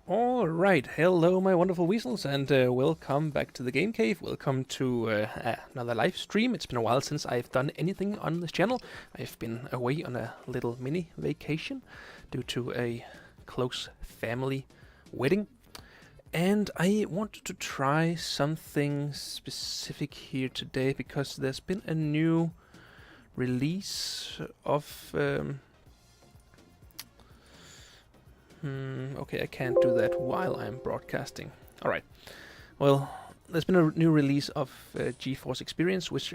Alright, hello my wonderful weasels, and welcome back to the Game Cave. Welcome to another live stream. It's been a while since I've done anything on this channel. I've been away on a little mini vacation due to a close family wedding. And I wanted to try something specific here today, because there's been a new release of... okay, I can't do that while I'm broadcasting. Alright. Well, there's been a new release of GeForce Experience, which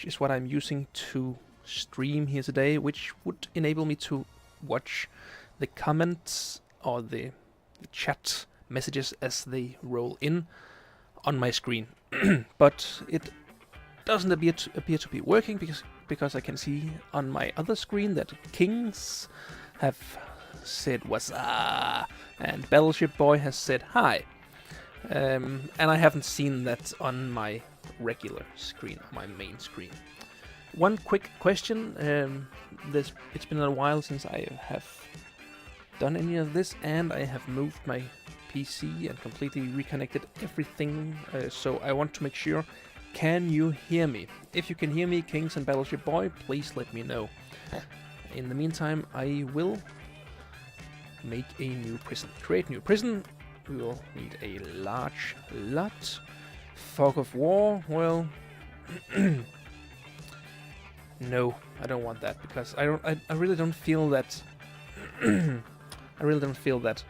is what I'm using to stream here today, which would enable me to watch the comments or the chat messages as they roll in on my screen. But it doesn't appear to be working, because I can see on my other screen that Kings have said what's up, and Battleship Boy has said hi, and I haven't seen that on my regular screen, on my main screen. One quick question: it's been a while since I have done any of this, and I have moved my PC and completely reconnected everything, so I want to make sure. Can you hear me? If you can hear me, Kings and Battleship Boy, please let me know. In the meantime, I will make a new prison. Create new prison. We will need a large lot. Fog of War. Well, no, I don't want that, because I really don't feel that. I really don't feel that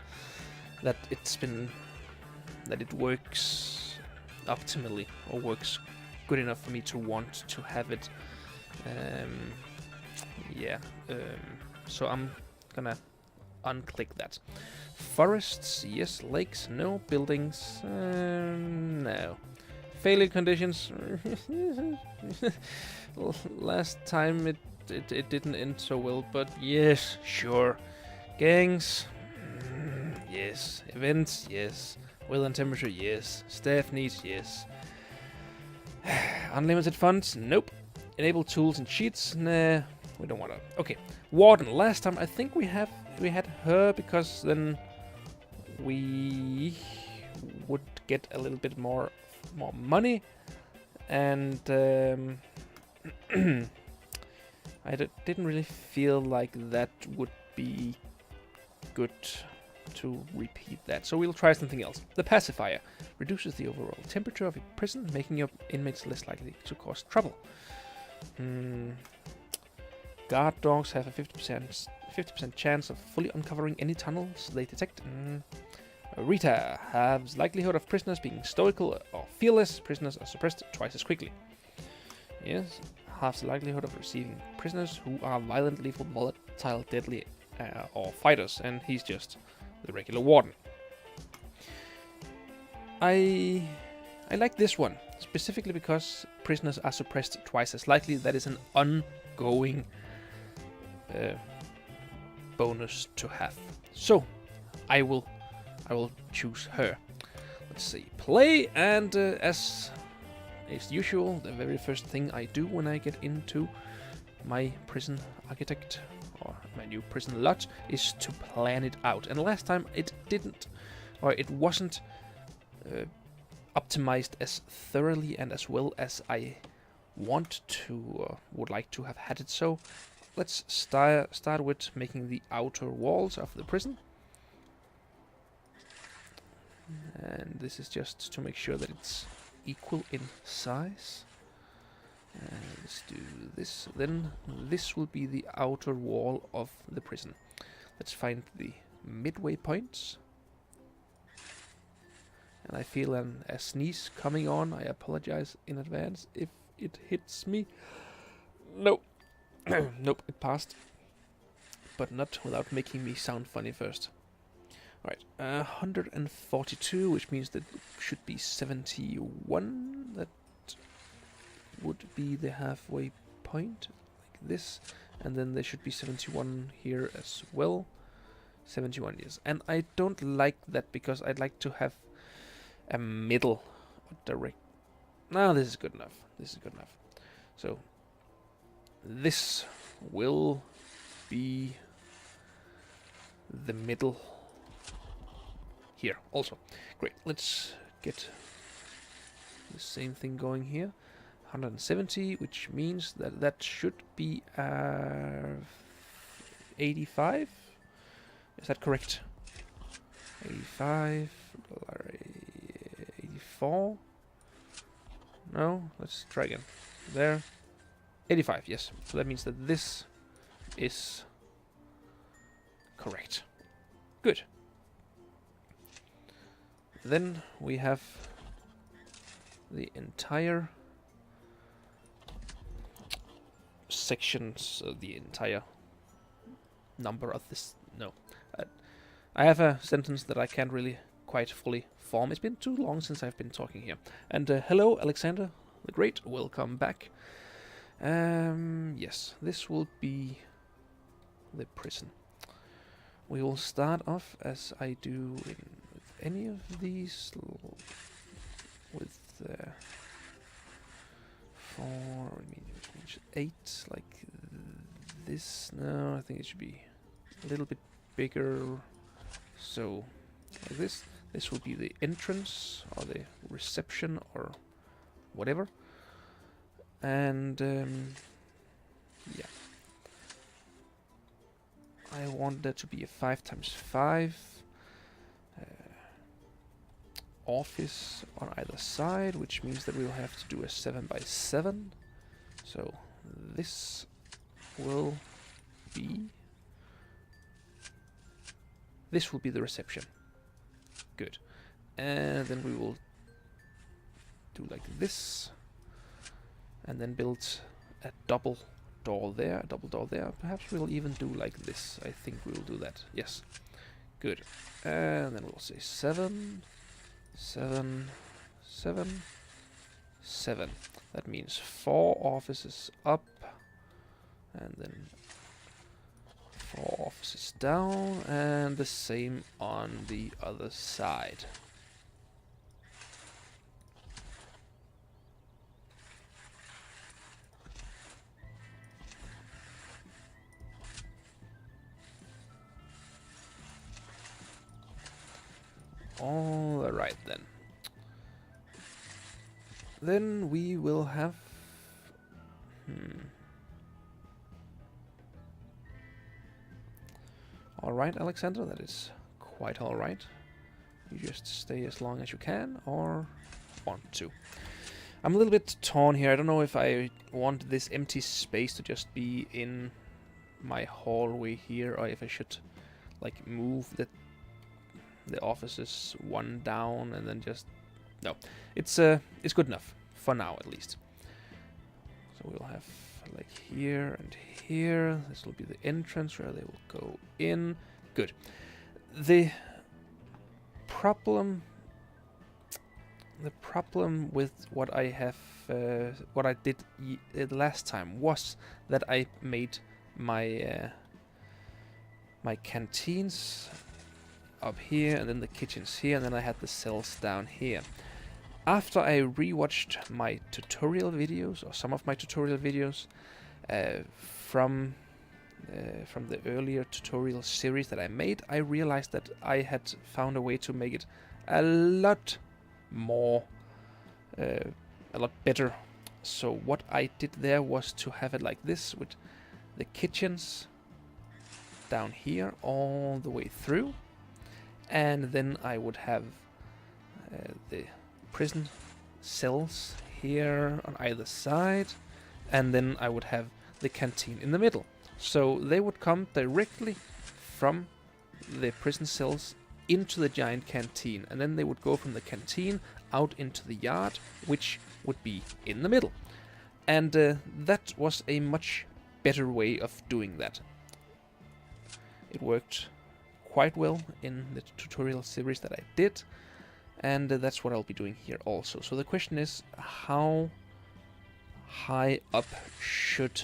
it works optimally or works good enough for me to want to have it. So I'm gonna unclick that. Forests, yes. Lakes, no. Buildings, no. Failure conditions. Last time it didn't end so well, but yes, sure. Gangs, yes. Events, yes. Will and temperature, yes. Staff needs, yes. Unlimited funds, nope. Enable tools and cheats, nah. We don't want to. Okay, Warden. Last time I think we had her, because then we would get a little bit more money, and I didn't really feel like that would be good to repeat that. So we'll try something else. The pacifier reduces the overall temperature of a prison, making your inmates less likely to cause trouble. Guard dogs have a 50% chance of fully uncovering any tunnels they detect. Rita has likelihood of prisoners being stoical or fearless. Prisoners are suppressed twice as quickly. Yes, halves the likelihood of receiving prisoners who are violent, lethal, volatile, deadly, or fighters. And he's just the regular warden. I like this one specifically because prisoners are suppressed twice as likely. That is an ongoing bonus to have. So I will choose her. Let's see, play, and as usual, the very first thing I do when I get into my prison architect or my new prison lot is to plan it out. And last time it wasn't optimized as thoroughly and as well as I want to, would like to have had it so. Let's start with making the outer walls of the prison. And this is just to make sure that it's equal in size. Let's do this. Then this will be the outer wall of the prison. Let's find the midway points. And I feel a sneeze coming on. I apologize in advance if it hits me. No. Nope, it passed. But not without making me sound funny first. Alright, 142, which means that it should be 71. That would be the halfway point, like this. And then there should be 71 here as well. 71, yes. And I don't like that because I'd like to have a middle direct. No, this is good enough. This is good enough. So this will be the middle here also. Great. Let's get the same thing going here. 170, which means that that should be 85. Is that correct? 85, 84. No, let's try again. There, 85. Yes. So that means that this is correct. Good. Then we have the entire sections, the entire number of this. No, I have a sentence that I can't really quite fully form. It's been too long since I've been talking here. And hello, Alexander the Great. Welcome back. Yes, this will be the prison. We will start off as I do with any of these, with 4, which means 8, like this. No, I think it should be a little bit bigger. So, like this. This will be the entrance or the reception or whatever. And yeah, I want that to be a 5x5 office on either side, which means that we will have to do a 7x7. So this will be the reception. Good. And then we will do like this, and then build a double door there, Perhaps we'll even do like this. I think we will do that. Yes. Good. And then we'll say 7, 7, 7, 7. That means 4 offices up, and then 4 offices down, and the same on the other side. All right then. Then we will have Alright, Alexander, that is quite alright. You just stay as long as you can, or want to. I'm a little bit torn here. I don't know if I want this empty space to just be in my hallway here, or if I should like move the offices one down and then just... No, it's good enough for now at least. So we'll have like here and here. This will be the entrance where they will go in. Good. The problem with what I have what I did last time was that I made my my canteens up here, and then the kitchens here, and then I had the cells down here. After I rewatched my tutorial videos, or some of my tutorial videos, from the earlier tutorial series that I made, I realized that I had found a way to make it a lot more, a lot better. So what I did there was to have it like this, with the kitchens down here all the way through, and then I would have the prison cells here on either side, and then I would have the canteen in the middle. So they would come directly from the prison cells into the giant canteen, and then they would go from the canteen out into the yard, which would be in the middle. And that was a much better way of doing that. It worked quite well in the tutorial series that I did, and that's what I'll be doing here also. So the question is, how high up should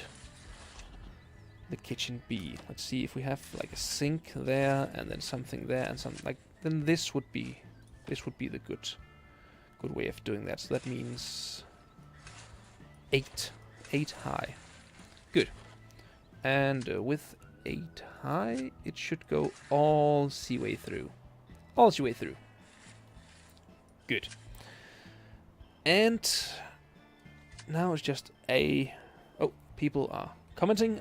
the kitchen be? Let's see, if we have like a sink there and then something there and something like, then this would be the good way of doing that. So that means 8 high. Good. And with 8 high, it should go all the way through. All the way through. Good. And now it's just a... Oh, people are commenting.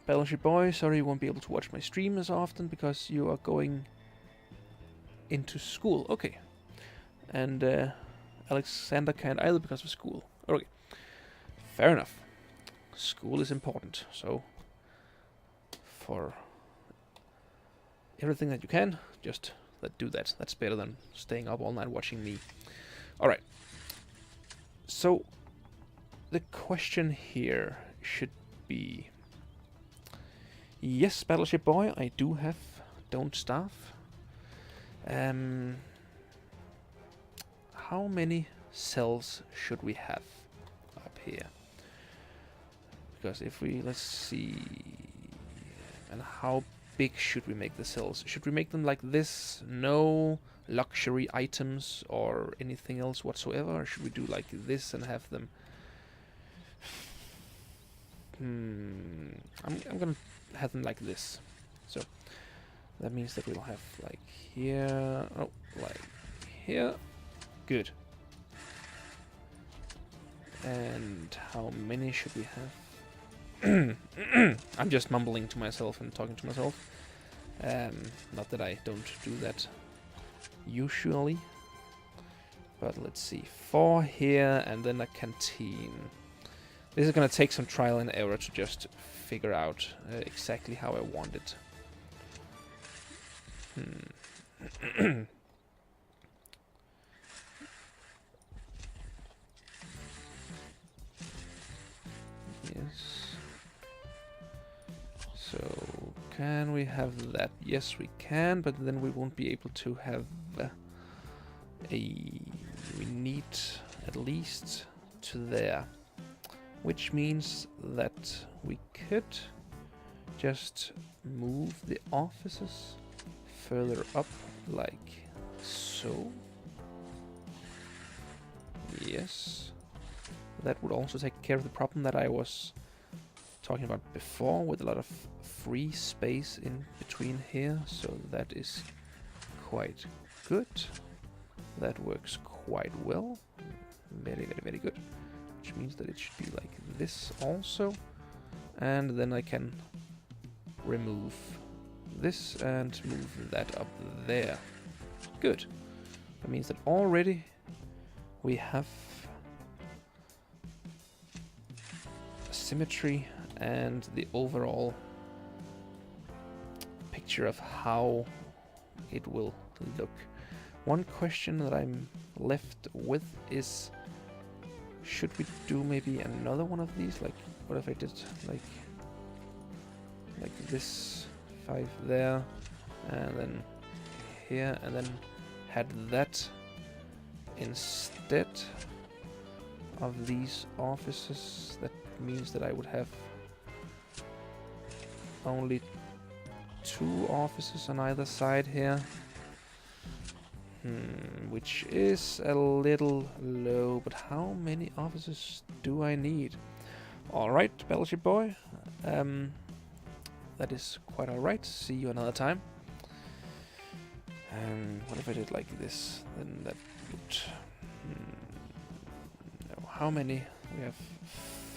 Battleship Boy, sorry you won't be able to watch my stream as often because you are going into school. Okay. And Alexander can't either because of school. Okay. Fair enough. School is important, so for everything that you can, just do that. That's better than staying up all night watching me. Alright. So the question here should be... Yes, Battleship Boy, I do have Don't Starve. How many cells should we have up here? Because if we, let's see, and how big should we make the cells? Should we make them like this? No luxury items or anything else whatsoever? Or should we do like this and have them... I'm gonna have them like this. So that means that we'll have like here, oh, like here. Good. And how many should we have? I'm just mumbling to myself and talking to myself. Not that I don't do that usually. But let's see. 4 here and then a canteen. This is going to take some trial and error to just figure out exactly how I want it. Yes. So, can we have that? Yes, we can, but then we won't be able to have we need at least to there. Which means that we could just move the offices further up, like so. Yes. That would also take care of the problem that I was talking about before, with a lot of free space in between here. So that is quite good. That works quite well. Very, very, very good. Which means that it should be like this also. And then I can remove this and move that up there. Good. That means that already we have symmetry and the overall picture of how it will look. One question that I'm left with is, should we do maybe another one of these? Like, what if I did like this, 5 there, and then here, and then had that instead of these offices? That means that I would have only 2 offices on either side here. Which is a little low, but how many offices do I need? Alright, Battleship Boy. That is quite alright. See you another time. What if I did like this? Then that would... no, how many? We have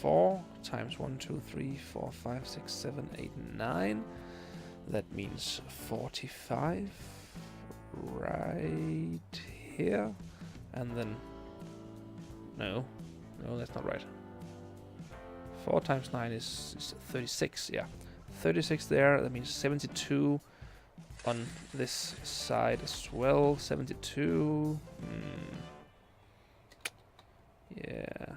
4 times 1, 2, 3, 4, 5, 6, 7, 8, 9. That means 45 right here. And then... no, that's not right. 4 times 9 is 36, yeah. 36 there, that means 72 on this side as well. 72. Yeah.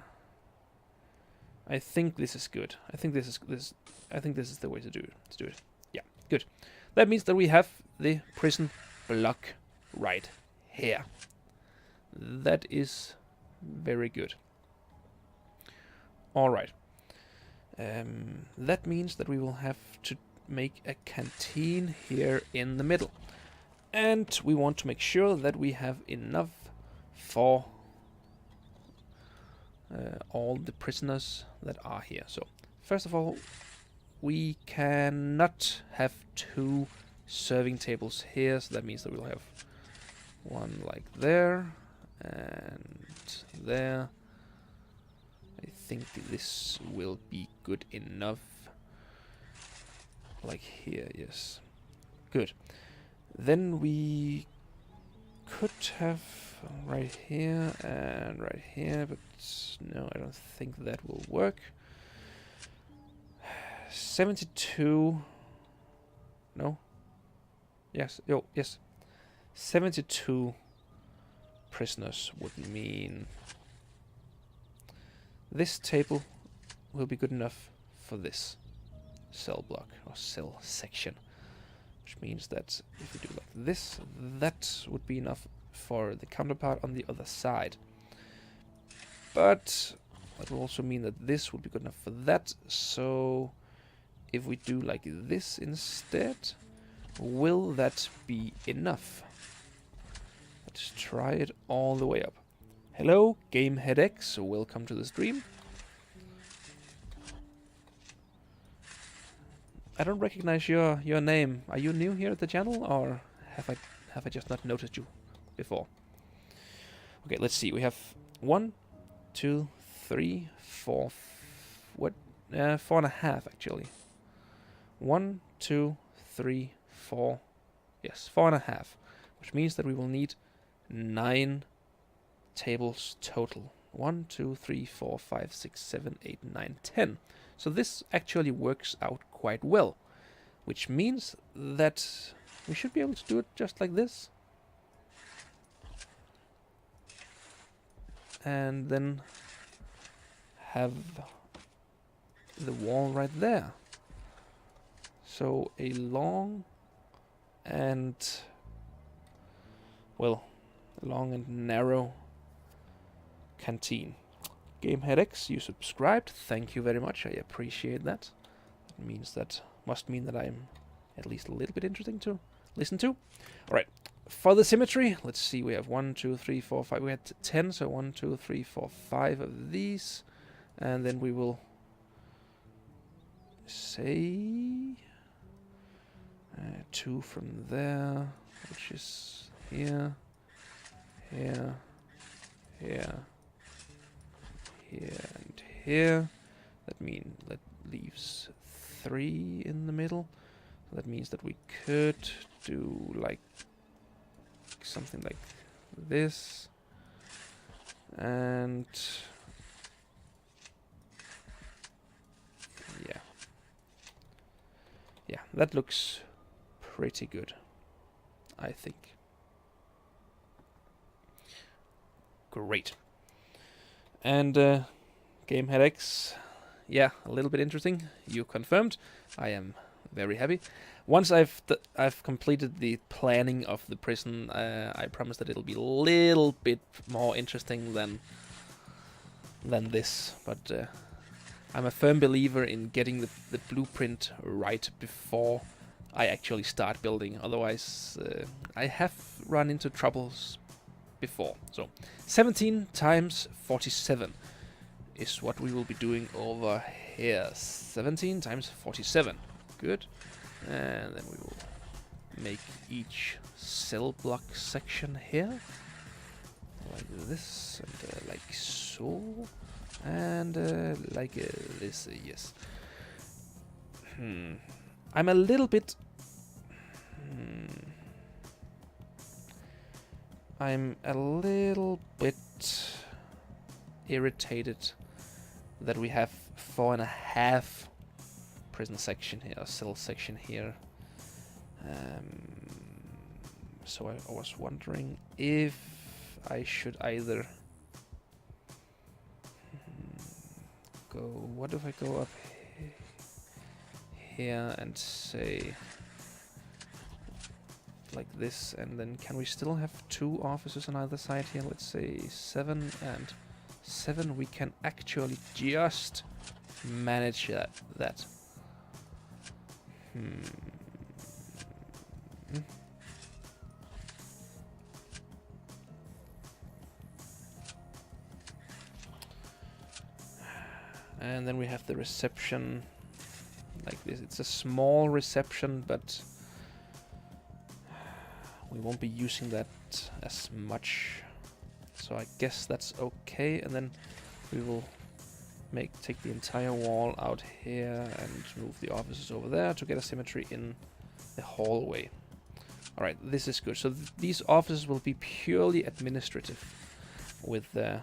I think this is good. I think this is the way to do it. Yeah, good. That means that we have the prison block right here. That is very good. All right. That means that we will have to make a canteen here in the middle. And we want to make sure that we have enough for all the prisoners that are here. So, first of all, we cannot have 2 serving tables here, so that means that we'll have one like there and there. I think this will be good enough. Like here, yes. Good. Then we could have right here and right here, but no, I don't think that will work. 72. No. Yes. Oh, yes. 72 prisoners would mean this table will be good enough for this cell block or cell section, which means that if we do like this, that would be enough for the counterpart on the other side. But that will also mean that this would be good enough for that. So if we do like this instead, will that be enough? Let's try it all the way up. Hello, GameheadX, welcome to the stream. I don't recognize your name. Are you new here at the channel, or have I just not noticed you before? Okay, let's see. We have 1, 2, 3, 4. What? 4.5 actually. 1, 2, 3, 4. Yes, 4.5, which means that we will need 9 tables total. 1, 2, 3, 4, 5, 6, 7, 8, 9, 10. So this actually works out quite well, which means that we should be able to do it just like this. And then have the wall right there. So a long and, well, long and narrow canteen. GameheadX, you subscribed. Thank you very much. I appreciate that. It must mean that I'm at least a little bit interesting to listen to. All right. For the symmetry, let's see. We have 1, 2, 3, 4, 5. We had 10, so 1, 2, 3, 4, 5 of these, and then we will say 2 from there, which is here, here, here, here, and here. That leaves 3 in the middle. That means that we could do like something like this, and yeah, that looks pretty good, I think. Great. And GameheadX, yeah, a little bit interesting. You confirmed. I am very happy. Once I've completed the planning of the prison, I promise that it'll be a little bit more interesting than this. But I'm a firm believer in getting the blueprint right before I actually start building. Otherwise, I have run into troubles before. So 17 times 47 is what we will be doing over here. 17 times 47. Good. And then we will make each cell block section here. Like this, and like so. And like this, yes. I'm a little bit... I'm a little bit irritated that we have 4.5 prison section here, or cell section here. So I was wondering if I should either go... What if I go up here and say like this, and then can we still have 2 offices on either side here? Let's say 7 and 7. We can actually just manage that. And then we have the reception like this. It's a small reception, but we won't be using that as much. So I guess that's okay. And then we will take the entire wall out here and move the offices over there to get a symmetry in the hallway. Alright, this is good. So these offices will be purely administrative with the...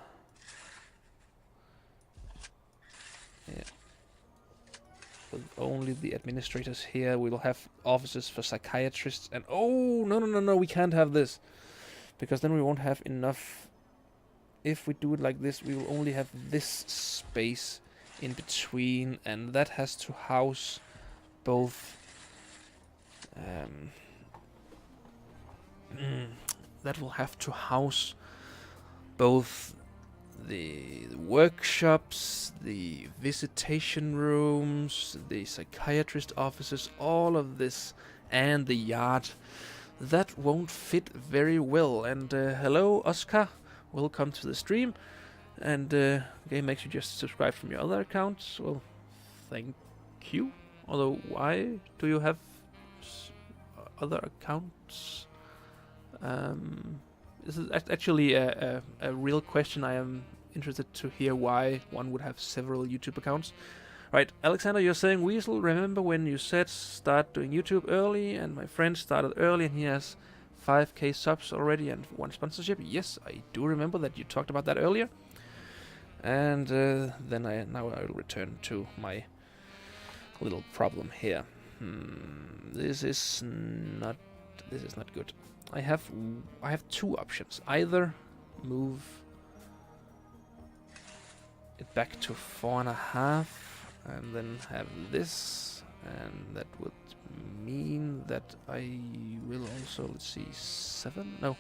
with only the administrators here. We will have offices for psychiatrists, and oh, no, we can't have this, because then we won't have enough. If we do it like this, we will only have this space in between, and that has to house both that will have to house both the workshops, the visitation rooms, the psychiatrist offices, all of this, and the yard. That won't fit very well. And hello, Oscar. Welcome to the stream. And okay, makes you just subscribe from your other accounts. Well, thank you. Although, why do you have other accounts? This is actually a real question. I am interested to hear why one would have several YouTube accounts. Right, Alexander, you're saying, Weasel, remember when you said start doing YouTube early, and my friend started early and he has 5k subs already and 1 sponsorship? Yes, I do remember that you talked about that earlier. And then now I will return to my little problem here. This is not good. I have 2 options. Either move it back to 4.5 and then have this, and that would mean that I will also, let's see, 7? No.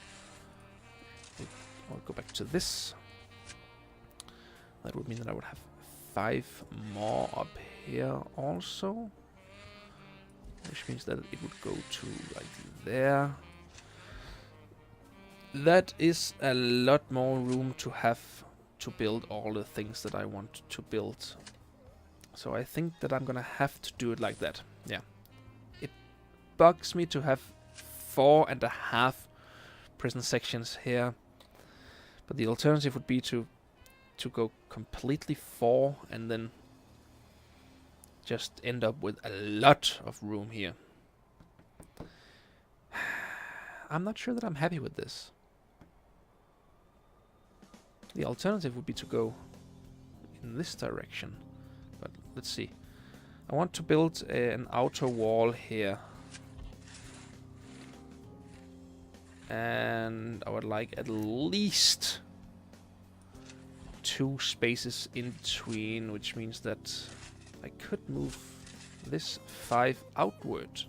I'll go back to this. That would mean that I would have 5 more up here also, which means that it would go to like there. That is a lot more room to have to build all the things that I want to build. So I think that I'm gonna have to do it like that. Yeah. It bugs me to have 4.5 prison sections here. But the alternative would be to go completely 4 and then just end up with a lot of room here. I'm not sure that I'm happy with this. The alternative would be to go in this direction. But let's see. I want to build an outer wall here. And I would like at least 2 spaces in between, which means that I could move this 5 outward.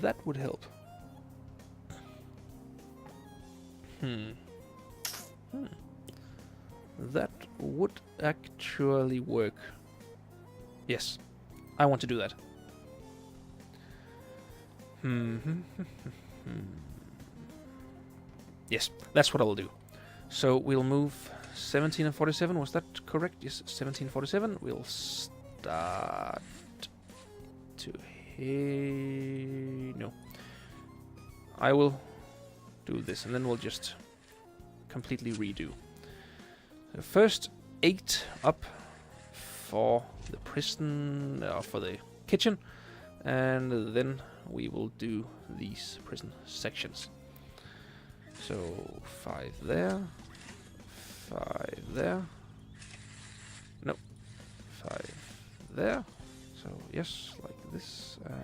That would help. That would actually work. Yes, I want to do that. Yes, that's what I will do. So we'll move 17 and 47. Was that correct? Yes, 17, 47. We'll start to Okay, no. I will do this, and then we'll just completely redo. So first 8 up for the prison, for the kitchen, and then we will do these prison sections. So 5 there, 5 there, no, 5 there. So yes, like this, and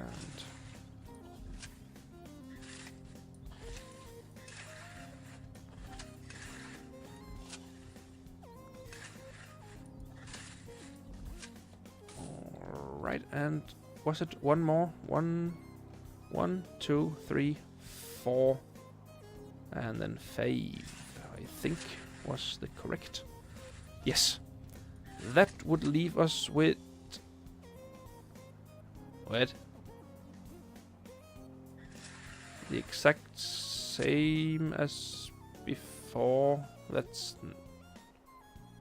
all right. And was it one more? 1, 2, 3, 4, and then 5. I think was the correct. Yes, that would leave us with. What? The exact same as before. That's...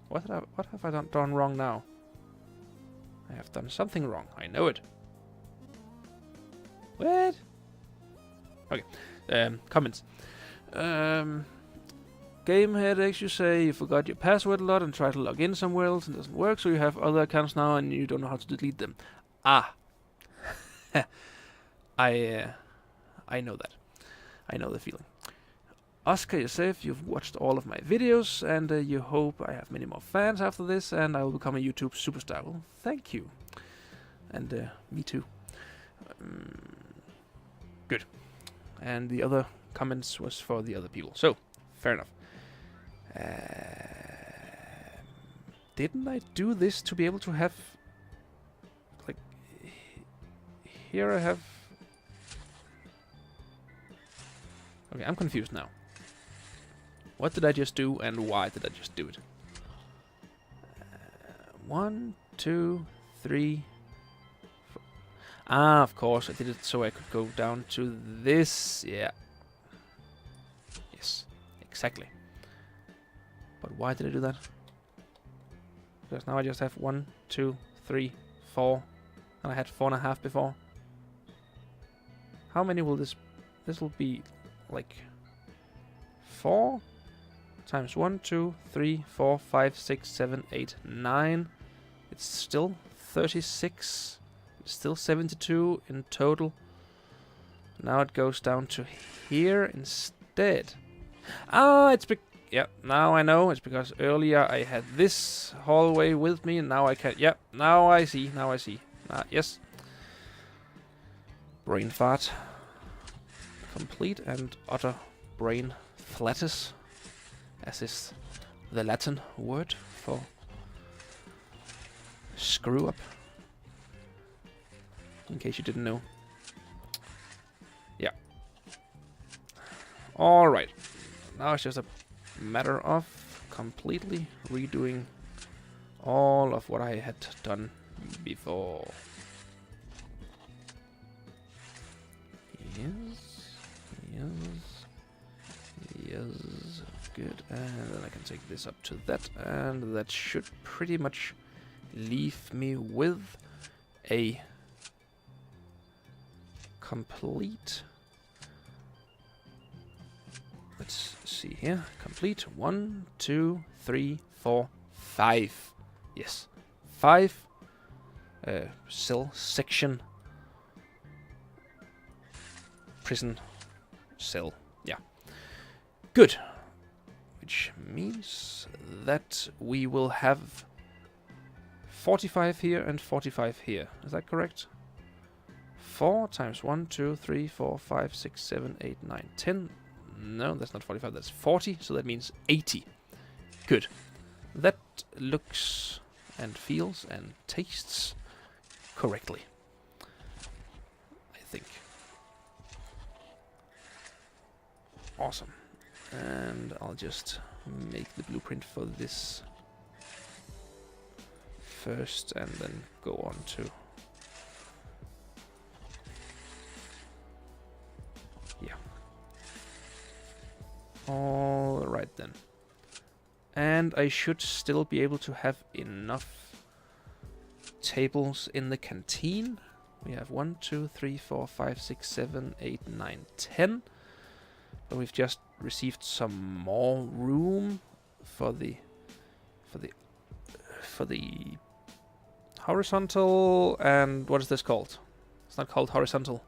What have I done wrong now? I have done something wrong. I know it. What? Okay. Comments. Game headaches, you say. You forgot your password a lot and try to log in somewhere else and it doesn't work, so you have other accounts now and you don't know how to delete them. Ah. I know that. I know the feeling. Oscar, you say you've watched all of my videos and you hope I have many more fans after this and I will become a YouTube superstar. Well, thank you. And me too. Good. And the other comments was for the other people. So, fair enough. Didn't I do this to be able to have... Like... Here I have... Okay, I'm confused now. What did I just do and why did I just do it? 1, 2, 3, 4. Ah, of course, I did it so I could go down to this. Yeah. Yes, exactly. But why did I do that? Because now I just have 1, 2, 3, 4, and I had 4.5 before. How many will this... This will be like 4 times 1, 2, 3, 4, 5, 6, 7, 8, 9. It's still 36. It's still 72 in total. Now it goes down to here instead. Ah, it's yeah, now I know. It's because earlier I had this hallway with me and now I can... Yep, now I see, now I see. Yes. Brain fart. Complete and utter brain flatus, as is the Latin word for screw up, in case you didn't know. Yeah. Alright. Now it's just a matter of completely redoing all of what I had done before. Yes. Yes, good, and then I can take this up to that, and that should pretty much leave me with a complete, let's see here, complete 1, 2, 3, 4, 5, yes, 5 cell section prison cell. Yeah. Good. Which means that we will have 45 here and 45 here. Is that correct? 4 times 1, 2, 3, 4, 5, 6, 7, 8, 9, 10. No, that's not 45, that's 40, so that means 80. Good. That looks and feels and tastes correctly, I think. Awesome. And I'll just make the blueprint for this first and then go on to... Yeah. Alright then. And I should still be able to have enough tables in the canteen We have 1, 2, 3, 4, 5, 6, 7, 8, 9, 10. But we've just received some more room for the horizontal. And what is this called? It's not called horizontal.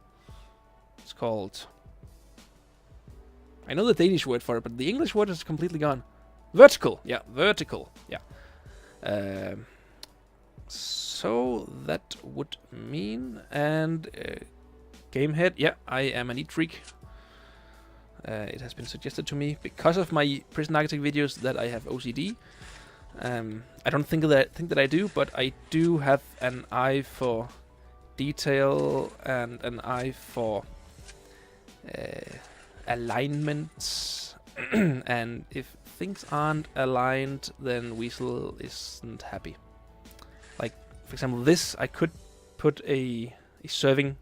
It's called, I know the Danish word for it, but the English word is completely gone. Vertical. Yeah, vertical. Yeah. So that would mean, and game head, yeah, I am a neat freak. It has been suggested to me because of my Prison Architect videos that I have OCD. I don't think that I do, but I do have an eye for detail and an eye for alignments. And if things aren't aligned, then Weasel isn't happy. Like, for example, this, I could put a serving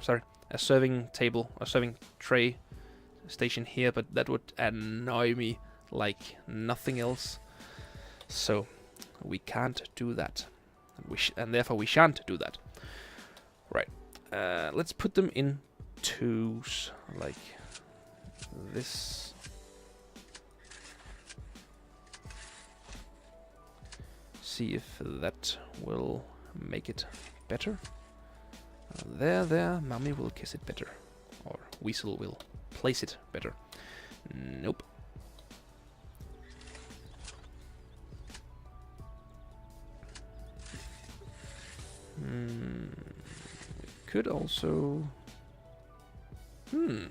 sorry, a serving table or serving tray station here, but that would annoy me like nothing else. So we can't do that, and therefore we shan't do that. Right. Let's put them in twos, like this. See if that will make it better. There, Mommy will kiss it better. Or Weasel will place it better. Nope. We could also...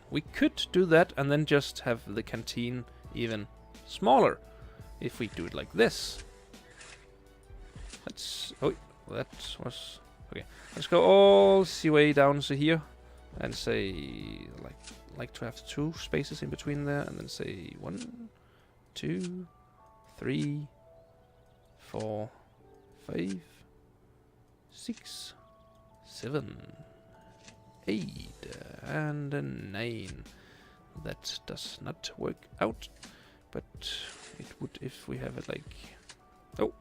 we could do that and then just have the canteen even smaller. If we do it like this. Let's... Oh, that was... Okay, let's go all the way down to here. And say... Like to have 2 spaces in between there. And then say 1, 2, 3, 4, 5, 6, 7, 8, and 9. That does not work out, but it would if we have it like... Oh,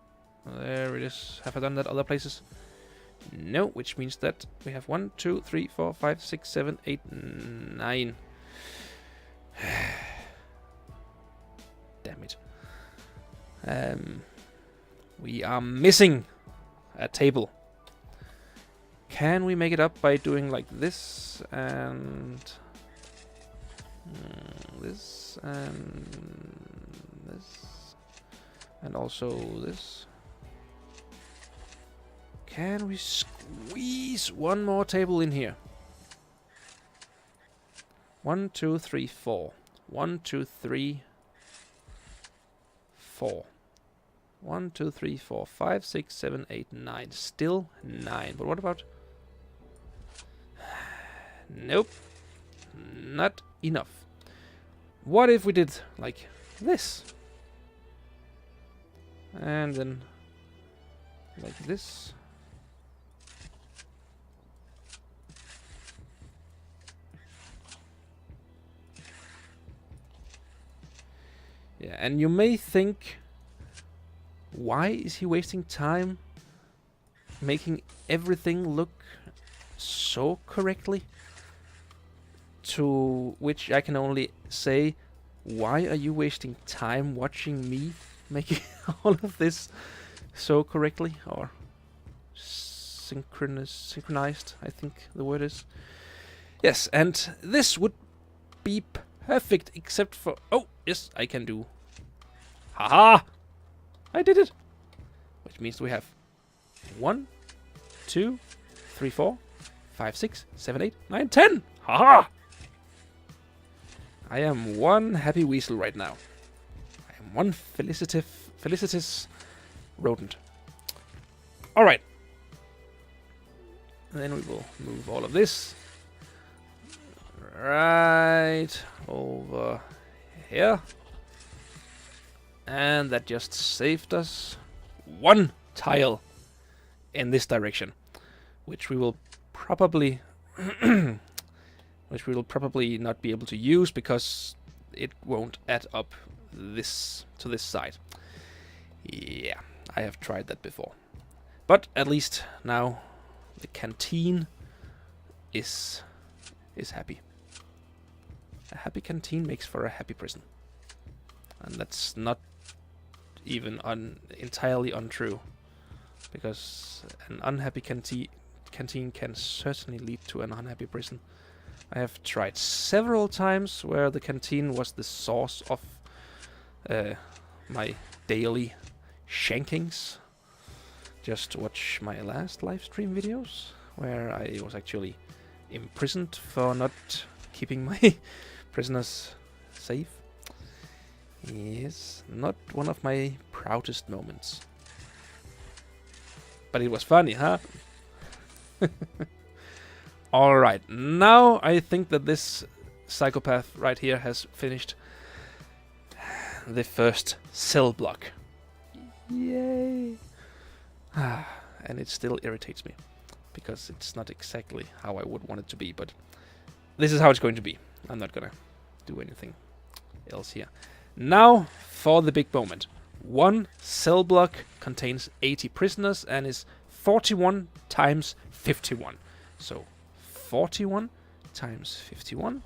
there it is. Have I done that other places? No, which means that we have 1, 2, 3, 4, 5, 6, 7, 8, 9. Damn it. We are missing a table. Can we make it up by doing like this and this and this and also this? Can we squeeze one more table in here? 1, 2, 3, 4. 1, 2, 3, 4. 1, 2, 3, 4, 5, 6, 7, 8, 9. Still 9. But what about... Nope. Not enough. What if we did like this? And then like this. Yeah, and you may think, why is he wasting time making everything look so correctly? To which I can only say, why are you wasting time watching me making all of this so correctly? Or synchronized, I think the word is. Yes, and this would be perfect except for... Oh, yes, I can do... Haha! I did it! Which means we have 1, 2, 3, 4, 5, 6, 7, 8, 9, 10! Haha! I am one happy weasel right now. I am one felicitous rodent. Alright. Then we will move all of this right over here. And that just saved us 1 tile in this direction, which we will probably not be able to use because it won't add up this to this side. Yeah, I have tried that before. But at least now the canteen is happy. A happy canteen makes for a happy prison. And that's not even entirely untrue. Because an unhappy canteen can certainly lead to an unhappy prison. I have tried several times where the canteen was the source of my daily shankings. Just watch my last live stream videos, where I was actually imprisoned for not keeping my prisoners safe. Yes, not one of my proudest moments. But it was funny, huh? Alright, now I think that this psychopath right here has finished the first cell block. Yay! And it still irritates me, because it's not exactly how I would want it to be, but this is how it's going to be. I'm not gonna do anything else here. Now for the big moment. One cell block contains 80 prisoners and is 41 times 51. So 41 times 51,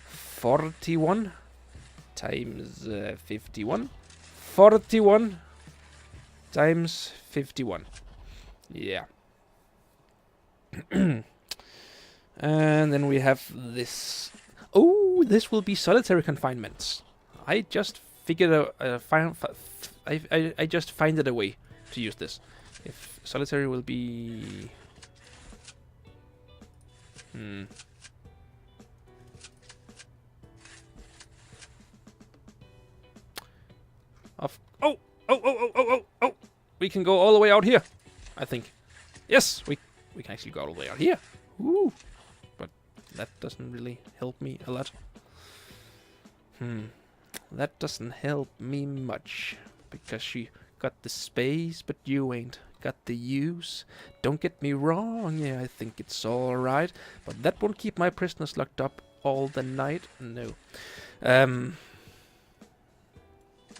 41 times 51, 41 times 51. Yeah. And then we have this. Oh, this will be solitary confinement. I just figured out. I just find it a way to use this. If solitary will be. Oh! We can go all the way out here, I think. Yes, we can actually go all the way out here. Ooh. But that doesn't really help me a lot. That doesn't help me much, because she got the space, but you ain't got the use. Don't get me wrong, yeah, I think it's alright, but that won't keep my prisoners locked up all the night. No.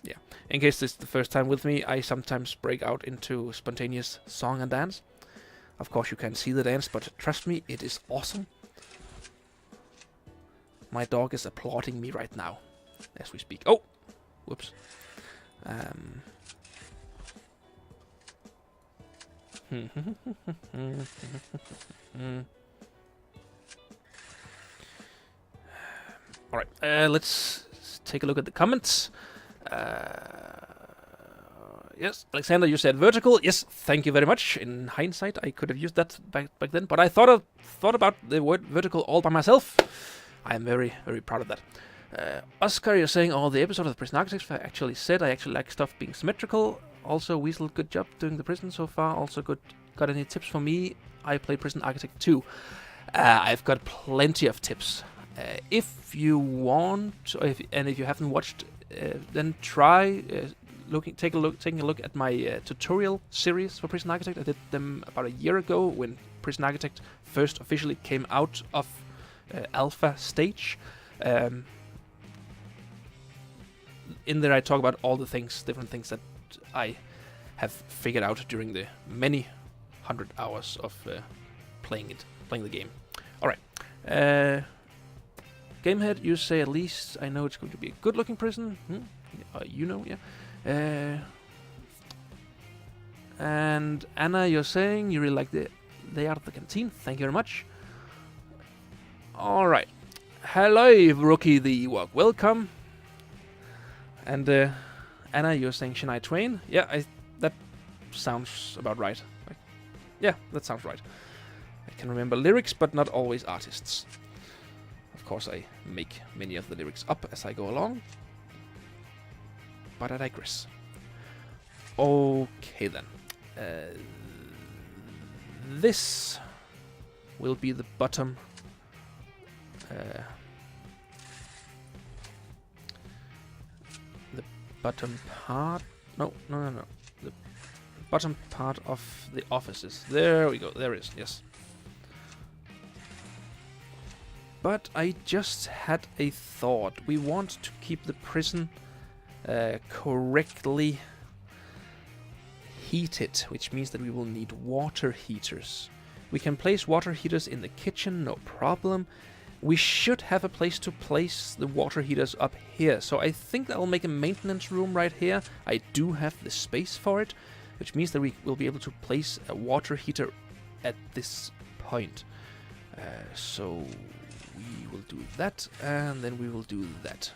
Yeah. In case this is the first time with me, I sometimes break out into spontaneous song and dance. Of course you can't see the dance, but trust me, it is awesome. My dog is applauding me right now, as we speak. Oh! Whoops. Alright, let's take a look at the comments. Yes, Alexander, you said vertical. Yes, thank you very much. In hindsight, I could have used that back then, but I thought about the word vertical all by myself. I am very, very proud of that. Oscar, you're saying all the episodes of the Prison Architects actually said I actually like stuff being symmetrical. Also, Weasel, good job doing the prison so far. Also good. Got any tips for me? I play Prison Architect 2. I've got plenty of tips. If you want, and if you haven't watched, then try taking a look at my tutorial series for Prison Architect. I did them about a year ago when Prison Architect first officially came out of alpha stage. In there I talk about all the different things that I have figured out during the many 100 hours of playing the game. Alright. Gamehead, you say at least I know it's going to be a good looking prison. You know, yeah. And Anna, you're saying you really like the layout of the canteen. Thank you very much. Alright. Hello, Rookie the Ewok. Welcome. And Anna, you're saying Shania Twain. Yeah, that sounds about right. Yeah, that sounds right. I can remember lyrics, but not always artists. Of course, I make many of the lyrics up as I go along. But I digress. Okay then. This will be the bottom. The bottom part. No. The bottom part of the offices. There we go. There it is. Yes. But I just had a thought. We want to keep the prison correctly heated, which means that we will need water heaters. We can place water heaters in the kitchen, no problem. We should have a place to place the water heaters up here. So I think I'll make a maintenance room right here. I do have the space for it, which means that we will be able to place a water heater at this point. So we will do that, and then we will do that.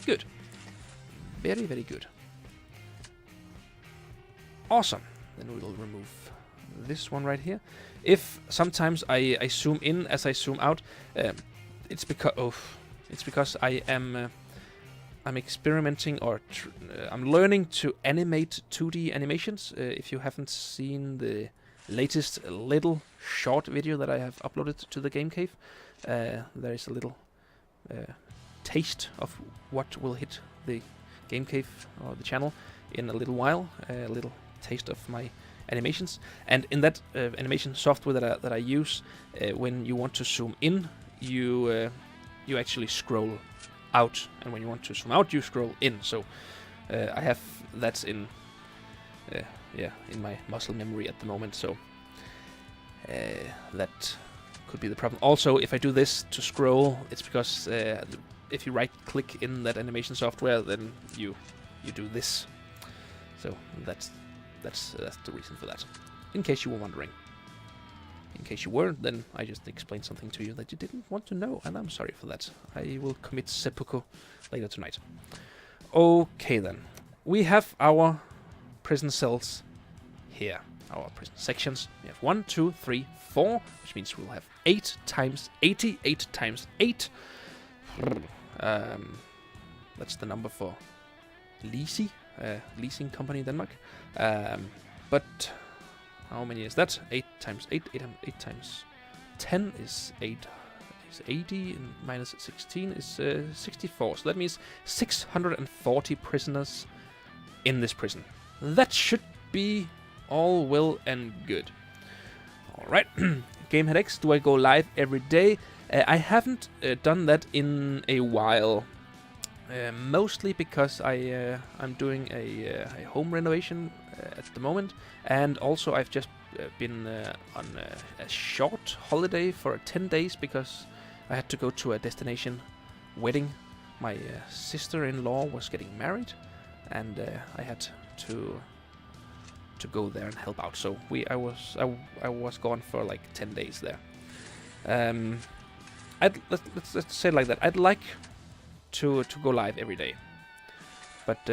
Good. Very, very good. Awesome. Then we will remove this one right here. If sometimes I zoom in as I zoom out, it's because I am I'm experimenting, or I'm learning to animate 2D animations. If you haven't seen the latest little short video that I have uploaded to the Game Cave, there is a little taste of what will hit the Game Cave or the channel in a little while. A little taste of my animations, and in that animation software that I use, when you want to zoom in, you actually scroll out, and when you want to zoom out, you scroll in. So I have that in my muscle memory at the moment. So that could be the problem. Also, if I do this to scroll, it's because if you right-click in that animation software, then you do this. So that's the reason for that. In case you were wondering. In case you weren't, then I just explained something to you that you didn't want to know, and I'm sorry for that. I will commit seppuku later tonight. Okay then. We have our prison cells here. Our prison sections. We have 1, 2, 3, 4, which means we'll have 8 times 80, 8 times 8. That's the number for Lisi, leasing company in Denmark. But how many is that? 8 times 8, 8 times 10 is 8, is 80, and minus 16 is 64. So that means 640 prisoners in this prison. That should be all well and good. Alright, Gamehead X, do I go live every day? I haven't done that in a while. Mostly because I'm doing a home renovation at the moment, and also I've just been on a short holiday for 10 days because I had to go to a destination wedding. My sister-in-law was getting married, and I had to go there and help out. So I was gone for like 10 days there. Let's say it like that. I'd like to go live every day, but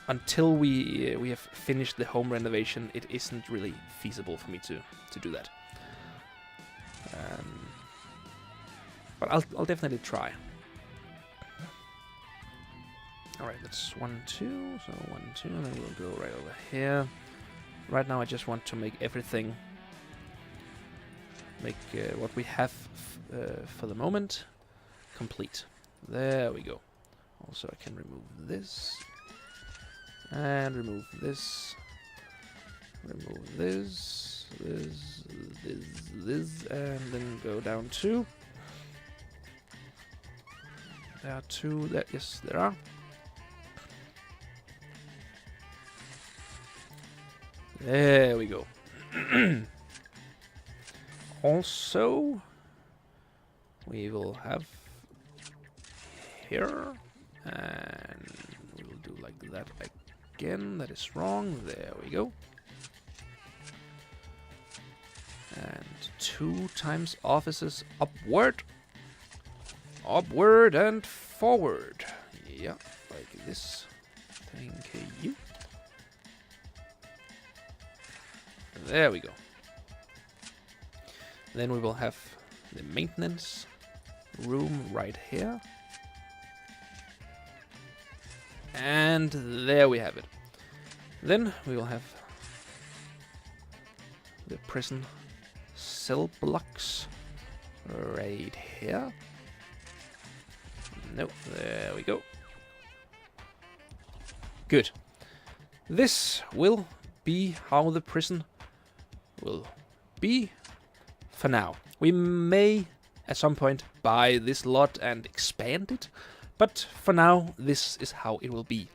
until we have finished the home renovation, it isn't really feasible for me to do that. But I'll definitely try. All right, that's 1, 2. So 1, 2, and then we'll go right over here. Right now, I just want to make everything, what we have for the moment, complete. There we go. Also, I can remove this. And remove this. Remove this. This. And then go down 2. There are 2. There, yes, there are. There we go. Also, we will have here, and we will do like that again. That is wrong. There we go. And 2 times offices upward. Upward and forward. Yeah, like this. Thank you. There we go. Then we will have the maintenance room right here. And there we have it. Then we will have the prison cell blocks right here. Nope, there we go. Good. This will be how the prison will be for now. We may at some point buy this lot and expand it, but for now this is how it will be.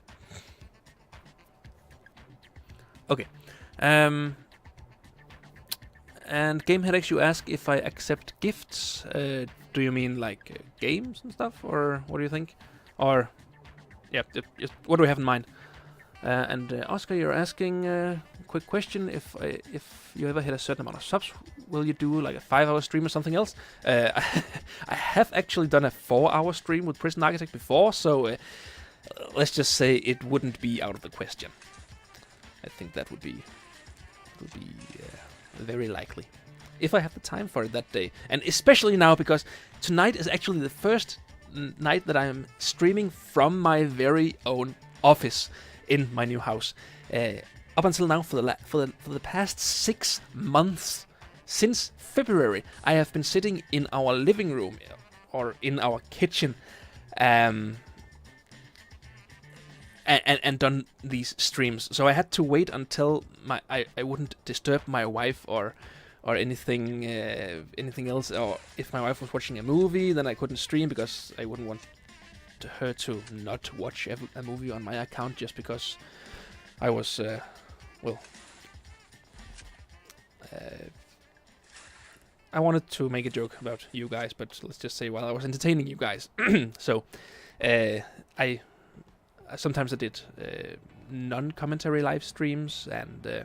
Okay. And GameHeadX, you ask if I accept gifts. Do you mean like games and stuff, or what do you think? Or yeah, just what do we have in mind? And Oscar, you're asking a quick question: if you ever hit a certain amount of subs, will you do like a 5-hour stream or something else? I have actually done a 4-hour stream with Prison Architect before, so let's just say it wouldn't be out of the question. I think that would be very likely if I have the time for it that day, and especially now because tonight is actually the first night that I am streaming from my very own office in my new house. Up until now, for the past 6 months, since February, I have been sitting in our living room or in our kitchen, and done these streams. So I had to wait until I wouldn't disturb my wife or anything else. Or if my wife was watching a movie, then I couldn't stream because I wouldn't want her to not watch a movie on my account just because I was I wanted to make a joke about you guys, but let's just say while I was entertaining you guys. So I sometimes I did non-commentary live streams and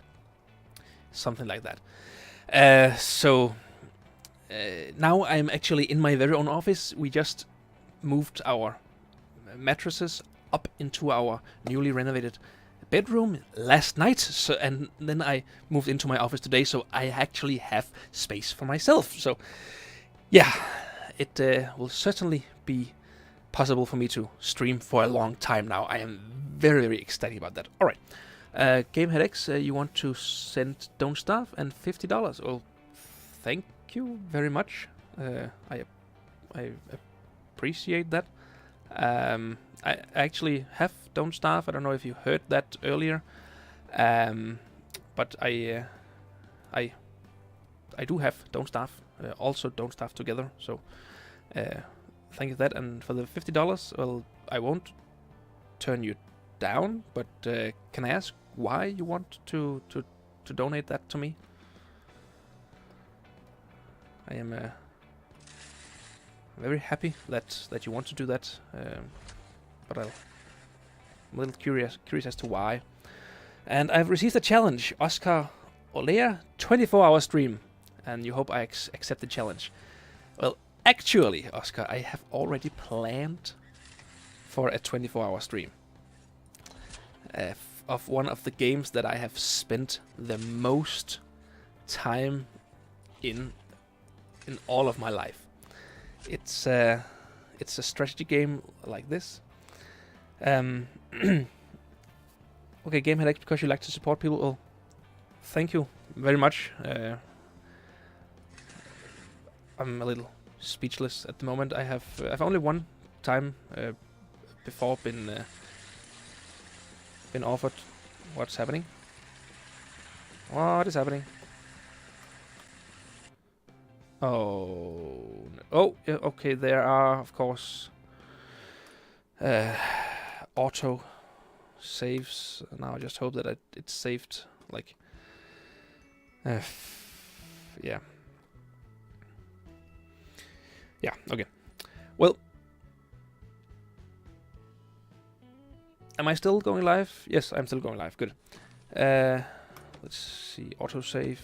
something like that. So now I'm actually in my very own office. We just moved our mattresses up into our newly renovated bedroom last night, so and then I moved into my office today, so I actually have space for myself. So yeah, it will certainly be possible for me to stream for a long time now. I am very, very ecstatic about that. All right, GameHeadX, you want to send Don't Starve and $50. Well, thank you very much. I appreciate that. I actually have Don't Starve. I don't know if you heard that earlier, but I do have Don't Starve. Also Don't Starve together. So thank you for that. And for the $50, well, I won't turn you down. But can I ask why you want to donate that to me? I am very happy that you want to do that. But I'm a little curious as to why. And I've received a challenge, Oscar Olea, 24-hour stream, and you hope I accept the challenge. Well, actually, Oscar, I have already planned for a 24-hour stream of one of the games that I have spent the most time in all of my life. It's a strategy game like this. Okay, GameHeadX, because you like to support people. Well, thank you very much. I'm a little speechless at the moment. I've only one time before been offered. What's happening? What is happening? Oh, no. Oh, yeah, okay. There are, of course, auto saves. Now I just hope that it's saved. Like, yeah. Yeah. Okay. Well, am I still going live? Yes, I'm still going live. Good. Let's see. Autosave.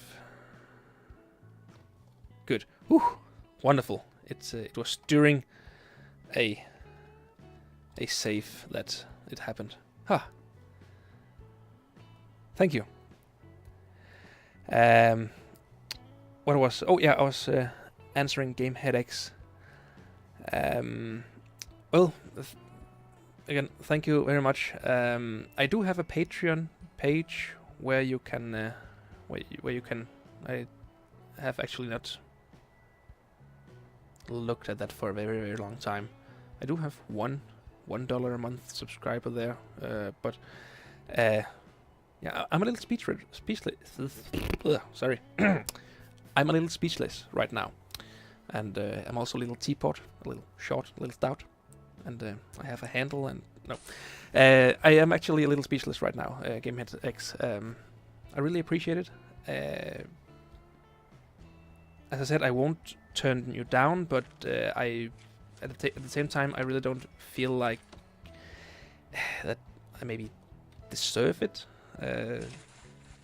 Good. Whew. Wonderful. It was during a save that it happened. Ha. Thank you. What was? Oh yeah, I was answering GameHeadX. Well, again, thank you very much. I do have a Patreon page where you can, where you can. I have actually not looked at that for a very, very long time. I do have $1 a month subscriber there, but yeah, I'm a little speechless. Sorry, I'm a little speechless right now, and I'm also a little teapot, a little short, a little stout, and I have a handle and no. I am actually a little speechless right now. GameHeadX, I really appreciate it. as I said, I won't turn you down, but at the same time, I really don't feel like that I maybe deserve it.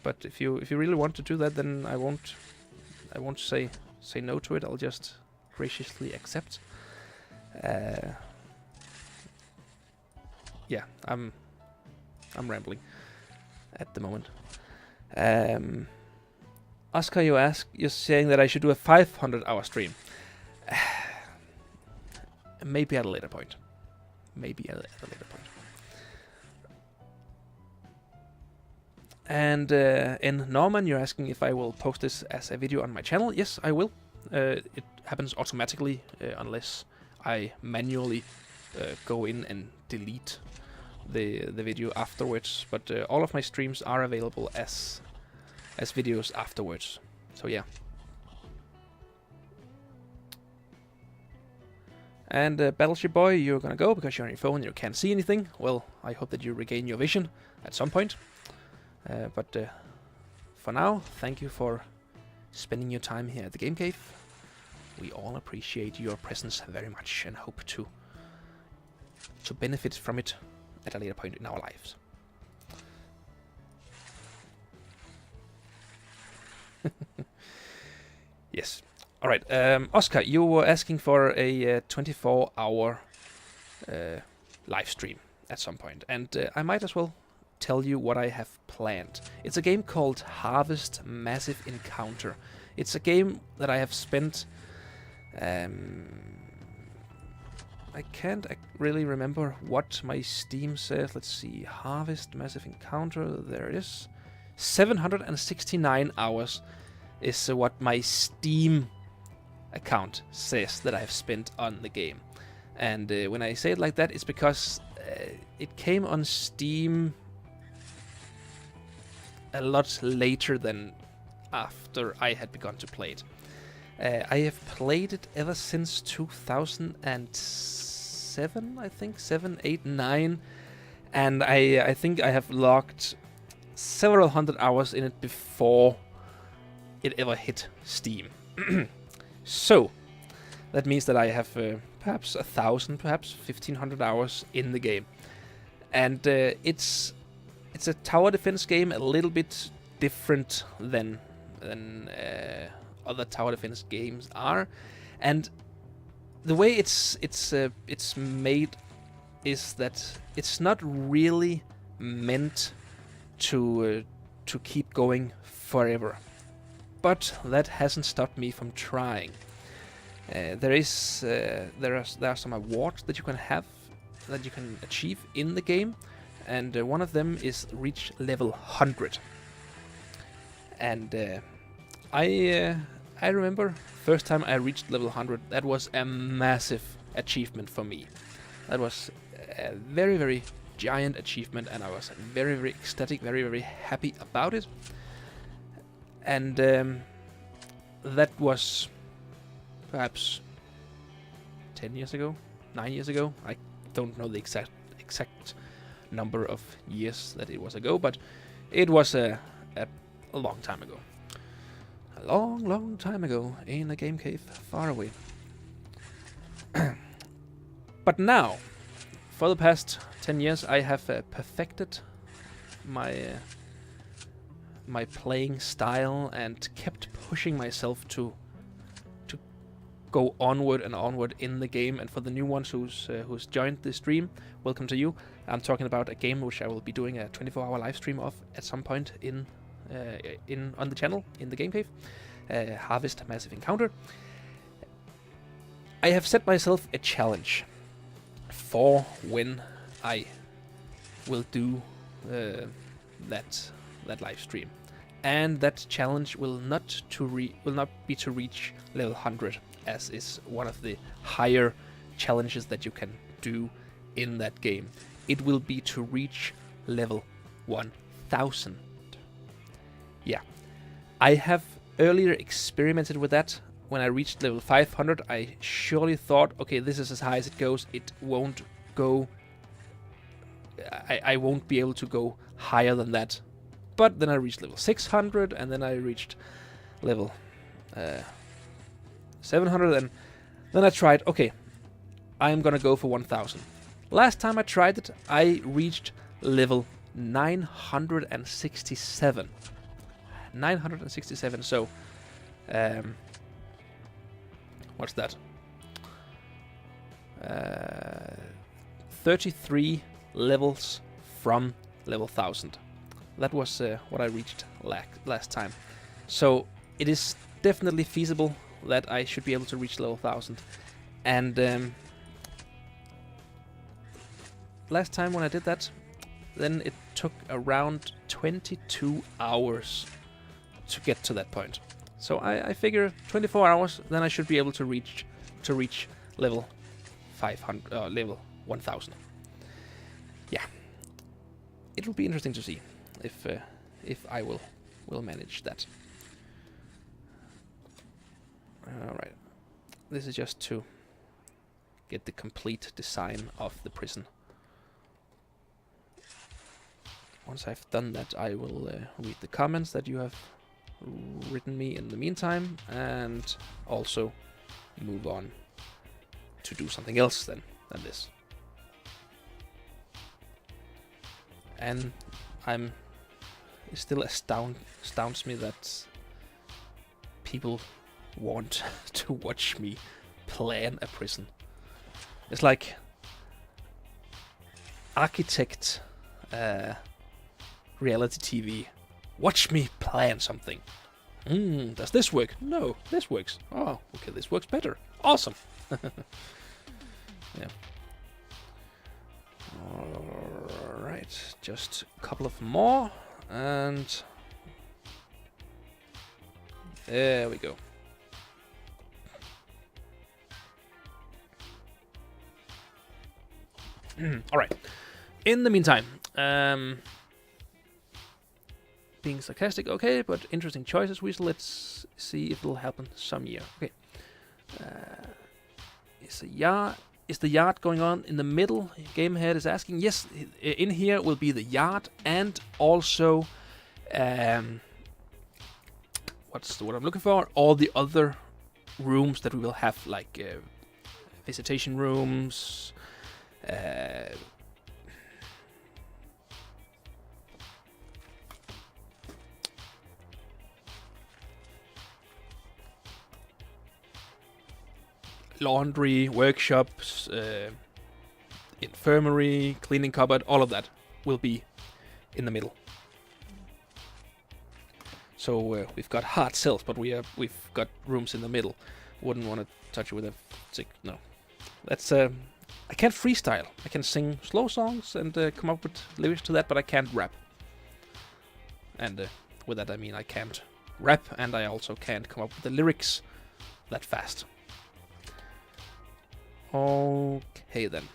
But if you really want to do that, then I won't say no to it. I'll just graciously accept. Yeah, I'm rambling at the moment. Oscar, you're saying that I should do a 500-hour stream. Maybe at a later point. Maybe at a later point. And in Norman, you're asking if I will post this as a video on my channel. Yes, I will. It happens automatically unless I manually go in and delete the video afterwards. But all of my streams are available as videos afterwards. So yeah. And Battleship Boy, you're gonna go because you're on your phone and you can't see anything. Well, I hope that you regain your vision at some point. But for now, thank you for spending your time here at the Game Cave. We all appreciate your presence very much and hope to benefit from it at a later point in our lives. Yes. All right. Oscar, you were asking for a 24-hour live stream at some point, and I might as well tell you what I have planned. It's a game called Harvest Massive Encounter. It's a game that I have spent... I can't really remember what my Steam says. Let's see. Harvest Massive Encounter. There it is. 769 hours is what my Steam account says that I've spent on the game. And when I say it like that, it's because it came on Steam a lot later than after I had begun to play it. I have played it ever since 2007, I think, 7, 8, 9, and I think I have logged several hundred hours in it before it ever hit Steam. So that means that I have perhaps 1,000, perhaps 1,500 hours in the game, and it's a tower defense game, a little bit different than other tower defense games are, and the way it's made is that it's not really meant to keep going forever. But that hasn't stopped me from trying. There are some awards that you can have, that you can achieve in the game, and one of them is reach level 100. And I remember first time I reached level 100, that was a massive achievement for me. That was a very, very giant achievement, and I was very, very ecstatic, very, very happy about it. And that was perhaps 10 years ago, 9 years ago. I don't know the exact number of years that it was ago, but it was a long time ago. A long, long time ago in a game cave far away. But now, for the past 10 years, I have perfected my playing style and kept pushing myself to go onward and onward in the game. And for the new ones who's joined the stream, welcome to you. I'm talking about a game which I will be doing a 24-hour live stream of at some point on the channel in the Game Cave. Harvest Massive Encounter. I have set myself a challenge for when I will do that live stream, and that challenge will not be to reach level 100, as is one of the higher challenges that you can do in that game. It will be to reach level 1000. Yeah, I have earlier experimented with that. When I reached level 500, I surely thought, okay, this is as high as it goes. It won't go. I won't be able to go higher than that. But then I reached level 600, and then I reached level 700, and then I tried, okay, I'm gonna go for 1000. Last time I tried it, I reached level 967. 967, so, what's that? 33 levels from level 1000. That was what I reached last time. So it is definitely feasible that I should be able to reach level 1000. And last time when I did that, then it took around 22 hours to get to that point. So I figure 24 hours, then I should be able to reach level 500, level 1000. Yeah, it will be interesting to see if I will manage that. All right, this is just to get the complete design of the prison. Once I've done that, I will read the comments that you have written me in the meantime, and also move on to do something else than this. And it still astounds me that people want to watch me plan a prison. It's like Architect reality TV. Watch me plan something. Does this work? No, this works. Oh, okay, this works better. Awesome. Yeah. Alright, just a couple of more, and there we go. Alright, in the meantime, being sarcastic, okay, but interesting choices, Weasel. Let's see if it'll happen some year. Okay. Is the yard going on in the middle? Gamehead is asking. Yes, in here will be the yard, and also what's the word I'm looking for? All the other rooms that we will have, like visitation rooms, laundry, workshops, infirmary, cleaning cupboard, all of that will be in the middle. So we've got hard cells, but we've got rooms in the middle. Wouldn't want to touch it with a stick. No, that's I can't freestyle. I can sing slow songs and come up with lyrics to that, but I can't rap. And with that I mean I can't rap, and I also can't come up with the lyrics that fast. Okay then,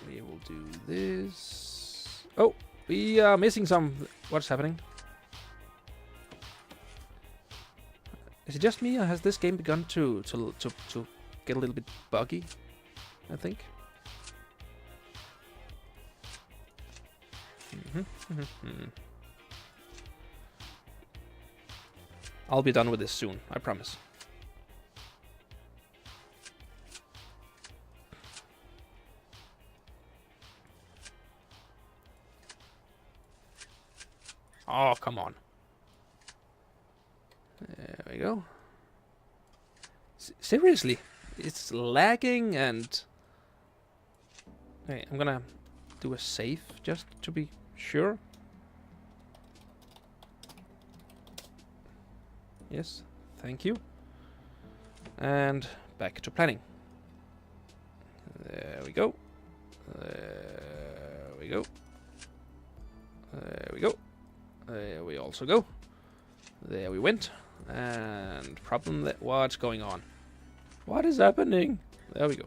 we will do this. Oh, we are missing some. What's happening? Is it just me, or has this game begun to get a little bit buggy? I think. I'll be done with this soon, I promise. Oh, come on. There we go. Seriously, it's lagging, and okay, I'm gonna do a save just to be sure. Yes, thank you. And back to planning. There we go. There we go. There we go. There we also go. There we went. And problem that what's going on? What is happening? There we go.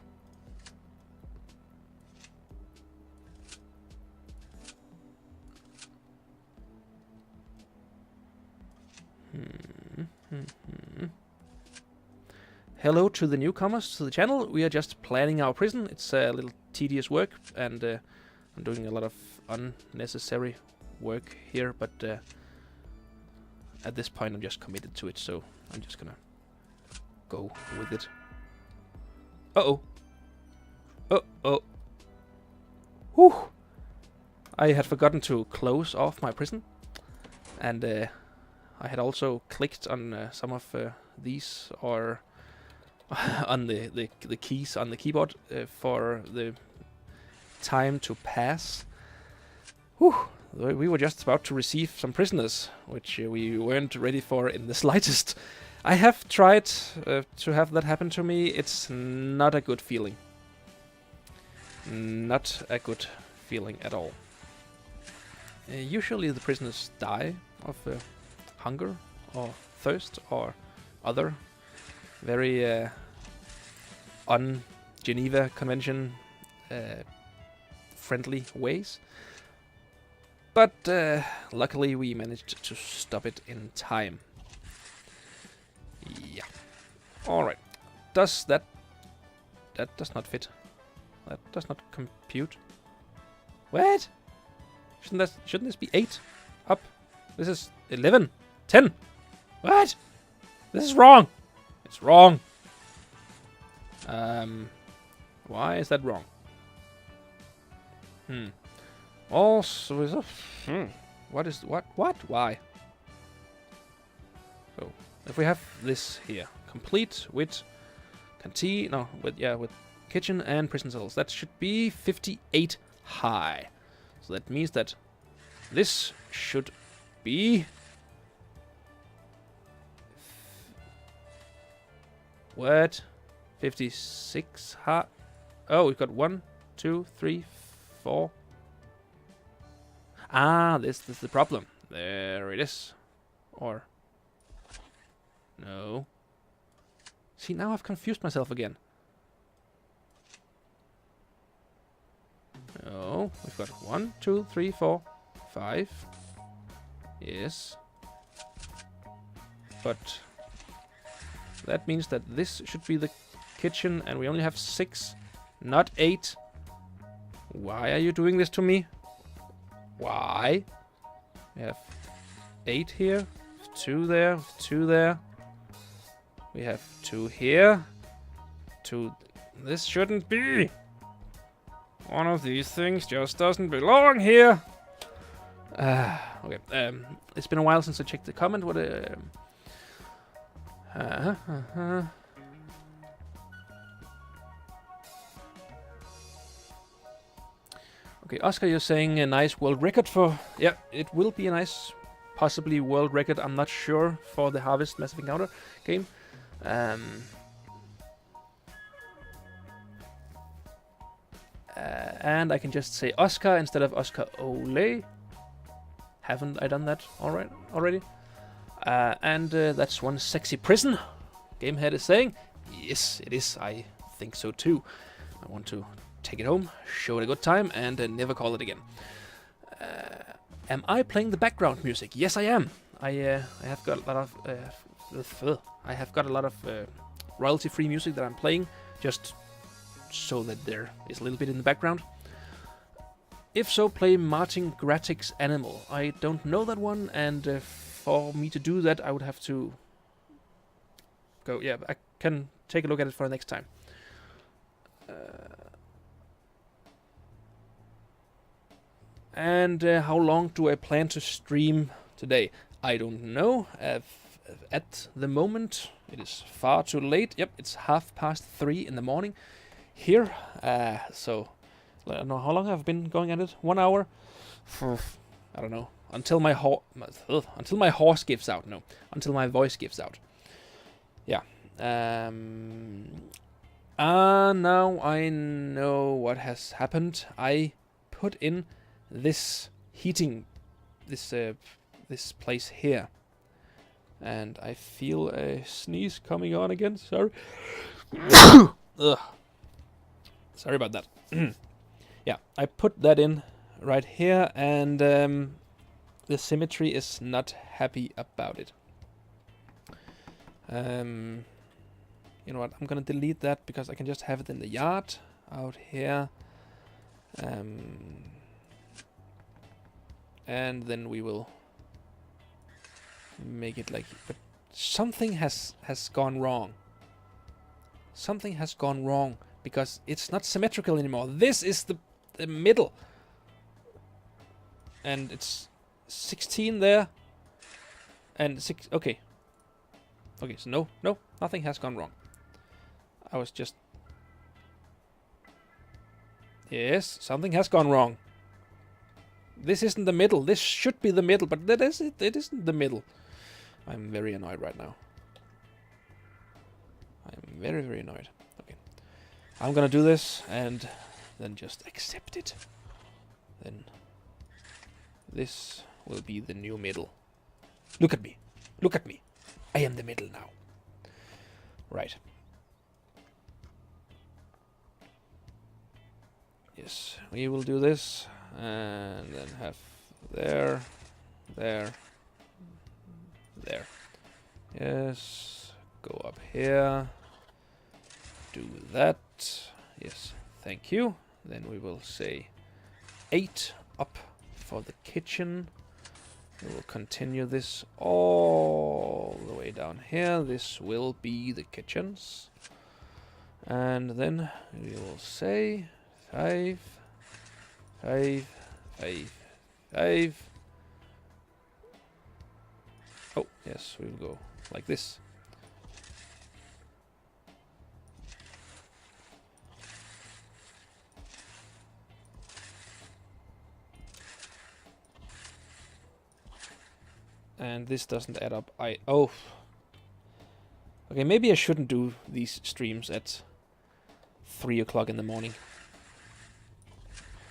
Hello to the newcomers to the channel. We are just planning our prison. It's a little tedious work, and I'm doing a lot of unnecessary work here, but at this point I'm just committed to it, so I'm just gonna go with it. Uh-oh. Uh-oh. Whew. I had forgotten to close off my prison. And I had also clicked on some of these, or on the keys on the keyboard for the time to pass. Whew. We were just about to receive some prisoners, which we weren't ready for in the slightest. I have tried to have that happen to me. It's not a good feeling. Not a good feeling at all. Usually the prisoners die of hunger or thirst or other very un-Geneva Convention friendly ways. But luckily we managed to stop it in time. Yeah. Alright. That does not fit. That does not compute. What? Shouldn't this be 8? Up. This is 11. 10. What? This is wrong. It's wrong. Why is that wrong? Also is what? Why? So if we have this here, complete with canteen, no, with kitchen and prison cells, that should be 58 high. So that means that this should be what? 56 high. Oh, we've got 1, 2, 3, 4. Ah, this is the problem. There it is. Or no. See, now I've confused myself again. No, we've got 1, 2, 3, 4, 5. Yes. But that means that this should be the kitchen, and we only have 6, not 8. Why are you doing this to me? Why? We have 8 here, 2 there, 2 there. We have 2 here. 2. This shouldn't be. One of these things just doesn't belong here. Okay. It's been a while since I checked the comment. What? Okay, Oscar, you're saying a nice world record for... Yeah, it will be a nice, possibly world record. I'm not sure for the Harvest Massive Encounter game. And I can just say Oscar instead of Oscar Ole. Haven't I done that already? And that's one sexy prison. Gamehead is saying, yes, it is. I think so too. I want to take it home, show it a good time, and never call it again. Am I playing the background music? Yes, I am. I have got a lot of royalty-free music that I'm playing, just so that there is a little bit in the background. If so, play Martin Gratic's Animal. I don't know that one, and for me to do that, I would have to go. Yeah, I can take a look at it for next time. And how long do I plan to stream today? I don't know. At the moment, it is far too late. Yep, it's 3:30 in the morning here. So I don't know how long I've been going at it. 1 hour. I don't know. Until my horse gives out. No, until my voice gives out. Yeah. Now I know what has happened. I put in this heating, this place here, and I feel a sneeze coming on again. Sorry. Ugh. Sorry about that. Yeah, I put that in right here, and the symmetry is not happy about it. You know what? I'm gonna delete that because I can just have it in the yard out here. And then we will make it like... But something has gone wrong. Something has gone wrong because it's not symmetrical anymore. This is the middle. And it's 16 there. And 6... Okay. Okay, so no, nothing has gone wrong. I was just... Yes, something has gone wrong. This isn't the middle. This should be the middle, but that is it. It isn't the middle. I'm very annoyed right now. I'm very, very annoyed. Okay. I'm gonna do this and then just accept it. Then this will be the new middle. Look at me. Look at me. I am the middle now. Right. Yes, we will do this and then have there, there, there. Yes, go up here. Do that. Yes, thank you. Then we will say 8 up for the kitchen. We will continue this all the way down here. This will be the kitchens. And then we will say 5, 5, 5, 5. Oh, yes, we will go like this. And this doesn't add up. Oh. Okay, maybe I shouldn't do these streams at 3 o'clock in the morning.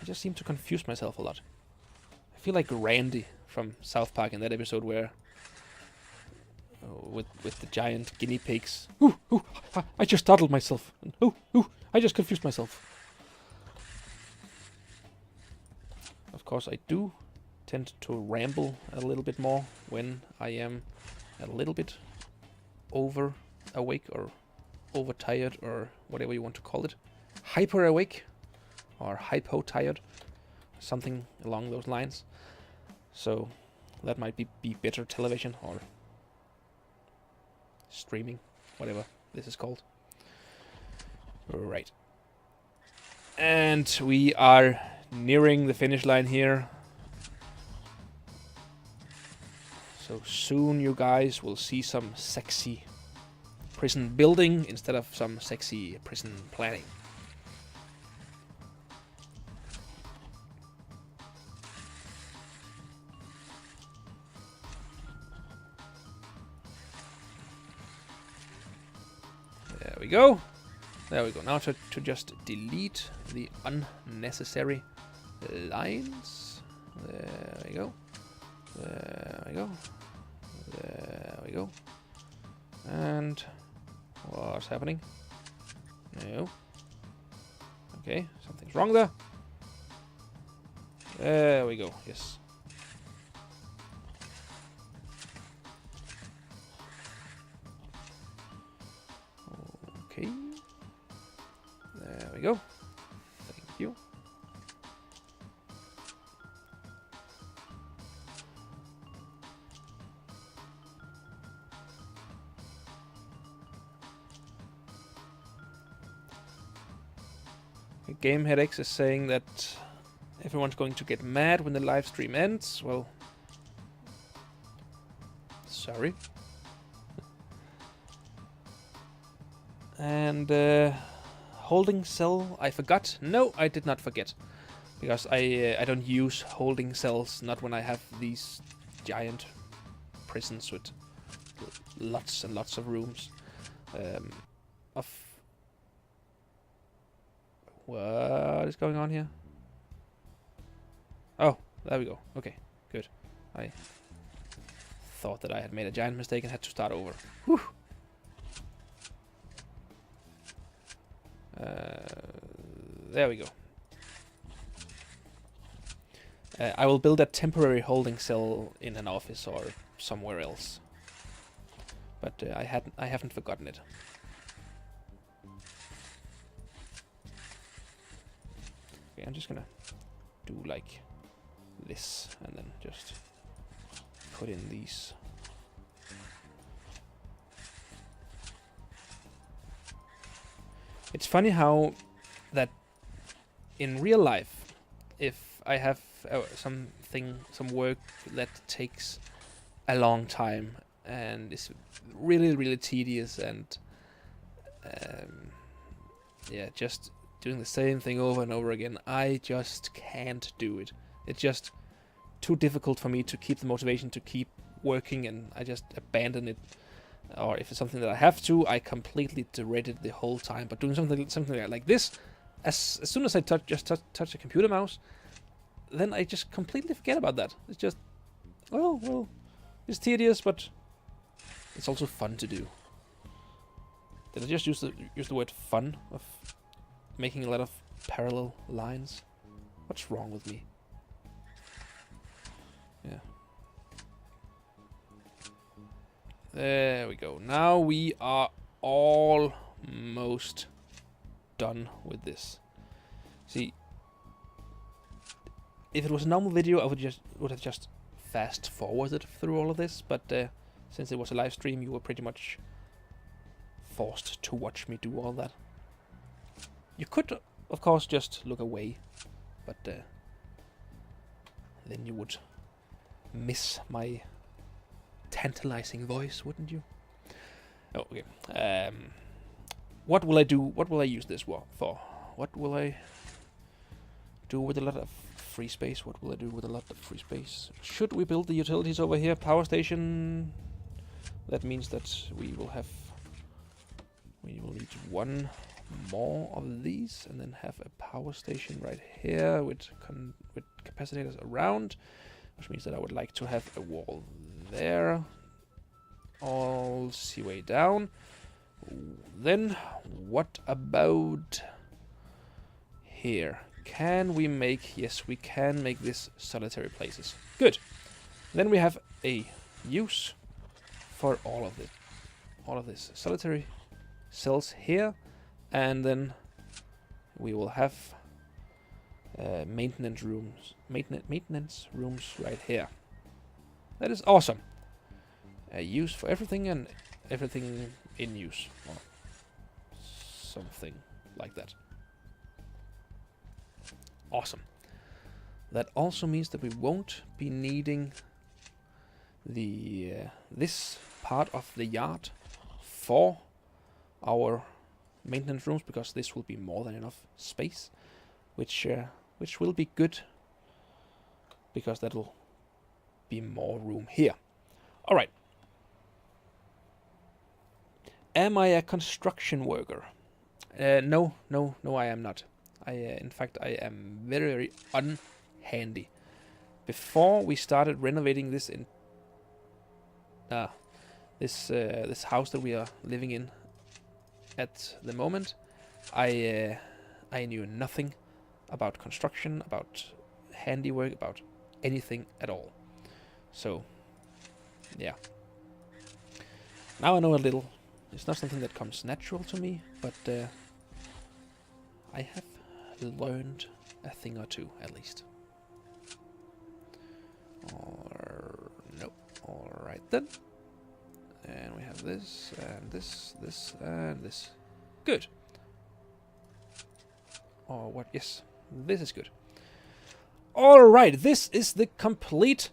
I just seem to confuse myself a lot. I feel like Randy from South Park in that episode where... with the giant guinea pigs. Ooh, I just startled myself. Ooh, I just confused myself. Of course, I do tend to ramble a little bit more when I am a little bit over awake or overtired or whatever you want to call it. Hyper awake or hypo tired, something along those lines. So that might be better television or streaming, whatever this is called. Right. And we are nearing the finish line here. So soon you guys will see some sexy prison building instead of some sexy prison planning. There we go. There we go. Now to just delete the unnecessary lines. There we go. There we go. There we go. And what's happening? No. Okay, something's wrong there. There we go. Yes. Okay. There we go. Thank you. GameHeadX is saying that everyone's going to get mad when the live stream ends. Well, sorry. And holding cell, I forgot. No, I did not forget, because I don't use holding cells. Not when I have these giant prisons with lots and lots of rooms. What is going on here? Oh, there we go. Okay, good. I thought that I had made a giant mistake and had to start over. Whew. There we go. I will build a temporary holding cell in an office or somewhere else. But I haven't forgotten it. Okay, I'm just gonna do like this and then just put in these. It's funny how that in real life, if I have some work that takes a long time and is really, really tedious and yeah, just doing the same thing over and over again, I just can't do it. It's just too difficult for me to keep the motivation to keep working, and I just abandon it. Or if it's something that I have to, I completely dread it the whole time. But doing something like this, as soon as I touch a computer mouse, then I just completely forget about that. It's just, well, it's tedious, but it's also fun to do. Did I just use the word fun of making a lot of parallel lines? What's wrong with me? Yeah. There we go. Now we are almost done with this. See, if it was a normal video, I would have just fast forwarded through all of this, but since it was a live stream, you were pretty much forced to watch me do all that. You could, of course, just look away, but then you would miss my tantalizing voice, wouldn't you? Oh, okay. What will I do? What will I use this for? What will I do with a lot of free space? What will I do with a lot of free space? Should we build the utilities over here? Power station. That means that we will need one more of these, and then have a power station right here with capacitors around, which means that I would like to have a wall there, all the way down. Then what about here? Can we make... Yes, we can make this solitary places. Good. Then we have a use for all of this solitary cells here, and then we will have maintenance rooms right here. That is awesome. A use for everything and everything in use, or something like that. Awesome. That also means that we won't be needing the this part of the yard for our maintenance rooms, because this will be more than enough space, which will be good, because that'll be more room here. All right. Am I a construction worker? No, I am not. In fact, I am very, very unhandy. Before we started renovating this this house that we are living in at the moment, I knew nothing about construction, about handiwork, about anything at all. So, yeah. Now I know a little. It's not something that comes natural to me, but I have learned a thing or two, at least. Or no. Alright then. And we have this, and this, and this. Good. Or what? Yes, this is good. Alright, this is the complete,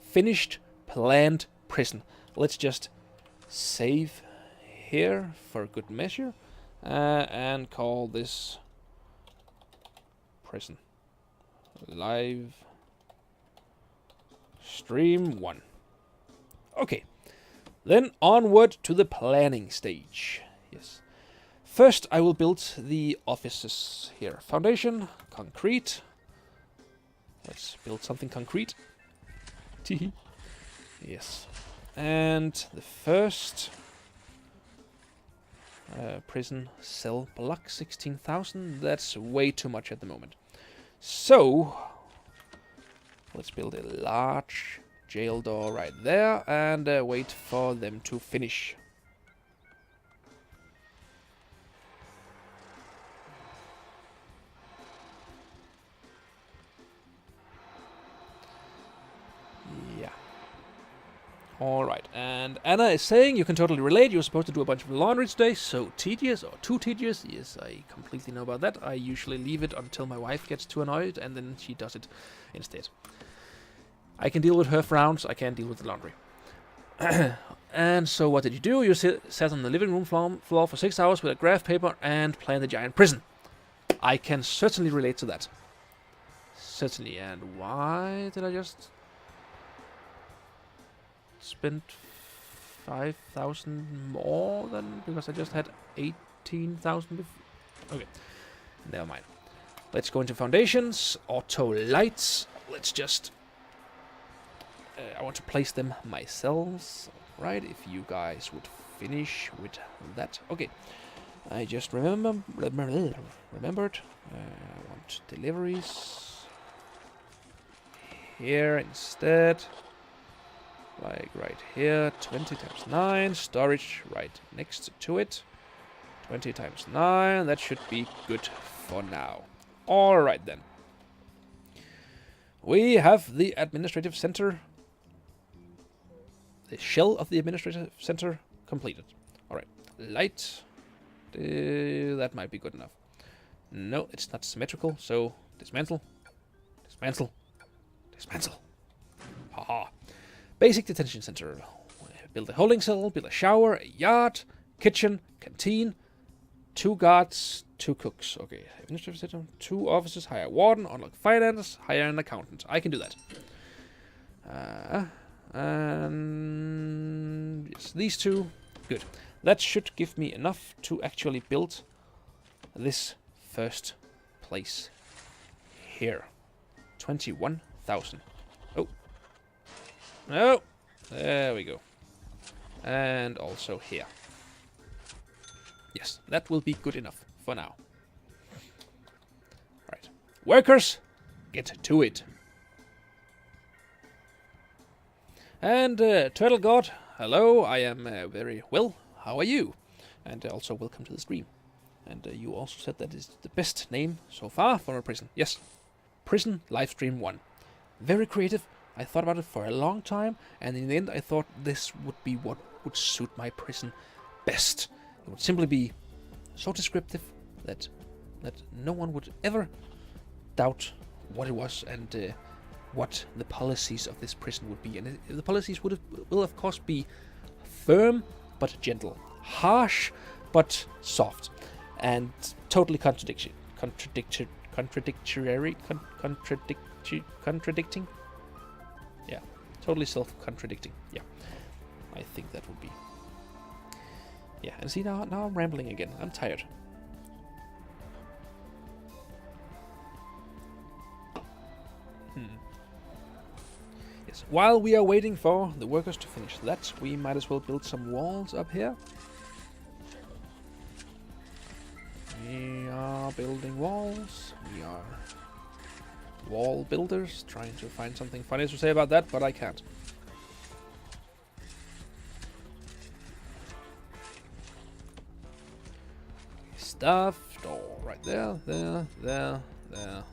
finished, planned prison. Let's just save here for good measure, and call this prison live stream 1. Okay, then onward to the planning stage. Yes, first I will build the offices here. Foundation, concrete. Let's build something concrete. Yes, and the first prison cell block, 16,000. That's way too much at the moment. So let's build a large jail door right there, and wait for them to finish. Yeah. All right, and Anna is saying you can totally relate. You're supposed to do a bunch of laundry today, so tedious or too tedious. Yes, I completely know about that. I usually leave it until my wife gets too annoyed, and then she does it instead. I can deal with her frowns. I can't deal with the laundry. And so what did you do? You sat on the living room floor for 6 hours with a graph paper and planned the giant prison. I can certainly relate to that. Certainly. And why did I just spend 5,000 more than, because I just had 18,000 before? Okay, never mind. Let's go into foundations, auto lights. Let's just I want to place them myself, right? If you guys would finish with that. Okay, I just remembered. I want deliveries here instead. Like right here, 20 times 9, storage right next to it. 20 times 9, that should be good for now. Alright then. We have the administrative center, the shell of the administrative center completed. Alright, light, that might be good enough. No, it's not symmetrical, so dismantle, dismantle, dismantle. Haha. Basic detention center. Build a holding cell, build a shower, a yard, kitchen, canteen, 2 guards, 2 cooks. Okay, administrative center, 2 offices, hire a warden, unlock finance, hire an accountant. I can do that. And yes, these 2, good. That should give me enough to actually build this first place here. 21,000. Oh. No, there we go. And also here. Yes, that will be good enough for now. Right, workers, get to it. And Turtle God, hello, I am very well. How are you? And also welcome to the stream. And you also said that is the best name so far for a prison. Yes, Prison LiveStream 1. Very creative. I thought about it for a long time, and in the end I thought this would be what would suit my prison best. It would simply be so descriptive that no one would ever doubt what it was and what the policies of this prison would be. And the policies will of course be firm but gentle, harsh but soft, and totally contradicting. Yeah, totally self-contradicting. Yeah, I think that would be. Yeah, and see, now I'm rambling again. I'm tired. Yes, while we are waiting for the workers to finish that, we might as well build some walls up here. We are building walls. We are wall builders, trying to find something funny to say about that, but I can't. Stuff, door right there, there, there, there,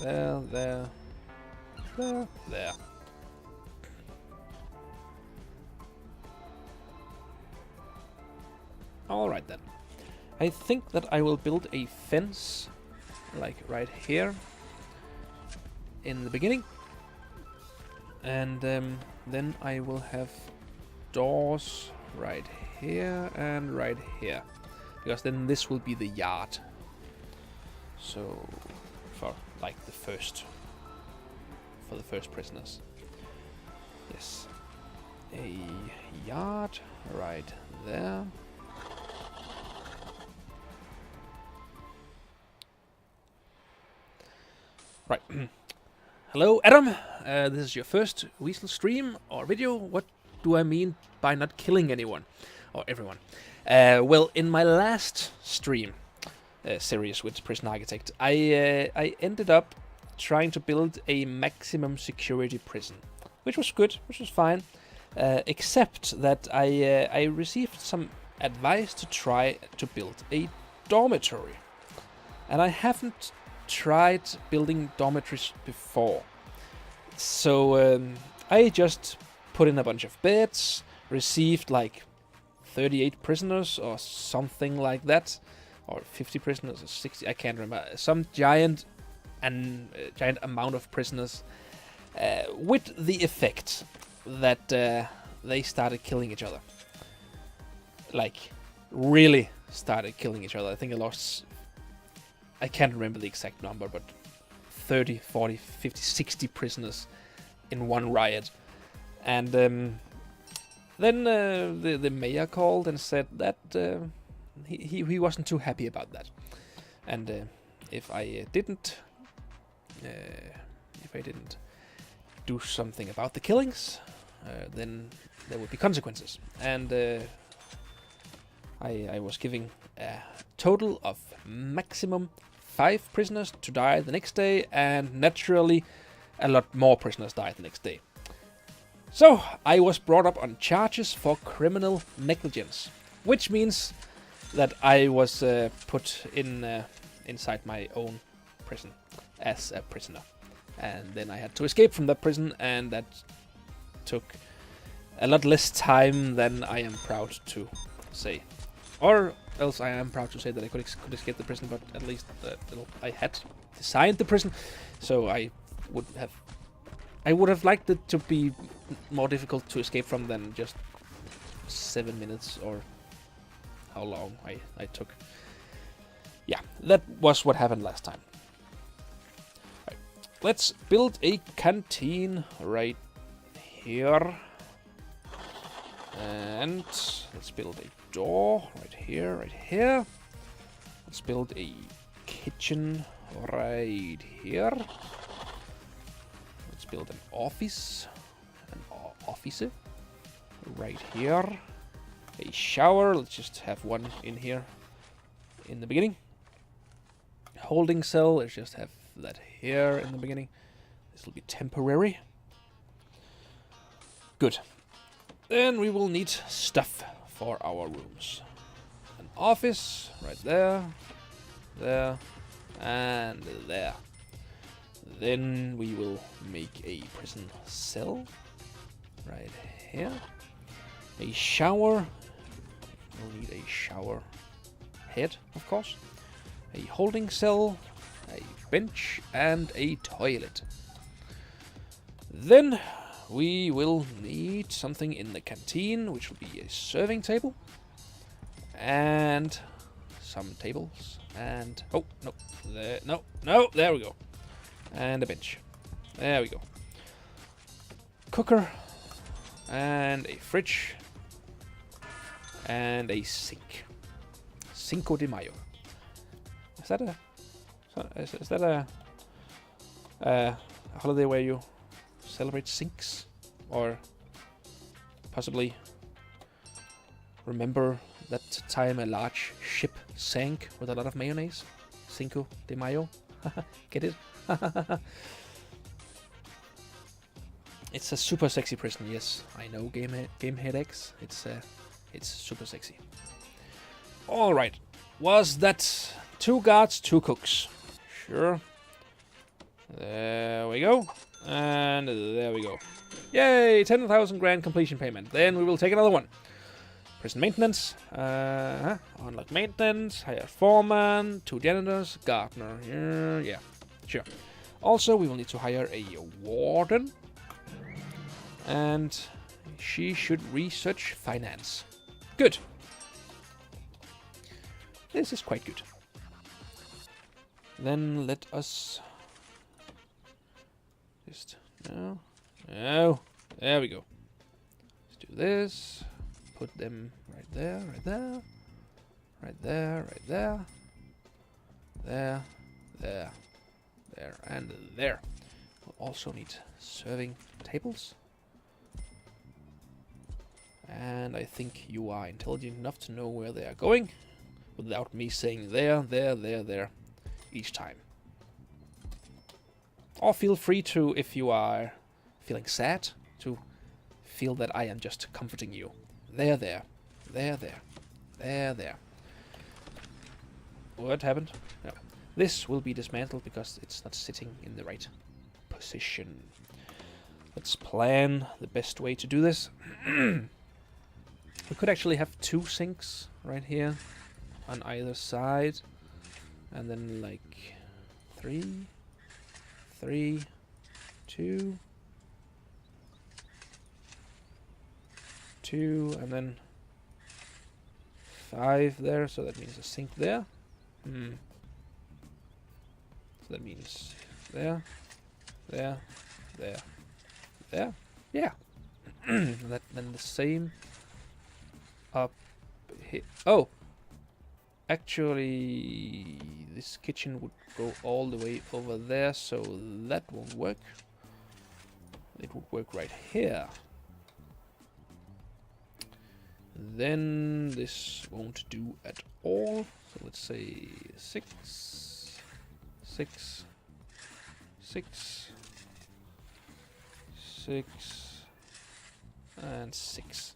there, there, there, there. Alright then. I think that I will build a fence, like right here, in the beginning. And then I will have doors right here and right here. Because then this will be the yard. So, for like the first prisoners. Yes. A yard right there. Right. Hello, Adam. This is your first Weasel stream or video. What do I mean by not killing anyone or everyone? Well, in my last stream series with Prison Architect, I ended up trying to build a maximum security prison, which was good, which was fine, except that I received some advice to try to build a dormitory, and I haven't tried building dormitories before, so I just put in a bunch of beds, received like 38 prisoners or something like that, or 50 prisoners or 60, I can't remember, some giant amount of prisoners, with the effect that they started killing each other. Like, really started killing each other. I think I can't remember the exact number, but 30, 40, 50, 60 prisoners in one riot. And then the mayor called and said that he wasn't too happy about that. And if I didn't do something about the killings, then there would be consequences. And I was giving a total of maximum 5 prisoners to die the next day, and naturally a lot more prisoners died the next day. So I was brought up on charges for criminal negligence, which means that I was put inside my own prison as a prisoner. And then I had to escape from that prison, and that took a lot less time than I am proud to say. Or else I am proud to say that I could escape the prison, but at least I had designed the prison, so I would have liked it to be more difficult to escape from than just 7 minutes or how long I took. Yeah, that was what happened last time. Right. Let's build a canteen right here. And let's build a door right here, right here. Let's build a kitchen right here. Let's build an office right here. A shower, let's just have one in here in the beginning. Holding cell, let's just have that here in the beginning. This will be temporary. Good. Then we will need stuff for our rooms. An office right there, there, and there. Then we will make a prison cell right here. A shower. We'll need a shower head, of course. A holding cell, a bench, and a toilet. Then we will need something in the canteen, which will be a serving table. And some tables. And, oh, no, there, no, there we go. And a bench. There we go. Cooker. And a fridge. And a sink. Cinco de Mayo. Is that a holiday where you celebrate sinks? Or possibly remember that time a large ship sank with a lot of mayonnaise? Cinco de Mayo. Get it? It's a super sexy prison, yes. I know, Gamehead X. It's super sexy. Alright. Was that 2 guards, 2 cooks? Sure. There we go. And there we go. Yay! 10,000 grand completion payment. Then we will take another one. Prison maintenance. Unlock maintenance. Hire foreman. 2 janitors. Gardener. Yeah. Sure. Also, we will need to hire a warden. And she should research finance. Good. This is quite good. Then let us just no. There we go. Let's do this. Put them right there, right there, right there, right there, there, there, there, and there. We'll also need serving tables. And I think you are intelligent enough to know where they are going without me saying there, there, there, there each time. Or feel free to, if you are feeling sad, to feel that I am just comforting you. There, there, there, there, there, there. What happened? No. This will be dismantled because it's not sitting in the right position. Let's plan the best way to do this. We could actually have 2 sinks right here on either side, and then like 3, 2, 2, and then 5 there, so that means a sink there. So that means there, there, there. Yeah. Then the same up here. Oh, actually, this kitchen would go all the way over there, so that won't work. It would work right here. Then this won't do at all. So let's say 6, 6, 6, 6, and 6.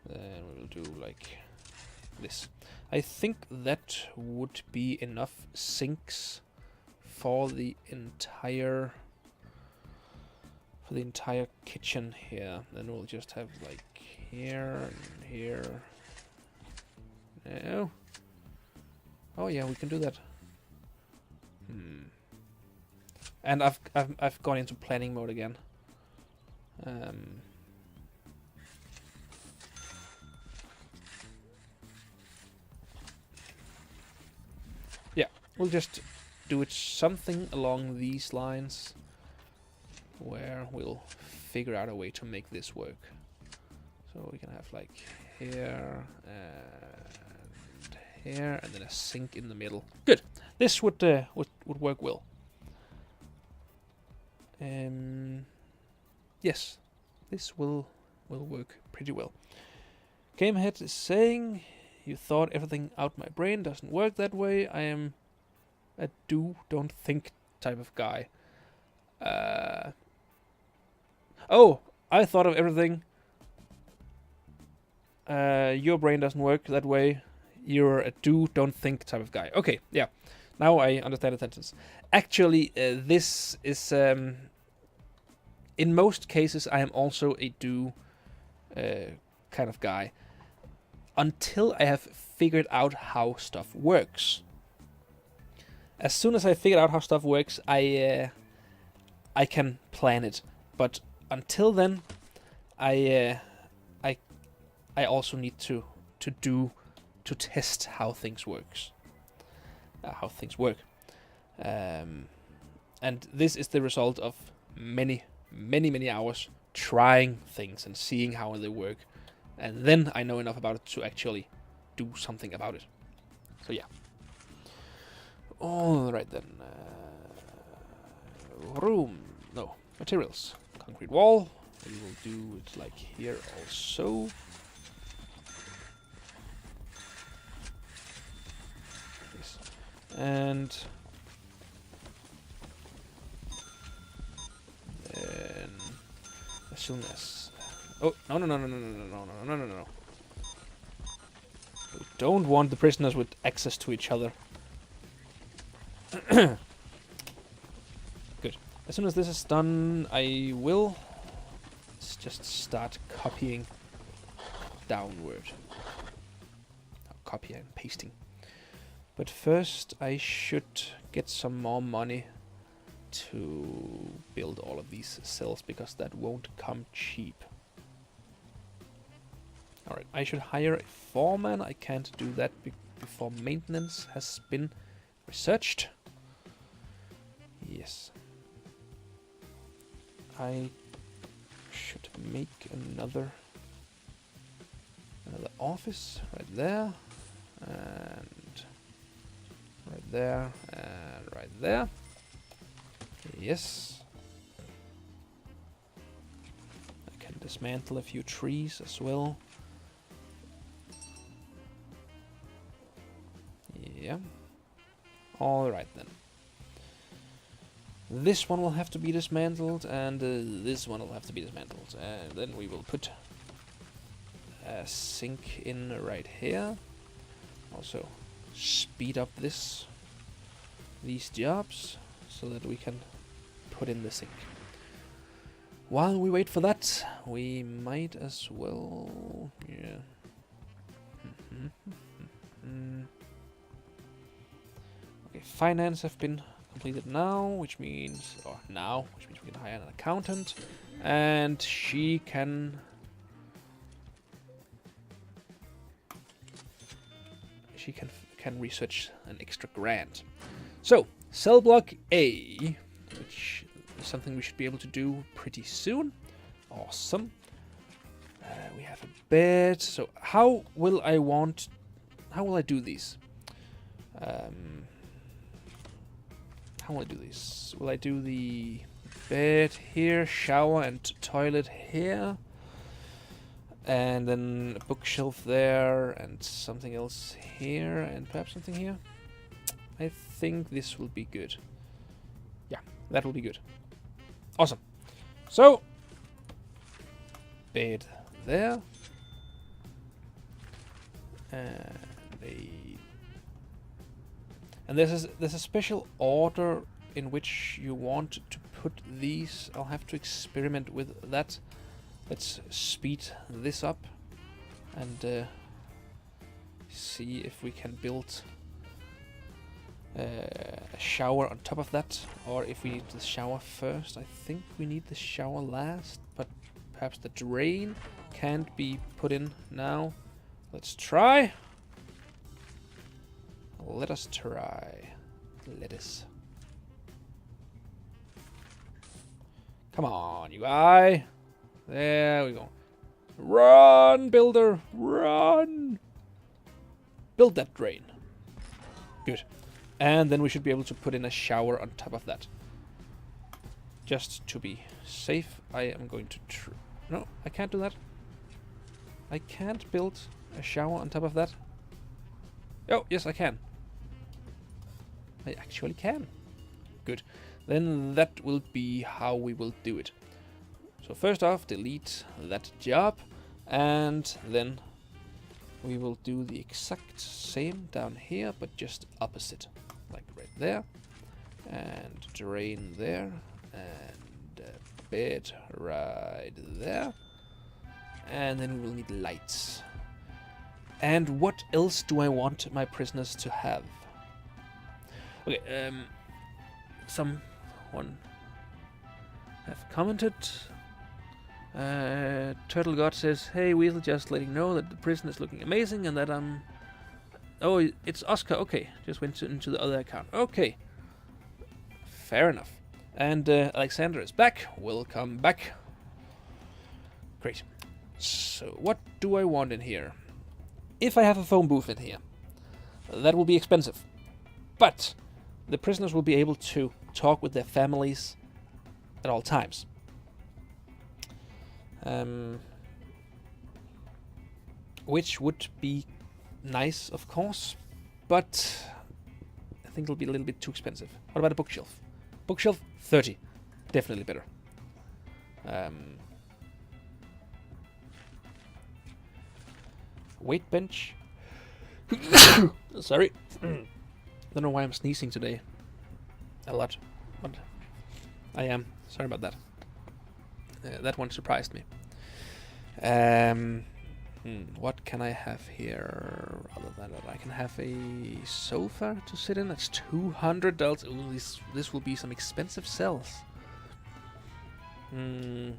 Then we'll do like this. I think that would be enough sinks for the entire kitchen here. Then we'll just have like here and here. No. Oh yeah, we can do that. And I've gone into planning mode again. Yeah, we'll just do it something along these lines, where we'll figure out a way to make this work. So we can have like here and here, and then a sink in the middle. Good. This would work well. Yes, this will work pretty well. Gamehead is saying, you thought everything out my brain, doesn't work that way. I am a don't think type of guy. Oh, I thought of everything. Your brain doesn't work that way. You're a don't think type of guy. Okay, yeah. Now I understand the sentence. Actually, this is... in most cases, I am also a do kind of guy. Until I have figured out how stuff works. As soon as I figure out how stuff works, I can plan it. But until then, I also need to test how things works. How things work. And this is the result of many hours trying things and seeing how they work. And then I know enough about it to actually do something about it. So yeah. Alright then. Materials. Concrete wall. We will do it like here also. Yes. And then as soon as... Oh, no. We don't want the prisoners with access to each other. Good. As soon as this is done, I will just start copying downward. Copy and pasting. But first, I should get some more money to build all of these cells, because that won't come cheap. Alright, I should hire a foreman. I can't do that before maintenance has been researched. Yes. I should make another office right there, and right there, and right there. Yes. I can dismantle a few trees as well. Yeah. Alright then. This one will have to be dismantled, and this one will have to be dismantled. And then we will put a sink in right here. Also speed up these jobs so that we can put in the sink. while we wait for that, we might as well... Yeah. Okay, finance have been completed now, which means... Or now, which means we can hire an accountant. And she can... She can research an extra grant. So, cell block A, which is something we should be able to do pretty soon. Awesome. We have a bed. So how will I do these? How will I do these? Will I do the bed here, shower and toilet here? And then a bookshelf there, and something else here, and perhaps something here. I think this will be good. Yeah, that will be good. Awesome. So, bed there. And there's a special order in which you want to put these. I'll have to experiment with that. Let's speed this up and see if we can build a shower on top of that, or if we need the shower first. I think we need the shower last, but perhaps the drain can't be put in now. Let's try. Let us try. Lettuce. Come on, you guy. There we go. Run, builder, run! Build that drain. Good. And then we should be able to put in a shower on top of that. Just to be safe, I am going to... No, I can't do that. I can't build a shower on top of that. Oh, yes, I can. I actually can. Good. Then that will be how we will do it. So first off, delete that job, and then we will do the exact same down here, but just opposite, like right there, and drain there, and bed right there, and then we will need lights. And what else do I want my prisoners to have? Okay, someone have commented. Turtle God says, "Hey Weasel, just letting you know that the prison is looking amazing and that I'm..." Oh, it's Oscar. Okay, just went into the other account. Okay, fair enough. And Alexander is back. Welcome back. Great. So what do I want in here? If I have a phone booth in here, that will be expensive. But the prisoners will be able to talk with their families at all times. Which would be nice, of course, but I think it'll be a little bit too expensive. What about a bookshelf? Bookshelf, 30. Definitely better. Weight bench. Sorry. Don't know why I'm sneezing today. A lot. But I am. Sorry about that. That one surprised me. What can I have here other than that? I can have a sofa to sit in. That's $200. Ooh, this will be some expensive cells. I can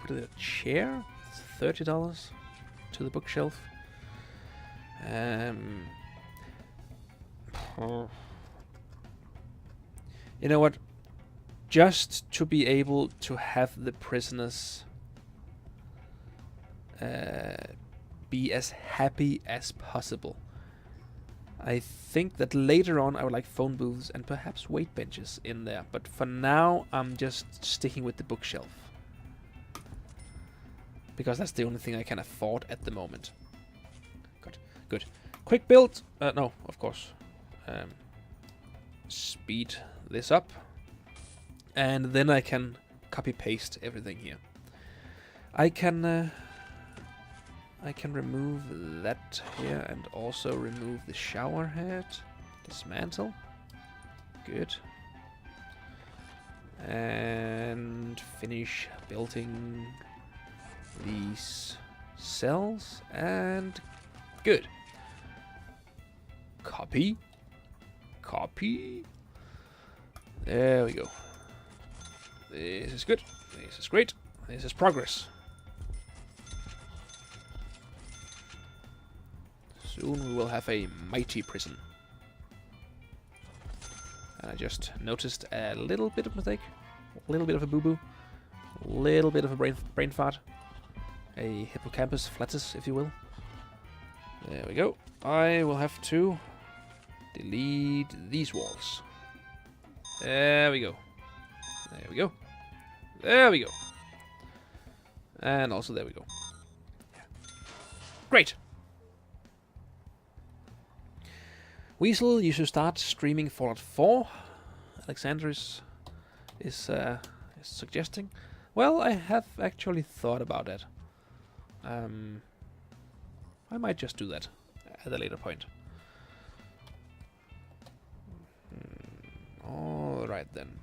put a chair. It's $30 to the bookshelf. You know what? Just to be able to have the prisoners be as happy as possible. I think that later on I would like phone booths and perhaps weight benches in there. But for now, I'm just sticking with the bookshelf. Because that's the only thing I can afford at the moment. Good. Good. Quick build. No, of course. Speed this up. And then I can copy-paste everything here. I can remove that here and also remove the shower head. Dismantle. Good. And finish building these cells, and good. Copy. Copy. There we go. This is good. This is great. This is progress. Soon we will have a mighty prison. And I just noticed a little bit of mistake. A little bit of a boo-boo. A little bit of a brain fart. A hippocampus flatus, if you will. There we go. I will have to delete these walls. There we go. There we go. There we go. And also there we go. Great. Weasel, you should start streaming Fallout 4. Alexander is suggesting. Well, I have actually thought about that. I might just do that at a later point. Alright then.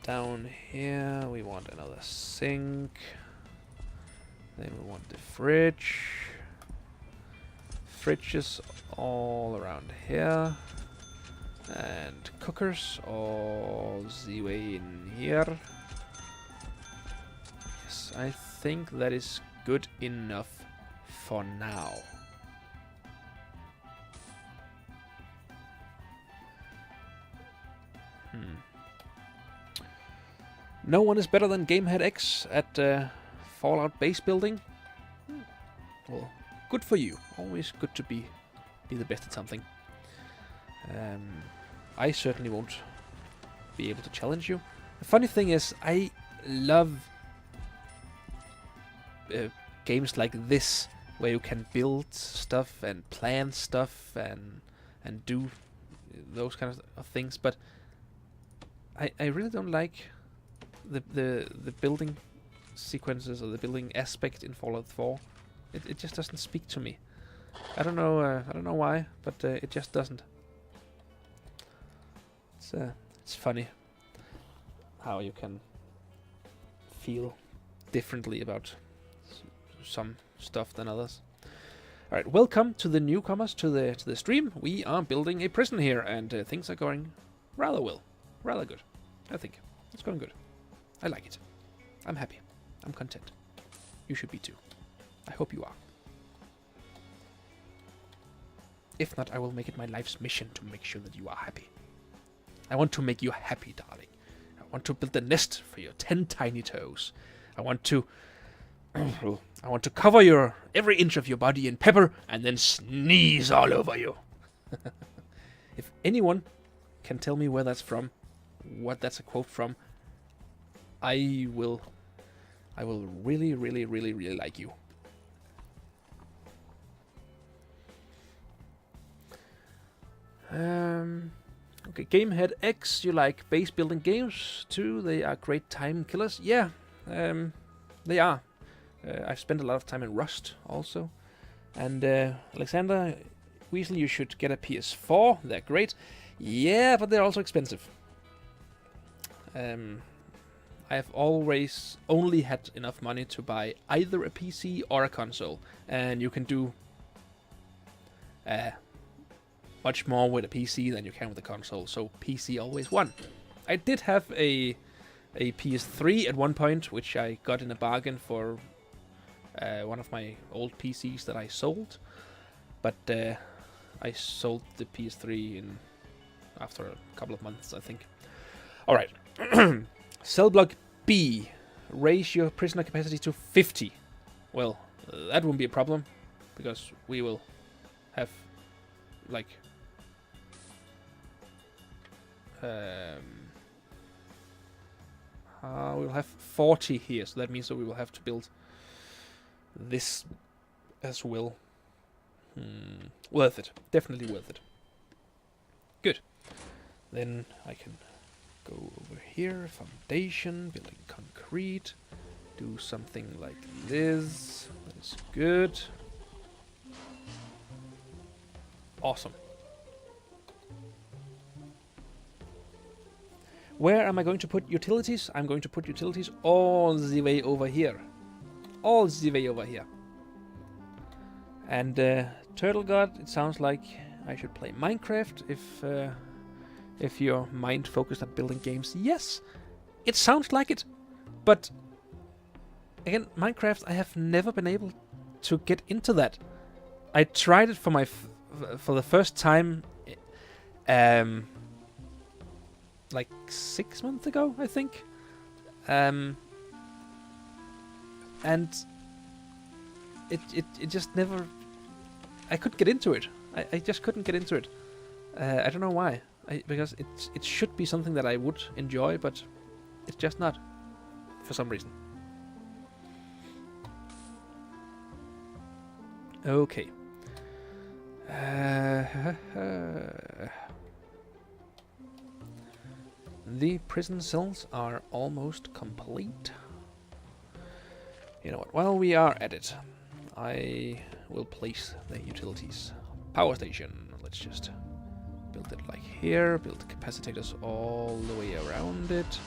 Down here we want another sink. Then we want the fridge. Fridges all around here. And cookers all the way in here. Yes, I think that is good enough for now. No one is better than Gamehead X at Fallout base building. Well, good for you. Always good to be the best at something. I certainly won't be able to challenge you. The funny thing is, I love games like this, where you can build stuff and plan stuff and do those kind of things. But I really don't like the building sequences or the building aspect in Fallout 4. It just doesn't speak to me. I don't know why, but it just doesn't. It's funny how you can feel differently about some stuff than others. All right, welcome to the newcomers to the stream. We are building a prison here, and things are going rather well, rather good. I think it's going good. I like it. I'm happy. I'm content. You should be too. I hope you are. If not, I will make it my life's mission to make sure that you are happy. I want to make you happy, darling. I want to build a nest for your 10 tiny toes. I want to cover your every inch of your body in pepper and then sneeze all over you. If anyone can tell me where that's from, what that's a quote from, I will really, really, really, really like you. Okay, Gamehead X, you like base building games too? They are great time killers. Yeah, they are. I've spent a lot of time in Rust also. And Alexander, Weasel, you should get a PS4. They're great. Yeah, but they're also expensive. I have always only had enough money to buy either a PC or a console. And you can do much more with a PC than you can with a console. So PC always won. I did have a PS3 at one point, which I got in a bargain for one of my old PCs that I sold. But I sold the PS3 after a couple of months, I think. Alright. Cell block B. Raise your prisoner capacity to 50. Well, that won't be a problem, because we will have, like, we'll have 40 here, so that means that we will have to build this as well. Worth it. Definitely worth it. Good. Then I can go over here, foundation, building concrete, do something like this. That is good. Awesome. Where am I going to put utilities? I'm going to put utilities all the way over here. All the way over here. And Turtle God, it sounds like I should play Minecraft if you're mind focused on building games. Yes, it sounds like it. But again, Minecraft, I have never been able to get into that. I tried it for for the first time like 6 months ago, I think. And it just never... I couldn't get into it. I just couldn't get into it. I don't know why. Because it should be something that I would enjoy, but it's just not, for some reason. Okay. The prison cells are almost complete. You know what? While we are at it, I will place the utilities. Power station. Let's just build it like here. Build capacitors all the way around it.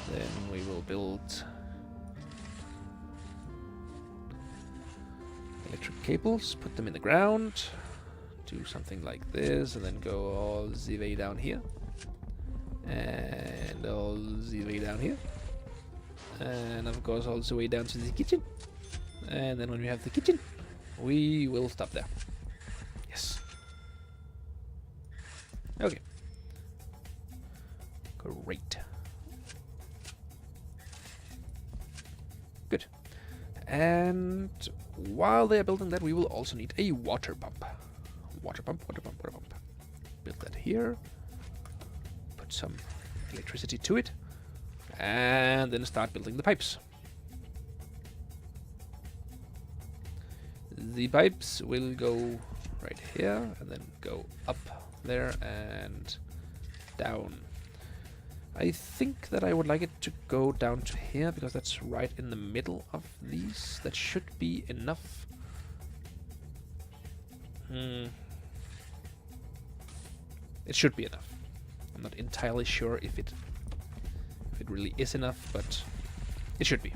Then we will build electric cables, put them in the ground, do something like this, and then go all the way down here. And all the way down here. And of course all the way down to the kitchen. And then when we have the kitchen, we will stop there. Yes. Okay. Great. Good. And while they are building that, we will also need a water pump. Water pump, water pump, water pump. Build that here. Put some electricity to it. And then start building the pipes. The pipes will go right here and then go up there and down. I think that I would like it to go down to here because that's right in the middle of these. That should be enough. It should be enough. I'm not entirely sure if it really is enough, but it should be.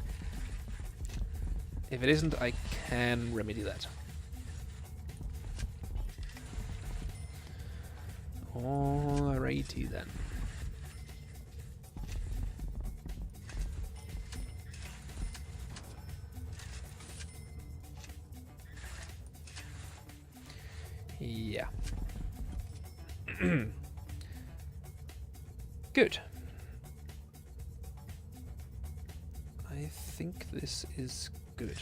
If it isn't, I can remedy that. Alrighty then. Yeah. Good. I think this is good.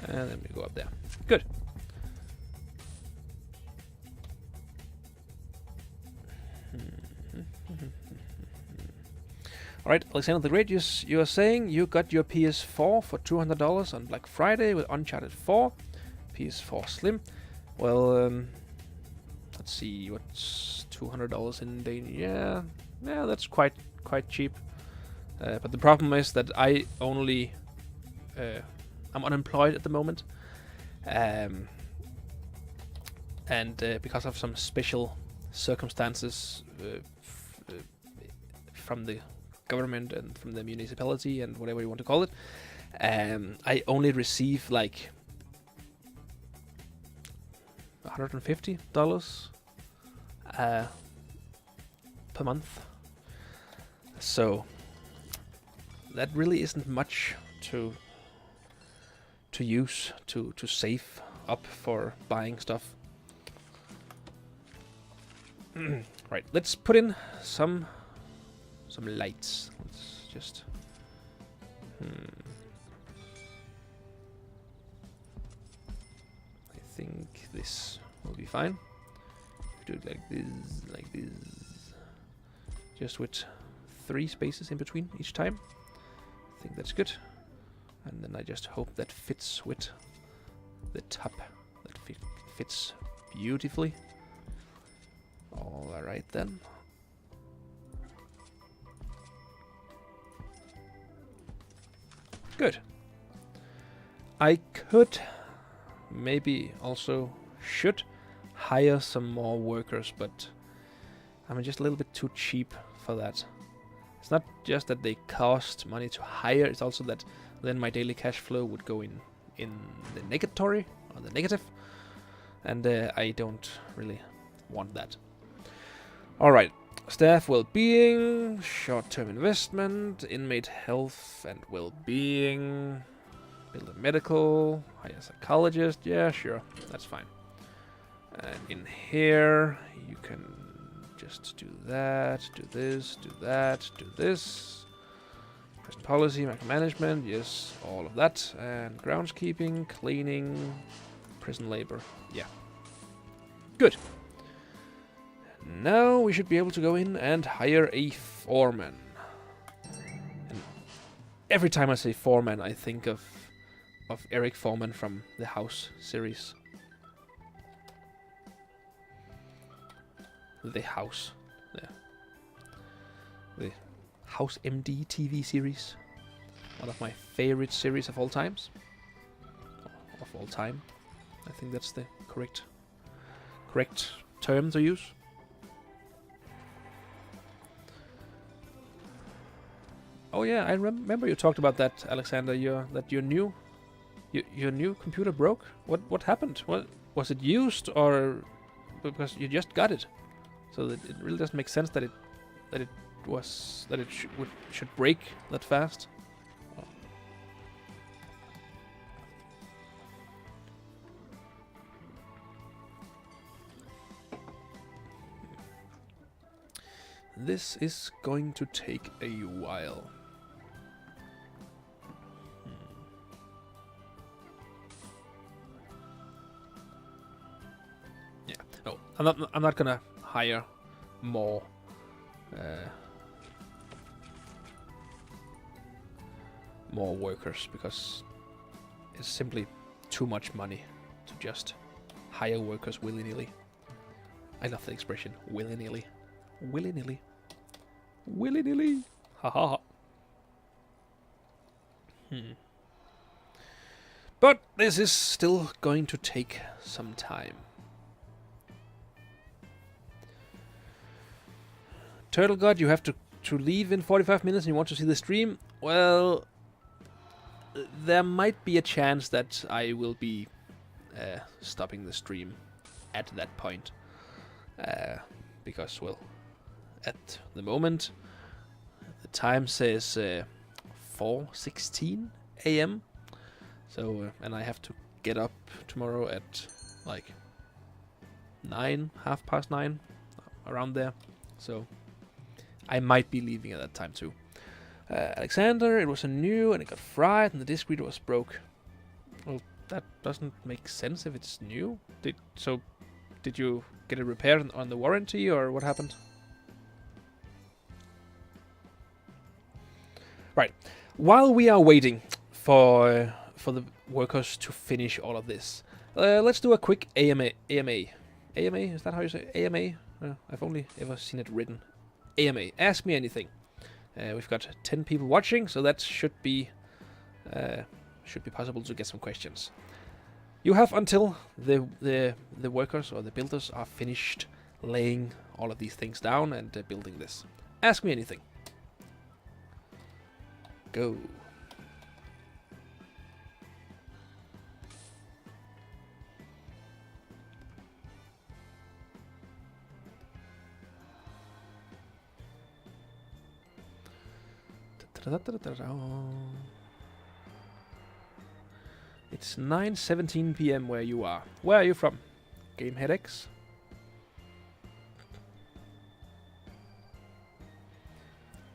And then we go up there. Good. Alright, Alexander the Great, you are saying you got your PS4 for $200 on Black Friday with Uncharted 4, PS4 Slim. Well, let's see, what's $200 in Danish? Yeah, that's quite cheap. But the problem is that I only I'm unemployed at the moment, and because of some special circumstances from the government and from the municipality and whatever you want to call it, I only receive like $150 per month. So that really isn't much to use to save up for buying stuff. Right, let's put in some lights. Let's just I think this will be fine. Do it like this, just with 3 spaces in between each time. I think that's good. And then I just hope that fits with the top. That fits beautifully. Alright then. Good. I could maybe also should hire some more workers, but I'm just a little bit too cheap for that. It's not just that they cost money to hire, it's also that then my daily cash flow would go in the negatory, or the negative, and I don't really want that. Alright, staff well-being, short-term investment, inmate health and well-being, build a medical, hire a psychologist, yeah, sure, that's fine. And in here, you can just do that, do this, do that, do this. Prison policy, micromanagement, yes, all of that. And groundskeeping, cleaning, prison labor, yeah. Good. Now we should be able to go in and hire a foreman. And every time I say foreman, I think of Eric Foreman from the House series. The House. Yeah. The House MD TV series. One of my favorite series of all times. Of all time. I think that's the correct term to use. Oh yeah, I remember you talked about that, Alexander. Your new computer broke. What happened? What was it used, or because you just got it? So that it really doesn't make sense that it should break that fast. Oh. This is going to take a while. Yeah. No, I'm not gonna hire more workers, because it's simply too much money to just hire workers willy-nilly. I love the expression willy-nilly. Willy-nilly. Willy-nilly. Ha ha ha. But this is still going to take some time. Turtle God, you have to leave in 45 minutes and you want to see the stream? Well, there might be a chance that I will be stopping the stream at that point. Because, well, at the moment, the time says 4:16 a.m. So, and I have to get up tomorrow at like 9, 9:30, around there. So I might be leaving at that time too. Alexander, it was a new and it got fried and the disk reader was broke. Well, that doesn't make sense if it's new. Did you get it repaired on the warranty, or what happened? Right. While we are waiting for the workers to finish all of this, let's do a quick AMA. AMA, is that how you say it? AMA? I've only ever seen it written. AMA. Ask me anything. We've got 10 people watching, so that should be possible to get some questions. You have until the workers or the builders are finished laying all of these things down and building this. Ask me anything. Go. It's 9:17 p.m. where you are. Where are you from? Game headaches?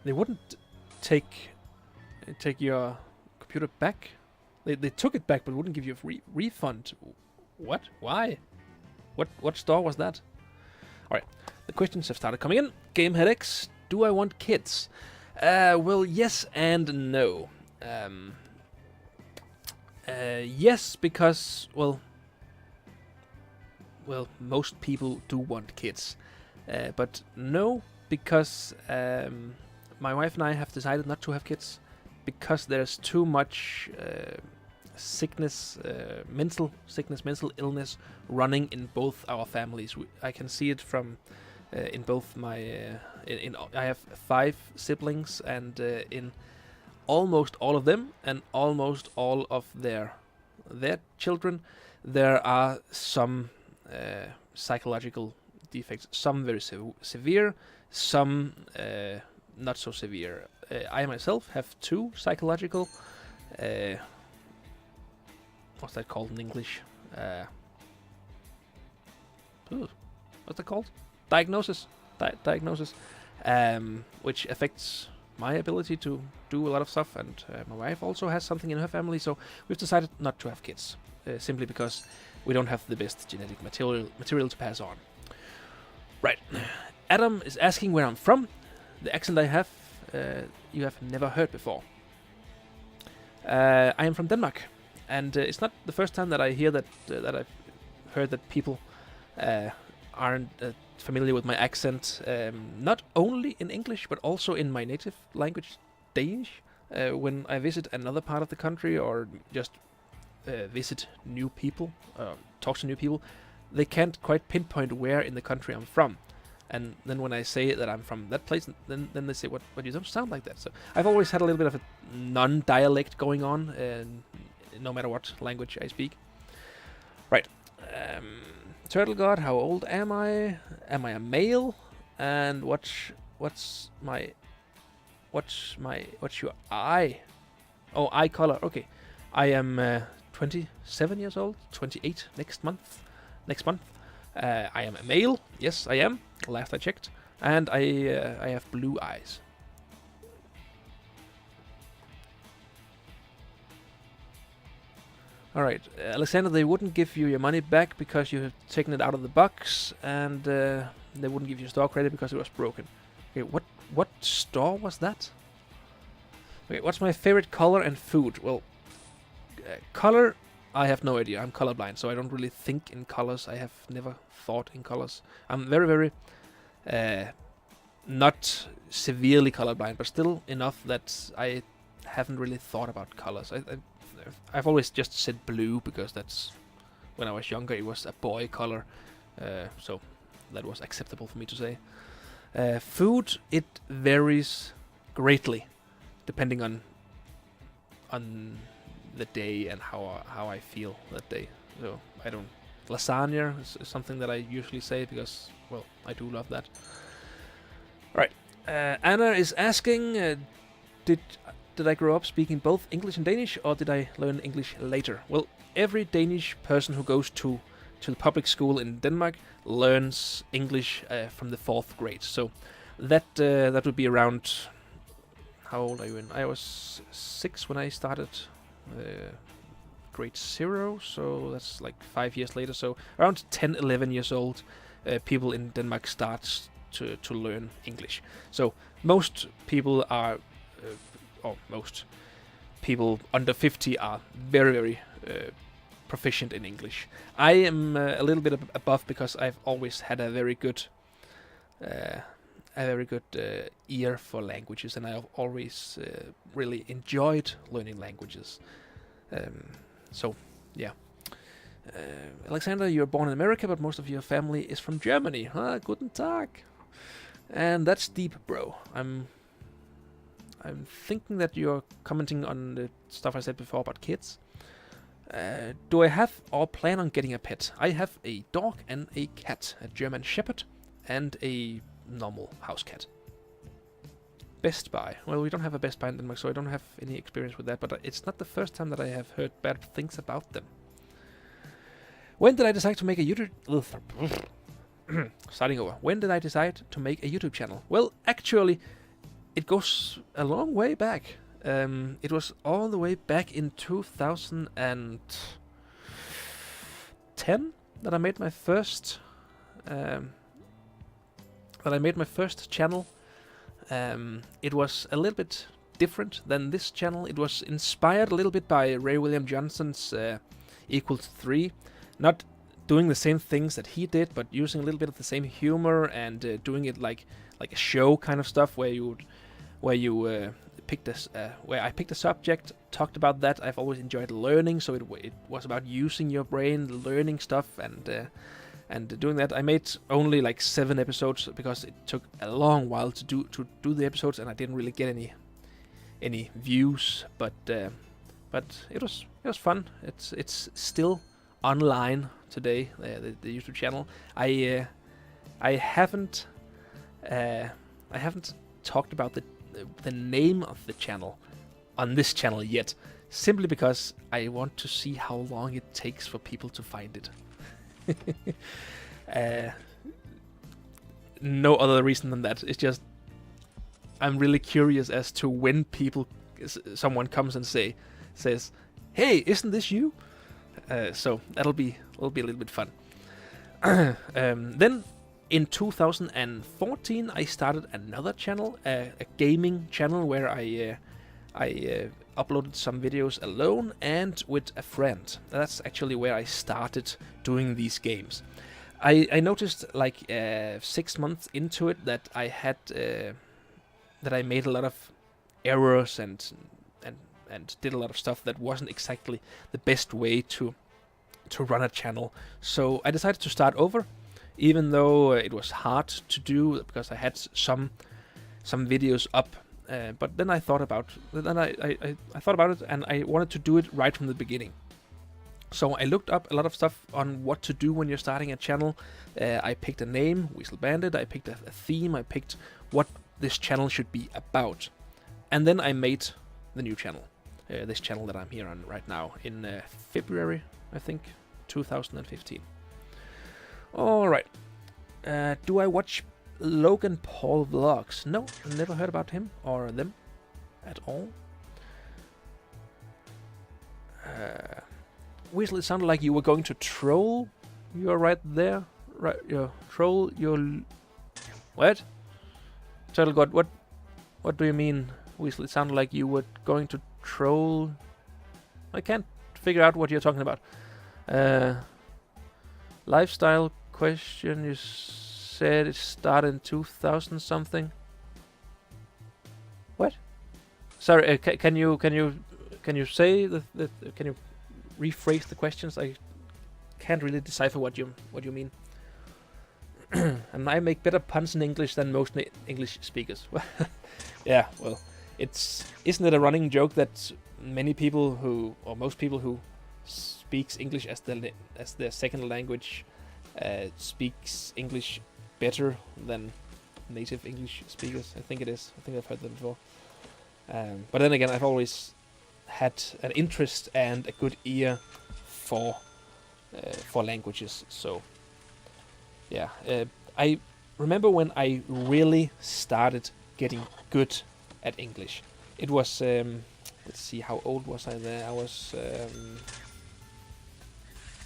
They wouldn't take your computer back. They took it back, but wouldn't give you a refund. What? Why? What store was that? All right, the questions have started coming in. Game headaches. Do I want kids? Well, yes and no. Yes, because well, most people do want kids, but no, because my wife and I have decided not to have kids because there's too much sickness, mental sickness, mental illness running in both our families. I can see it from in both my. I have 5 siblings, and in almost all of them, and almost all of their children, there are some psychological defects. Some very severe, some not so severe. I myself have 2 psychological. What's that called in English? What's that called? Diagnosis. Diagnosis. Which affects my ability to do a lot of stuff, and my wife also has something in her family, so we've decided not to have kids, simply because we don't have the best genetic material to pass on. Right. Adam is asking where I'm from. The accent I have, you have never heard before. I am from Denmark, and it's not the first time that I hear that I've heard that people aren't familiar with my accent, not only in English but also in my native language, Danish. When I visit another part of the country, or just visit new people, talk to new people, they can't quite pinpoint where in the country I'm from. And then when I say that I'm from that place, then they say, what, you don't sound like that. So I've always had a little bit of a non-dialect going on, no matter what language I speak. Right. Turtle God, how old am I? Am I a male? And what's your eye? Oh, eye color. Okay. I am 27 years old, 28 next month. I am a male. Yes, I am. Last I checked. And I have blue eyes. Alright, Alexander, they wouldn't give you your money back because you have taken it out of the box, and they wouldn't give you store credit because it was broken. Okay, what store was that? Okay, what's my favorite color and food? Well, color, I have no idea. I'm colorblind, so I don't really think in colors. I have never thought in colors. I'm very, very not severely colorblind, but still enough that I haven't really thought about colors. I've always just said blue because that's, when I was younger, it was a boy color, so that was acceptable for me to say. Food, it varies greatly depending on the day and how I feel that day. So lasagna is something that I usually say because, well, I do love that. Right. Anna is asking, did I grow up speaking both English and Danish, or did I learn English later? Well, every Danish person who goes to the public school in Denmark learns English from the 4th grade. So that would be around, how old are you in? I was 6 when I started grade 0, so that's like 5 years later. So around 10, 11 years old, people in Denmark start to learn English. So most people are, most people under 50 are very, very proficient in English. I am a little bit above because I've always had a very good ear for languages, and I've always really enjoyed learning languages. So, yeah. Alexander, you're born in America, but most of your family is from Germany. Guten Tag. And that's deep, bro. I'm thinking that you're commenting on the stuff I said before about kids. Do I have or plan on getting a pet? I have a dog and a cat, a German Shepherd and a normal house cat. Best Buy. Well, we don't have a Best Buy in Denmark, so I don't have any experience with that, but it's not the first time that I have heard bad things about them. When did I decide to make a YouTube... Starting over. When did I decide to make a YouTube channel? Well, actually, it goes a long way back. It was all the way back in 2010 that I made my first channel. It was a little bit different than this channel. It was inspired a little bit by Ray William Johnson's Equals 3. Not doing the same things that he did, but using a little bit of the same humor and doing it like a show kind of stuff, where you picked where I picked a subject, talked about that. I've always enjoyed learning, so it was about using your brain, learning stuff, and doing that. I made only like 7 episodes because it took a long while to do the episodes, and I didn't really get any views. But it was fun. It's still online today. The YouTube channel. I haven't talked about the name of the channel on this channel yet, simply because I want to see how long it takes for people to find it. No other reason than that. It's just I'm really curious as to when someone comes and says, "Hey, isn't this you?" So that'll be a little bit fun. Then in 2014, I started another channel, a gaming channel, where I uploaded some videos alone and with a friend. That's actually where I started doing these games. I noticed like 6 months into it that I made a lot of errors and did a lot of stuff that wasn't exactly the best way to run a channel. So I decided to start over, even though it was hard to do because I had some videos up. But then I thought about it, and I wanted to do it right from the beginning. So I looked up a lot of stuff on what to do when you're starting a channel. I picked a name, Weasel Bandit. I picked a theme. I picked what this channel should be about. And then I made the new channel. This channel that I'm here on right now in February, I think, 2015. Alright. Do I watch Logan Paul vlogs? No, never heard about him or them at all. Weasel, it sounded like you were going to troll. You're right there. Right, troll your... What? Turtle God, what do you mean, Weasel? It sounded like you were going to troll... I can't figure out what you're talking about. Lifestyle question, you said it started in 2000 something. What? Sorry, can you say can you rephrase the questions? I can't really decipher what you mean. And I make better puns in English than most English speakers. Yeah, well, isn't it a running joke that most people who speaks English as their second language speaks English better than native English speakers? I think it is. I think I've heard that before. But then again, I've always had an interest and a good ear for languages. So yeah, I remember when I really started getting good at English. It was let's see, how old was I there? I was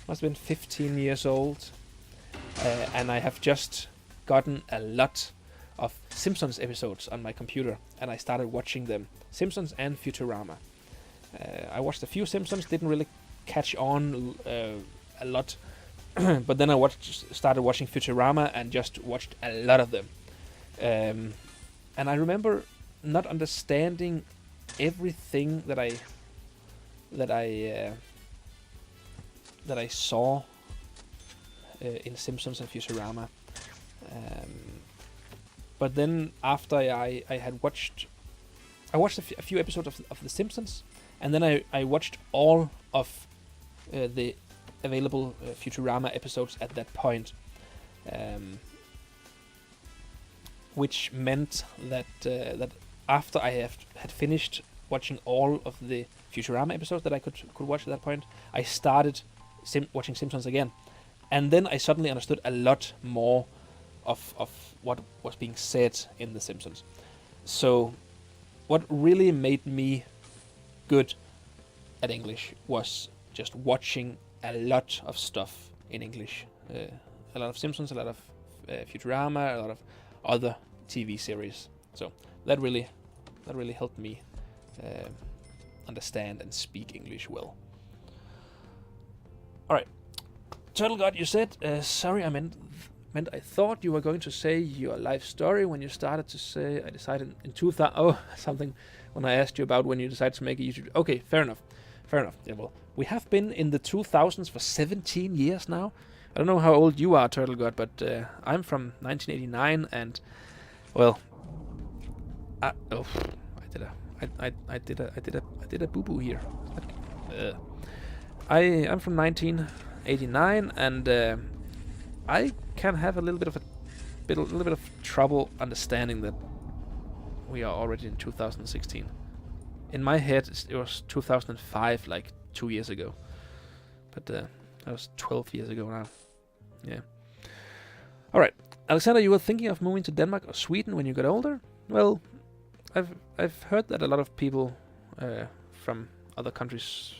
must have been 15 years old, and I have just gotten a lot of Simpsons episodes on my computer, and I started watching them. Simpsons and Futurama. I watched a few Simpsons, didn't really catch on a lot, but then I started watching Futurama and just watched a lot of them. And I remember not understanding everything that I saw in Simpsons and Futurama. But then after I watched a few episodes of The Simpsons, and then I watched all of the available Futurama episodes at that point, which meant that after I had finished watching all of the Futurama episodes that I could watch at that point, I started watching Simpsons again, and then I suddenly understood a lot more of what was being said in The Simpsons. So what really made me good at English was just watching a lot of stuff in English. A lot of Simpsons, a lot of Futurama, a lot of other TV series. So that really helped me understand and speak English well. Alright. Turtle God, you said, sorry, I meant meant I thought you were going to say your life story when you started to say, I decided in 2000, oh, something, when I asked you about when you decided to make a YouTube. Okay, fair enough. Fair enough. Yeah, well, we have been in the 2000s for 17 years now. I don't know how old you are, Turtle God, but I'm from 1989, and, well, I did a boo-boo here. I'm from 1989, and I can have a little bit of trouble understanding that we are already in 2016. In my head, it was 2005, like 2 years ago, but that was 12 years ago now. Yeah. All right, Alexander, you were thinking of moving to Denmark or Sweden when you got older? Well, I've heard that a lot of people from other countries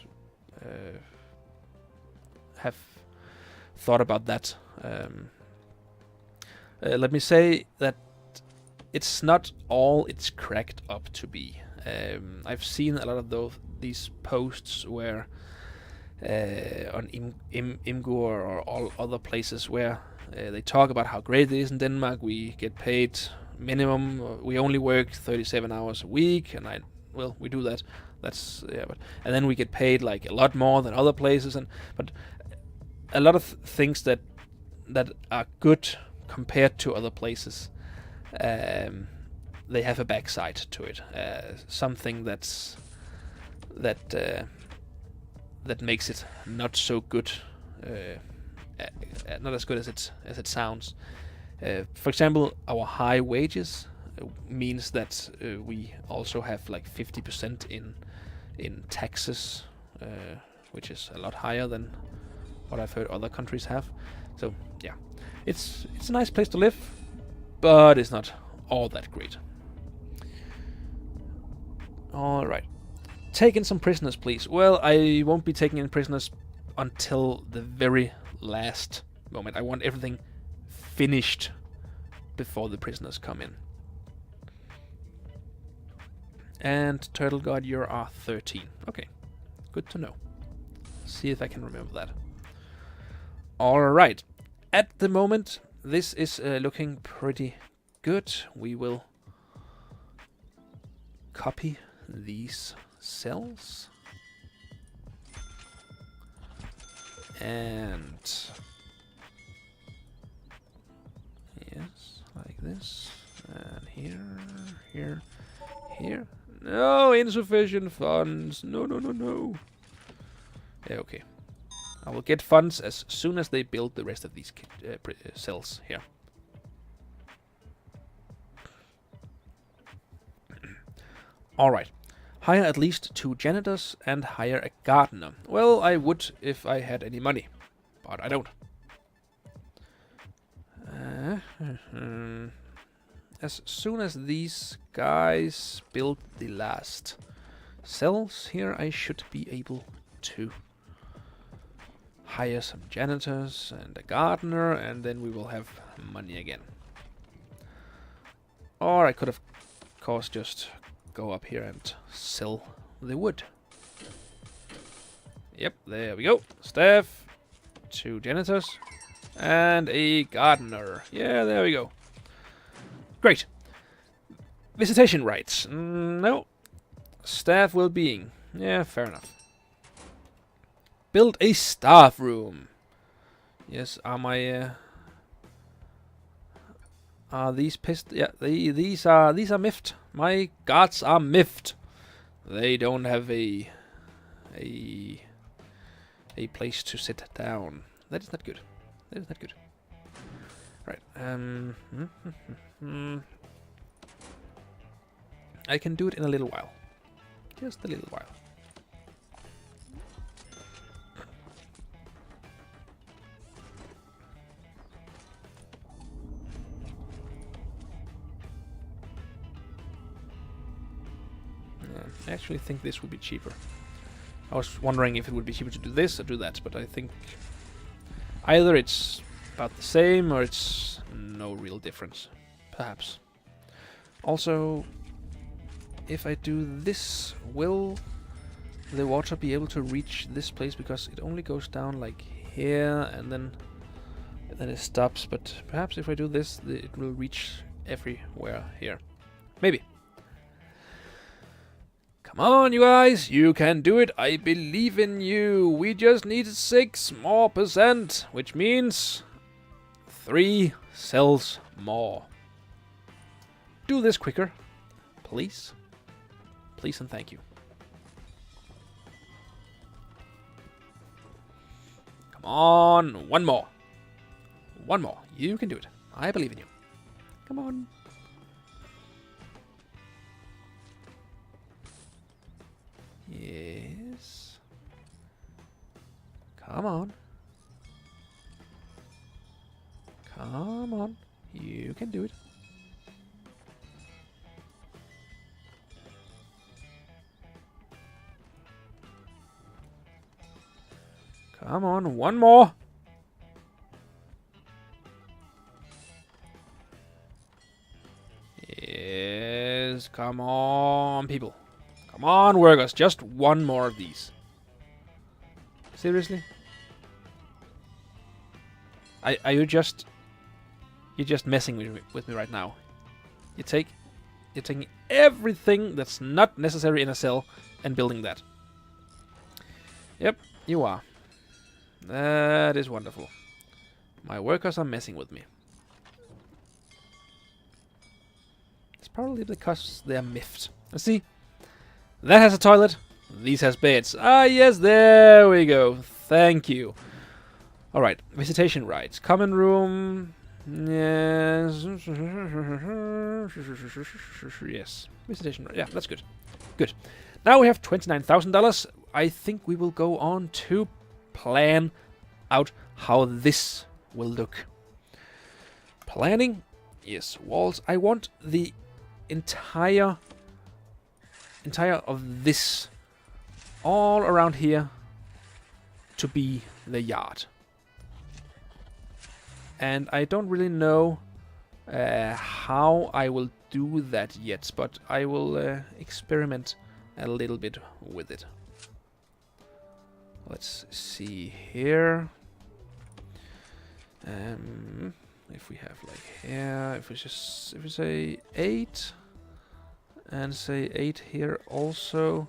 have thought about that. Let me say that it's not all it's cracked up to be. I've seen a lot of these posts where on Imgur or all other places where they talk about how great it is in Denmark. We get paid minimum. We only work 37 hours a week, and we do that. That's and then we get paid like a lot more than other places. But a lot of things that are good compared to other places, they have a backside to it. Something that makes it not so good, not as good as it sounds. For example, our high wages means that we also have like 50% in taxes, which is a lot higher than what I've heard other countries have. So yeah, it's a nice place to live, but it's not all that great. All right. Take in some prisoners, please. Well, I won't be taking in prisoners until the very last moment. I want everything finished before the prisoners come in. And Turtle God, you are 13. Okay, good to know. See if I can remember that. All right. At the moment, this is looking pretty good. We will copy these cells and yes, like this, and here. No, insufficient funds. No. Yeah, okay. I will get funds as soon as they build the rest of these cells here. All right. Hire at least 2 janitors and hire a gardener. Well, I would if I had any money, but I don't. As soon as these guys build the last cells here, I should be able to hire some janitors and a gardener, and then we will have money again. Or I could, of course, just go up here and sell the wood. Yep, there we go. Staff, 2 janitors, and a gardener. Yeah, there we go. Great. Visitation rights. No. Staff well-being. Yeah, fair enough. Build a staff room. Yes, are these pissed? Yeah, these are miffed. My guards are miffed. They don't have a place to sit down. That is not good. That is not good. Right. I can do it in a little while. Just a little while. I actually think this would be cheaper. I was wondering if it would be cheaper to do this or do that, but I think either it's about the same or it's no real difference. Perhaps. Also, if I do this, will the water be able to reach this place? Because it only goes down like here and then And then it stops, but perhaps if I do this, it will reach everywhere here. Maybe. Come on, you guys, you can do it. I believe in you. We just need 6% more, which means 3 cells more. Do this quicker, please. Please and thank you. Come on, one more. One more. You can do it. I believe in you. Come on. Yes. Come on. Come on. You can do it. Come on, one more. Yes, come on, people. Come on, workers, just one more of these. Seriously? Are you just... You're just messing with me right now. You're taking everything that's not necessary in a cell and building that. Yep, you are. That is wonderful. My workers are messing with me. It's probably because they're miffed. Let's see. That has a toilet. These has beds. Ah, yes, there we go. Thank you. Alright, visitation rights. Common room. Yes. Yes. Visitation right. Yeah, that's good. Good. Now we have $29,000. I think we will go on to plan out how this will look. Planning. Yes, walls. I want the entire of this all around here to be the yard. And I don't really know how I will do that yet, but I will experiment a little bit with it. Let's see here. If we have like here, if we say 8 and say 8 here also,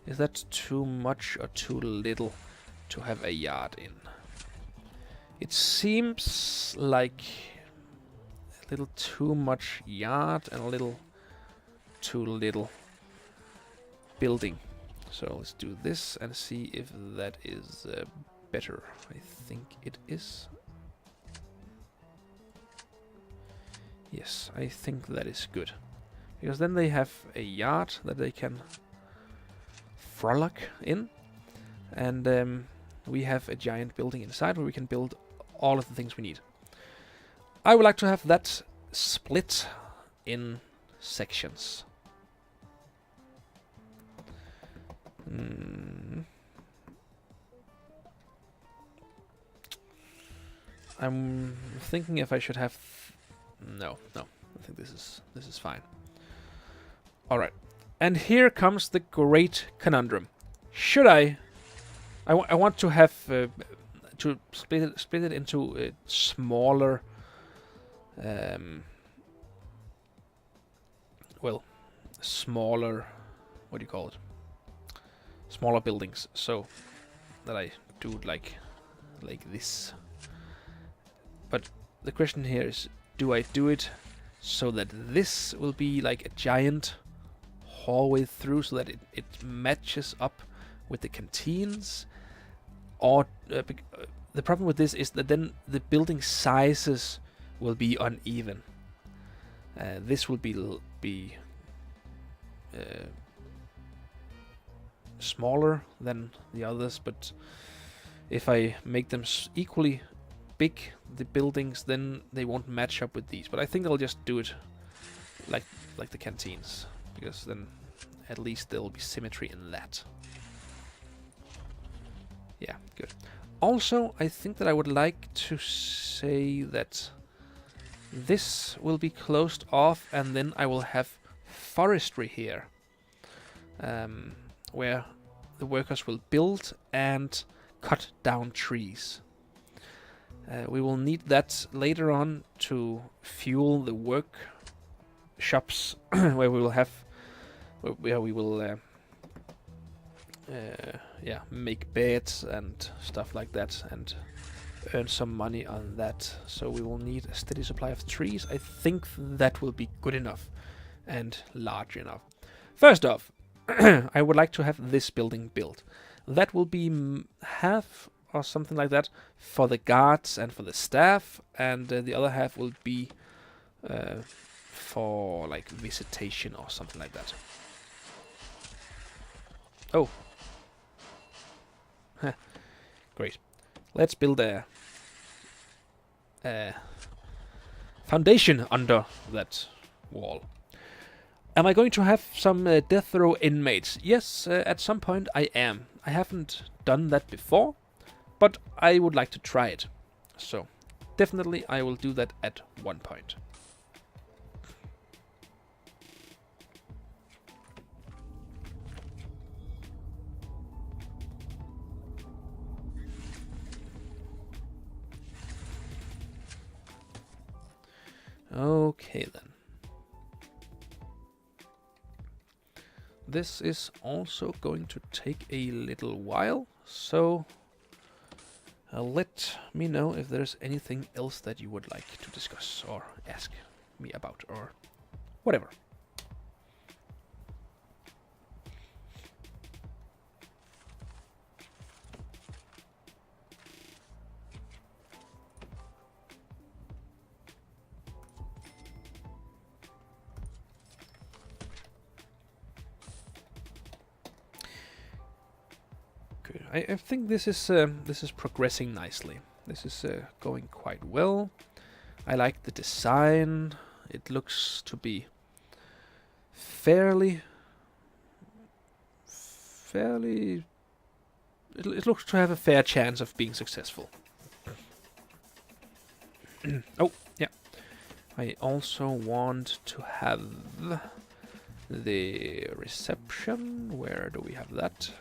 is that too much or too little to have a yard in? It seems like a little too much yard and a little too little building. So let's do this and see if that is better. I think it is. Yes, I think that is good. Because then they have a yard that they can frolic in. And we have a giant building inside where we can build all of the things we need. I would like to have that split in sections. I'm thinking if I should have... No. I think this is fine. Alright. And here comes the great conundrum. Should I want to have... to split it into smaller... smaller... What do you call it? Smaller buildings, so that I do it like this. But the question here is, do I do it so that this will be like a giant hallway through, so that it matches up with the canteens? Or the problem with this is that then the building sizes will be uneven. This will be smaller than the others, but if I make them equally big, the buildings, then they won't match up with these. But I think I'll just do it like the canteens, because then at least there'll be symmetry in that. Yeah, good. Also, I think that I would like to say that this will be closed off, and then I will have forestry here. Where the workers will build and cut down trees. We will need that later on to fuel the workshops where we will have, where we will yeah, make beds and stuff like that and earn some money on that. So we will need a steady supply of trees. I think that will be good enough and large enough. First off, I would like to have this building built. That will be half or something like that for the guards and for the staff, and the other half will be for like visitation or something like that. Oh. Huh. Great. Let's build a foundation under that wall. Am I going to have some death row inmates? Yes, at some point I am. I haven't done that before, but I would like to try it. So, definitely I will do that at one point. Okay then. This is also going to take a little while, so let me know if there's anything else that you would like to discuss or ask me about or whatever. I think this is progressing nicely. This is going quite well. I like the design. It looks to be fairly. It looks to have a fair chance of being successful. Oh yeah. I also want to have the reception. Where do we have that?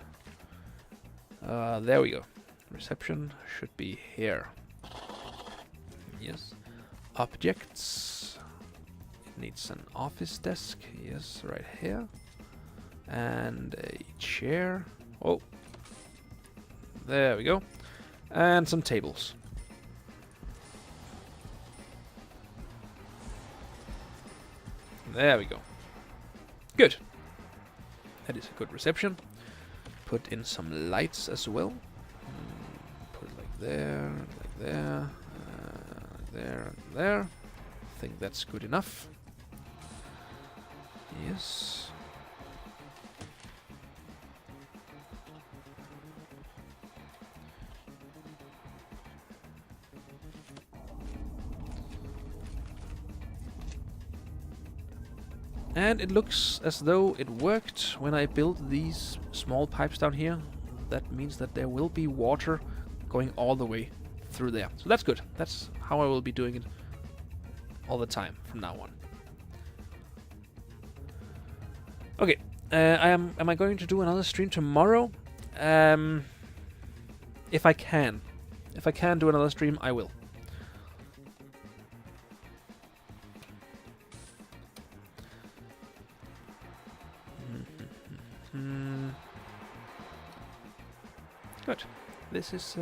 There we go. Reception should be here. Yes. Objects. It needs an office desk. Yes, right here. And a chair. Oh. There we go. And some tables. There we go. Good. That is a good reception. Put in some lights as well. Put it like there, there, and there. I think that's good enough. Yes. And it looks as though it worked when I built these small pipes down here. That means that there will be water going all the way through there. So that's good. That's how I will be doing it all the time from now on. Okay, am I going to do another stream tomorrow? If I can. If I can do another stream, I will. Good. This is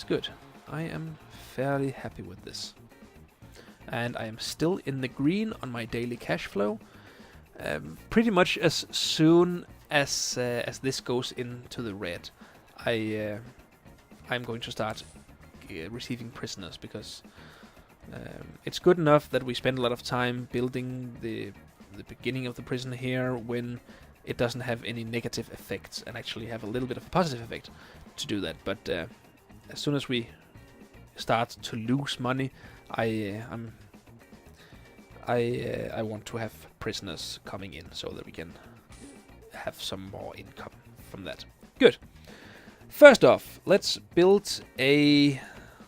good. I am fairly happy with this, and I am still in the green on my daily cash flow. Pretty much as soon as this goes into the red, I'm going to start receiving prisoners, because it's good enough that we spend a lot of time building the beginning of the prison here when it doesn't have any negative effects, and actually have a little bit of a positive effect to do that. But as soon as we start to lose money, I want to have prisoners coming in so that we can have some more income from that. Good. First off, let's build a.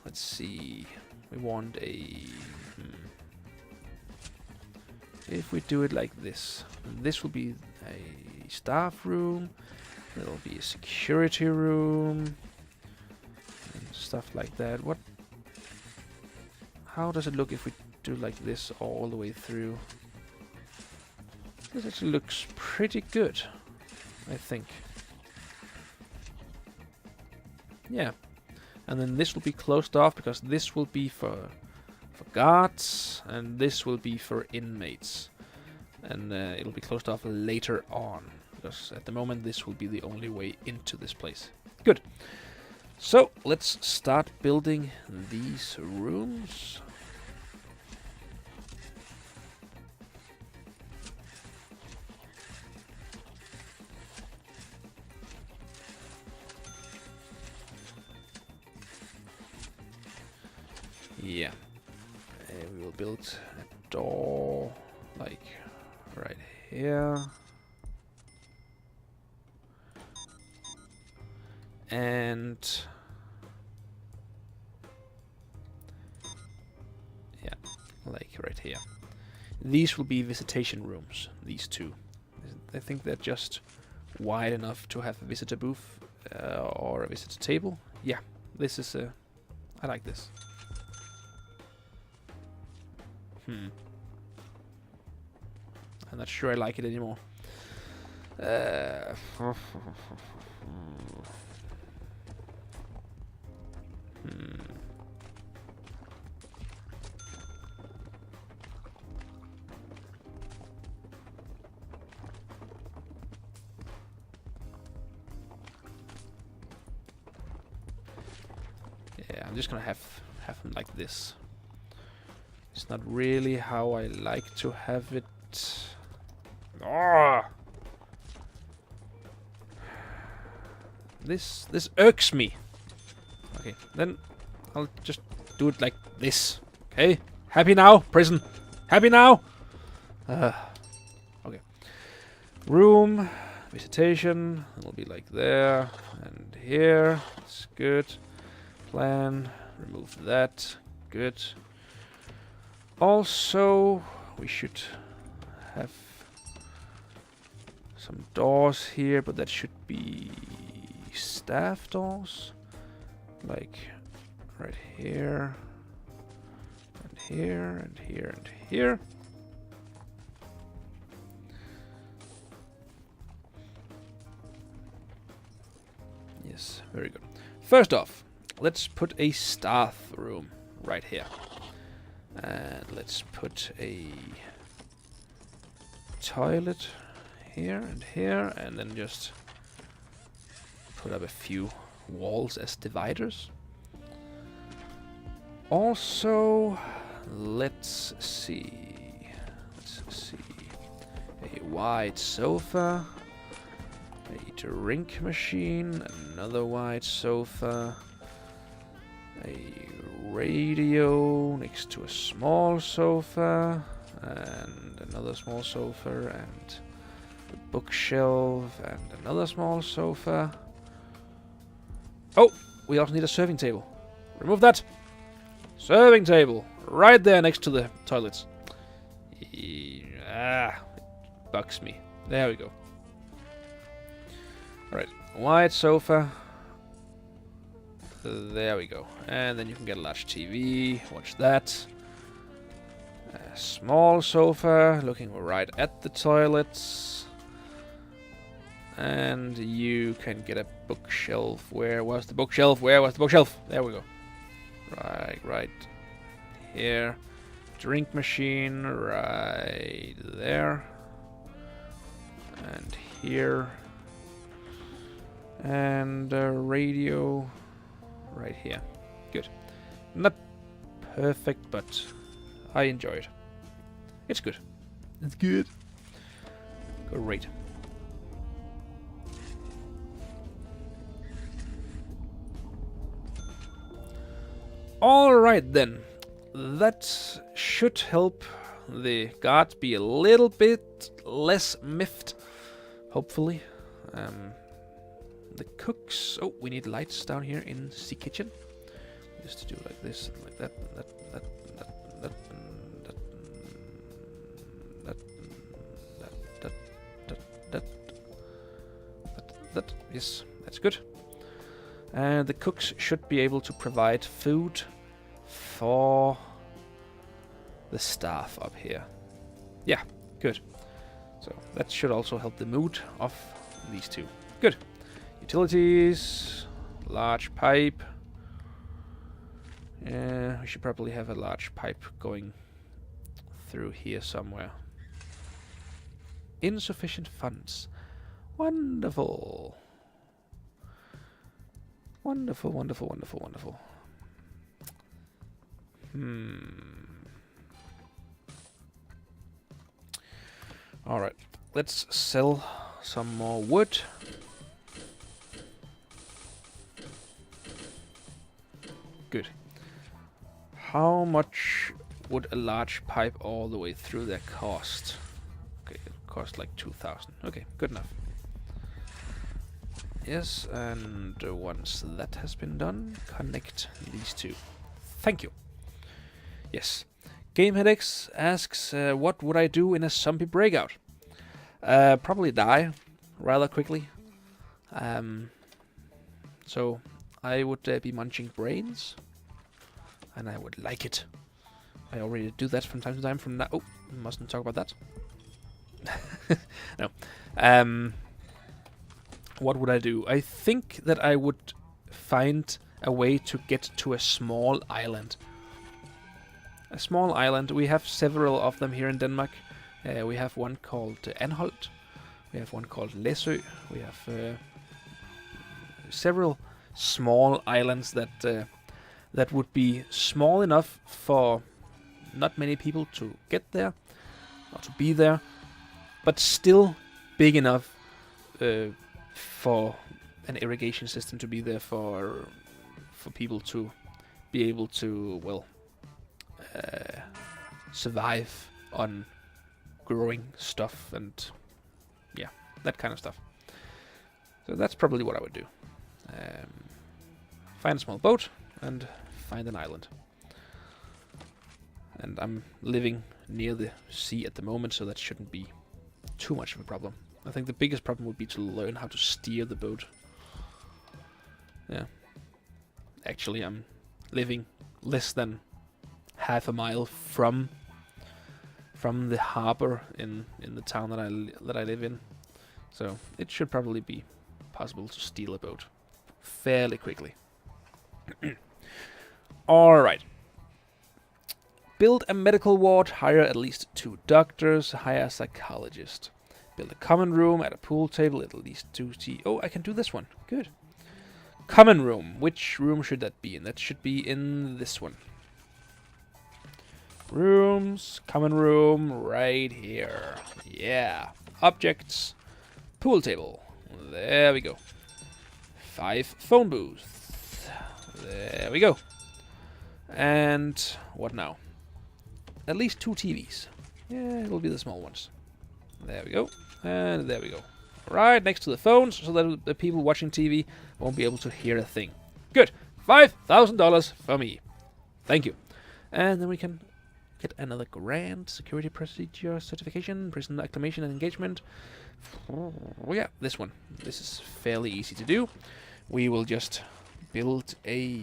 Let's see. We want a. If we do it like this, this will be a staff room. There'll be a security room and stuff like that. What how does it look if we do like this all the way through? This actually looks pretty good, I think. Yeah. And then this will be closed off because this will be for guards and this will be for inmates. And it'll be closed off later on because at the moment this will be the only way into this place. Good. So let's start building these rooms. Yeah, we will build a door like right here. And yeah, like right here. These will be visitation rooms, these two. I think they're just wide enough to have a visitor booth or a visitor table. Yeah, this is I like this. I'm not sure I like it anymore. Yeah, I'm just gonna have them like this. It's not really how I like to have it. Oh! This irks me. Okay, then I'll just do it like this. Okay, happy now, prison. Happy now. Okay. Room, visitation. It'll be like there and here. It's good. Plan. Remove that. Good. Also, we should have some doors here, but that should be staff doors. Like right here, and here, and here, and here. Yes, very good. First off, let's put a staff room right here. And let's put a toilet here, and then just put up a few walls as dividers. Also, let's see. A wide sofa, a drink machine, another wide sofa, a radio next to a small sofa, and another small sofa, and a bookshelf, and another small sofa. Oh, we also need a serving table. Remove that. Serving table, right there next to the toilets. It bugs me. There we go. Alright, wide sofa. There we go. And then you can get a large TV, watch that. A small sofa, looking right at the toilets. And you can get a bookshelf. Where was the bookshelf? Where was the bookshelf? There we go. Right here. Drink machine, right there. And here. And a radio right here. Good. Not perfect, but I enjoy it. It's good. It's good. Great. Alright then. That should help the guards be a little bit less miffed. Hopefully. The cooks... Oh, we need lights down here in the kitchen. Just to do like this, and like that, and that. Yes, that's good. And the cooks should be able to provide food for the staff up here. Yeah, good. So that should also help the mood of these two. Good. Utilities, large pipe. We should probably have a large pipe going through here somewhere. Insufficient funds. Wonderful. Wonderful, wonderful, wonderful, wonderful. Alright, let's sell some more wood. Good. How much would a large pipe all the way through there cost? Okay, it cost like 2,000. Okay, good enough. Yes, and once that has been done, connect these two. Thank you. Yes. GameHeadX asks, what would I do in a zombie breakout? Probably die rather quickly. So I would be munching brains, and I would like it. I already do that from time to time. From now, oh, mustn't talk about that. No. What would I do? I think that I would find a way to get to a small island. A small island. We have several of them here in Denmark. We have one called Anholt. We have one called Læsø. We have several small islands that would be small enough for not many people to get there or to be there, but still big enough for an irrigation system to be there for people to be able to, well, survive on growing stuff and yeah, that kind of stuff. So that's probably what I would do. Find a small boat and find an island. And I'm living near the sea at the moment, so that shouldn't be too much of a problem. I think the biggest problem would be to learn how to steer the boat. Yeah. Actually, I'm living less than half a mile from the harbor in the town that I live in. So it should probably be possible to steal a boat fairly quickly. Alright. Build a medical ward, hire at least 2 doctors, hire a psychologist. Build a common room, add a pool table, at least 2 Oh, I can do this one. Good. Common room. Which room should that be in? That should be in this one. Rooms, common room, right here. Yeah. Objects, pool table. There we go. 5 phone booths. There we go. And what now? At least 2 TVs. Yeah, it'll be the small ones. There we go. And there we go. Right next to the phones, so that the people watching TV won't be able to hear a thing. Good. $5,000 for me. Thank you. And then we can get another grant. Security procedure certification, prison acclimation and engagement. Oh yeah, this one. This is fairly easy to do. We will just build a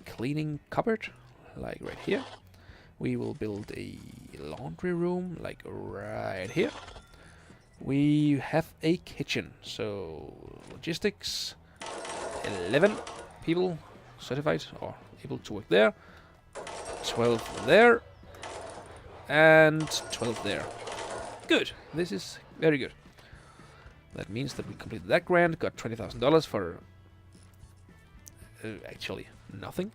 cleaning cupboard, like right here. We will build a laundry room, like right here. We have a kitchen, so logistics, 11 people certified or able to work there, 12 there, and 12 there. Good, this is very good. That means that we completed that grant, got $20,000 for actually nothing.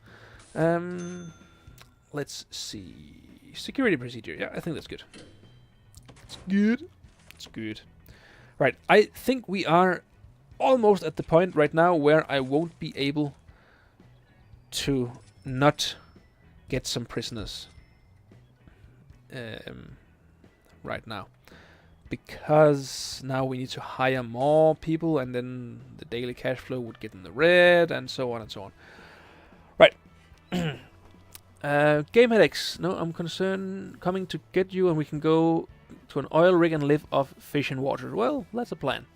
Let's see, security procedure, yeah, I think that's good. It's good. It's good. Right, I think we are almost at the point right now where I won't be able to not get some prisoners right now. Because now we need to hire more people and then the daily cash flow would get in the red and so on and so on. Right. GameHeadX, no, I'm concerned coming to get you and we can go to an oil rig and live off fish and water. Well, that's a plan.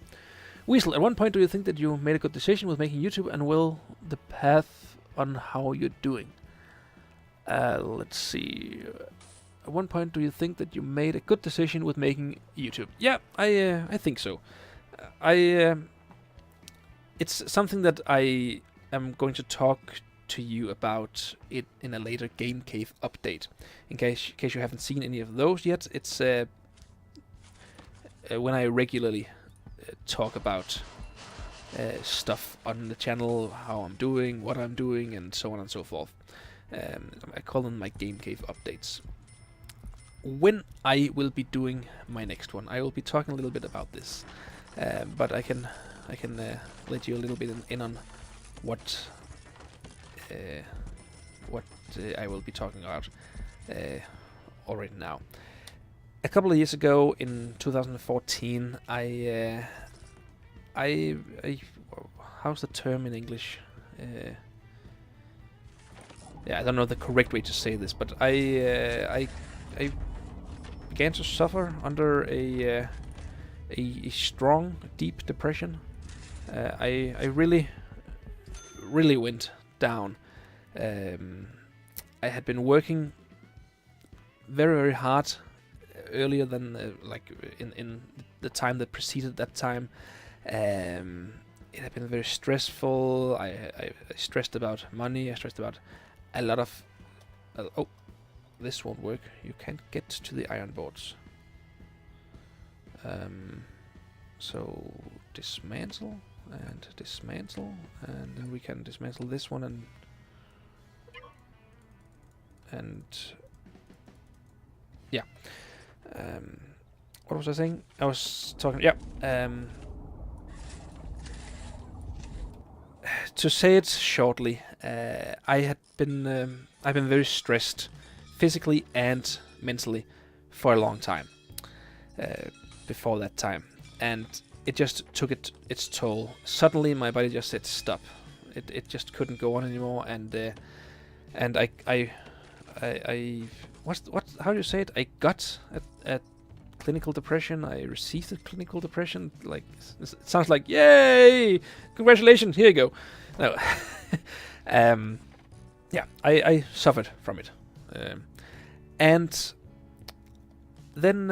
Weasel, at one point do you think that you made a good decision with making YouTube and will the path on how you're doing? Let's see. at one point, do you think that you made a good decision with making YouTube? Yeah, I think so. It's something that I am going to talk to you about it in a later Game Cave update. In case you haven't seen any of those yet, it's when I regularly talk about stuff on the channel, how I'm doing, what I'm doing, and so on and so forth. I call them my Game Cave updates. When I will be doing my next one, I will be talking a little bit about this, but I can let you a little bit in on what I will be talking about already now. A couple of years ago, in 2014, I how's the term in English? Yeah, I don't know the correct way to say this, but I began to suffer under a strong, deep depression. I really went down. I had been working very hard earlier than like in the time that preceded that time. It had been very stressful. I stressed about money. I stressed about a lot of... oh, this won't work. You can't get to the iron boards. So dismantle and dismantle, and then we can dismantle this one and yeah. What was I saying? I was talking. Yeah. To say it shortly, I've been very stressed, physically and mentally, for a long time. Before that time, and it just took its toll. Suddenly, my body just said stop. It just couldn't go on anymore, and I how do you say it? I got a clinical depression. I received a clinical depression. Like, it sounds like, yay, congratulations, here you go. No. Yeah, I suffered from it, and then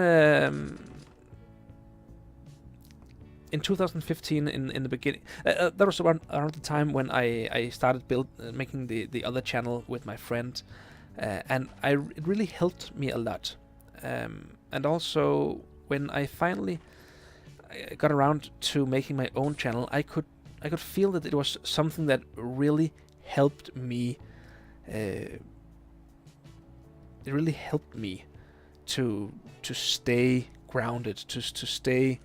in 2015, in the beginning, that was around the time when I started making the other channel with my friend, and it really helped me a lot. And also, when I finally got around to making my own channel, I could feel that it was something that really helped me. It really helped me to stay grounded, to stay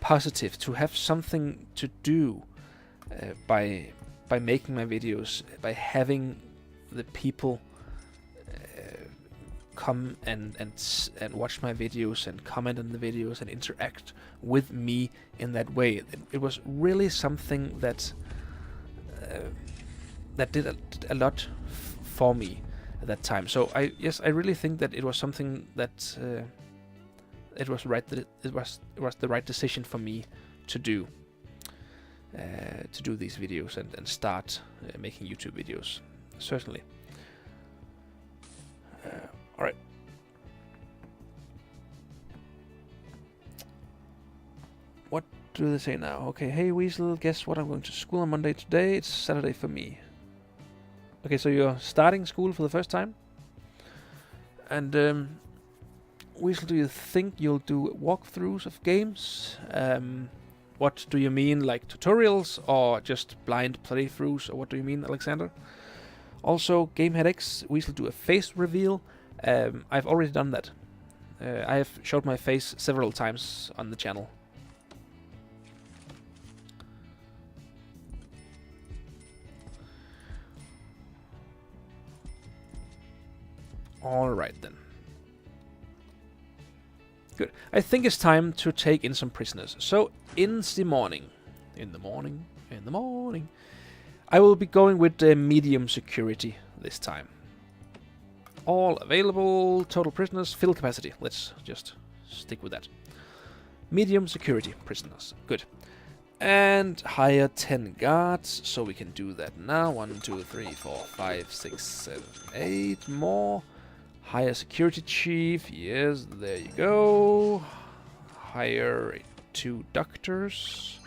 positive, to have something to do by making my videos, by having the people come and watch my videos and comment on the videos and interact with me in that way. It was really something that did a lot for me at that time. So I really think that it was something that it was right, that it was the right decision for me to do these videos and start making YouTube videos. Certainly. All right. What do they say now? Okay, hey Weasel, guess what? I'm going to school on Monday today. It's Saturday for me. Okay, so you're starting school for the first time? And Weasel, do you think you'll do walkthroughs of games? What do you mean, like tutorials or just blind playthroughs, or what do you mean, Alexander? Also, GameHeadX, Weasel do a face reveal. I've already done that. I have showed my face several times on the channel. Alright then. Good. I think it's time to take in some prisoners. So, in the morning, I will be going with medium security this time. All available, total prisoners, fill capacity. Let's just stick with that. Medium security prisoners. Good. And hire 10 guards, so we can do that now. 1, 2, 3, 4, 5, 6, 7, 8 more. Hire security chief. Yes, there you go. Hire 2 doctors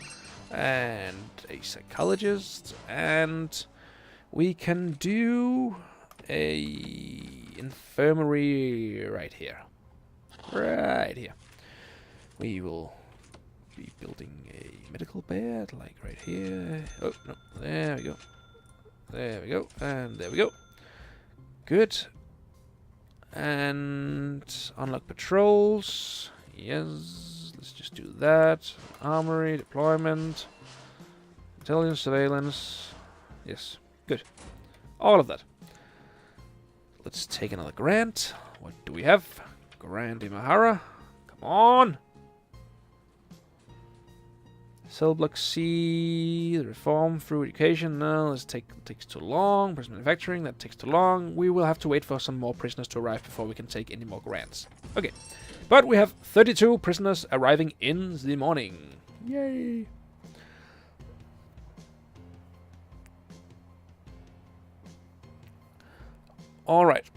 and a psychologist, and we can do a infirmary right here. Right here. We will be building a medical bed, like right here. Oh, no. There we go. There we go. And there we go. Good. And unlock patrols. Yes. Let's just do that. Armory, deployment. Intelligence, surveillance. Yes. Good. All of that. Let's take another grant. What do we have? Grant Imahara. Come on. Cell block C, the reform through education. No, this takes too long. Prison manufacturing, that takes too long. We will have to wait for some more prisoners to arrive before we can take any more grants. Okay, but we have 32 prisoners arriving in the morning. Yay! All right.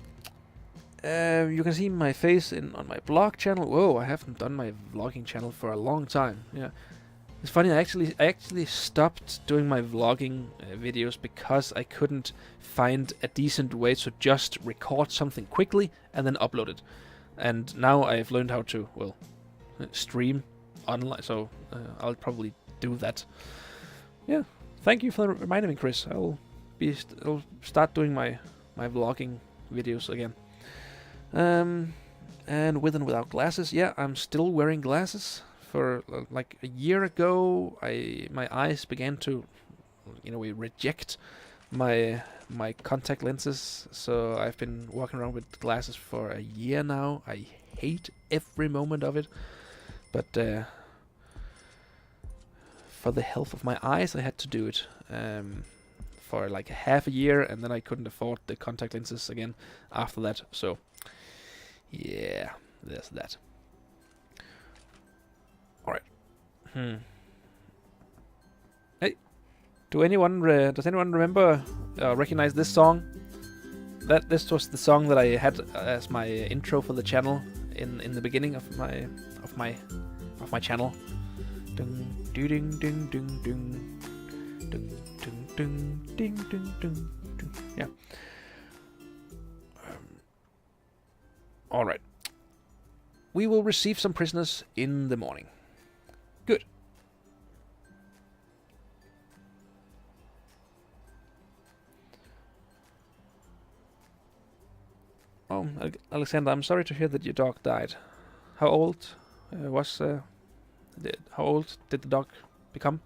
You can see my face on my vlog channel. Whoa, I haven't done my vlogging channel for a long time. Yeah. It's funny, I actually stopped doing my vlogging videos because I couldn't find a decent way to just record something quickly and then upload it. And now I've learned how to, well, stream online, so I'll probably do that. Yeah, thank you for reminding me, Chris. I'll start doing my vlogging videos again. And with and without glasses, yeah, I'm still wearing glasses. For like a year ago, my eyes began to, reject my contact lenses. So I've been walking around with glasses for a year now. I hate every moment of it, but for the health of my eyes, I had to do it for like half a year, and then I couldn't afford the contact lenses again after that. So yeah, there's that. Alright. Hey, does anyone remember, recognize this song? This was the song that I had as my intro for the channel in the beginning of my channel. Ding ding ding ding ding ding ding ding ding ding ding. Yeah. All right. We will receive some prisoners in the morning. Good. Oh, Alexander, I'm sorry to hear that your dog died. How old how old did the dog become?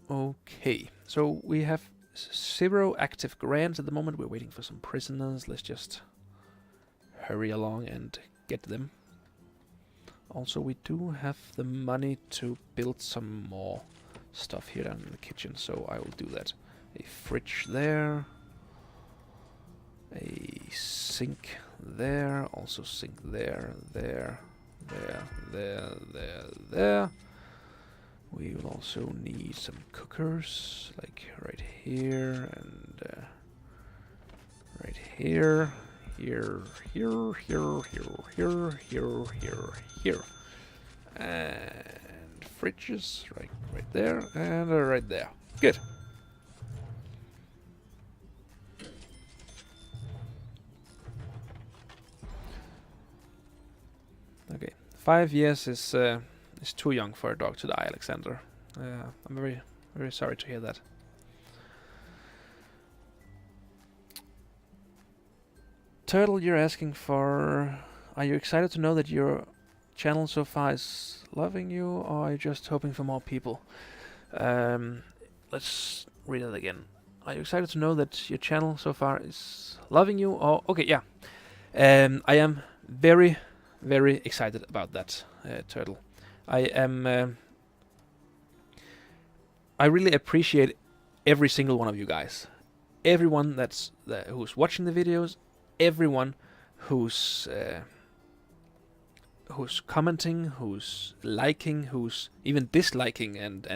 Okay, so we have 0 active grants at the moment. We're waiting for some prisoners. Let's just hurry along and get them. Also, we do have the money to build some more stuff here down in the kitchen, so I will do that. A fridge there. A sink there. Also sink there, there, there. We will also need some cookers, like right here and right here, here, and fridges right there and right there. Good. Okay, 5 years is too young for a dog to die, Alexander. I'm very, very sorry to hear that. Turtle, you're asking for... Are you excited to know that your channel so far is loving you, or are you just hoping for more people? Let's read it again. Are you excited to know that your channel so far is loving you? Or okay, yeah. I am very, very excited about that, Turtle. I am. I really appreciate every single one of you guys. Everyone who's watching the videos, everyone who's commenting, who's liking, who's even disliking, and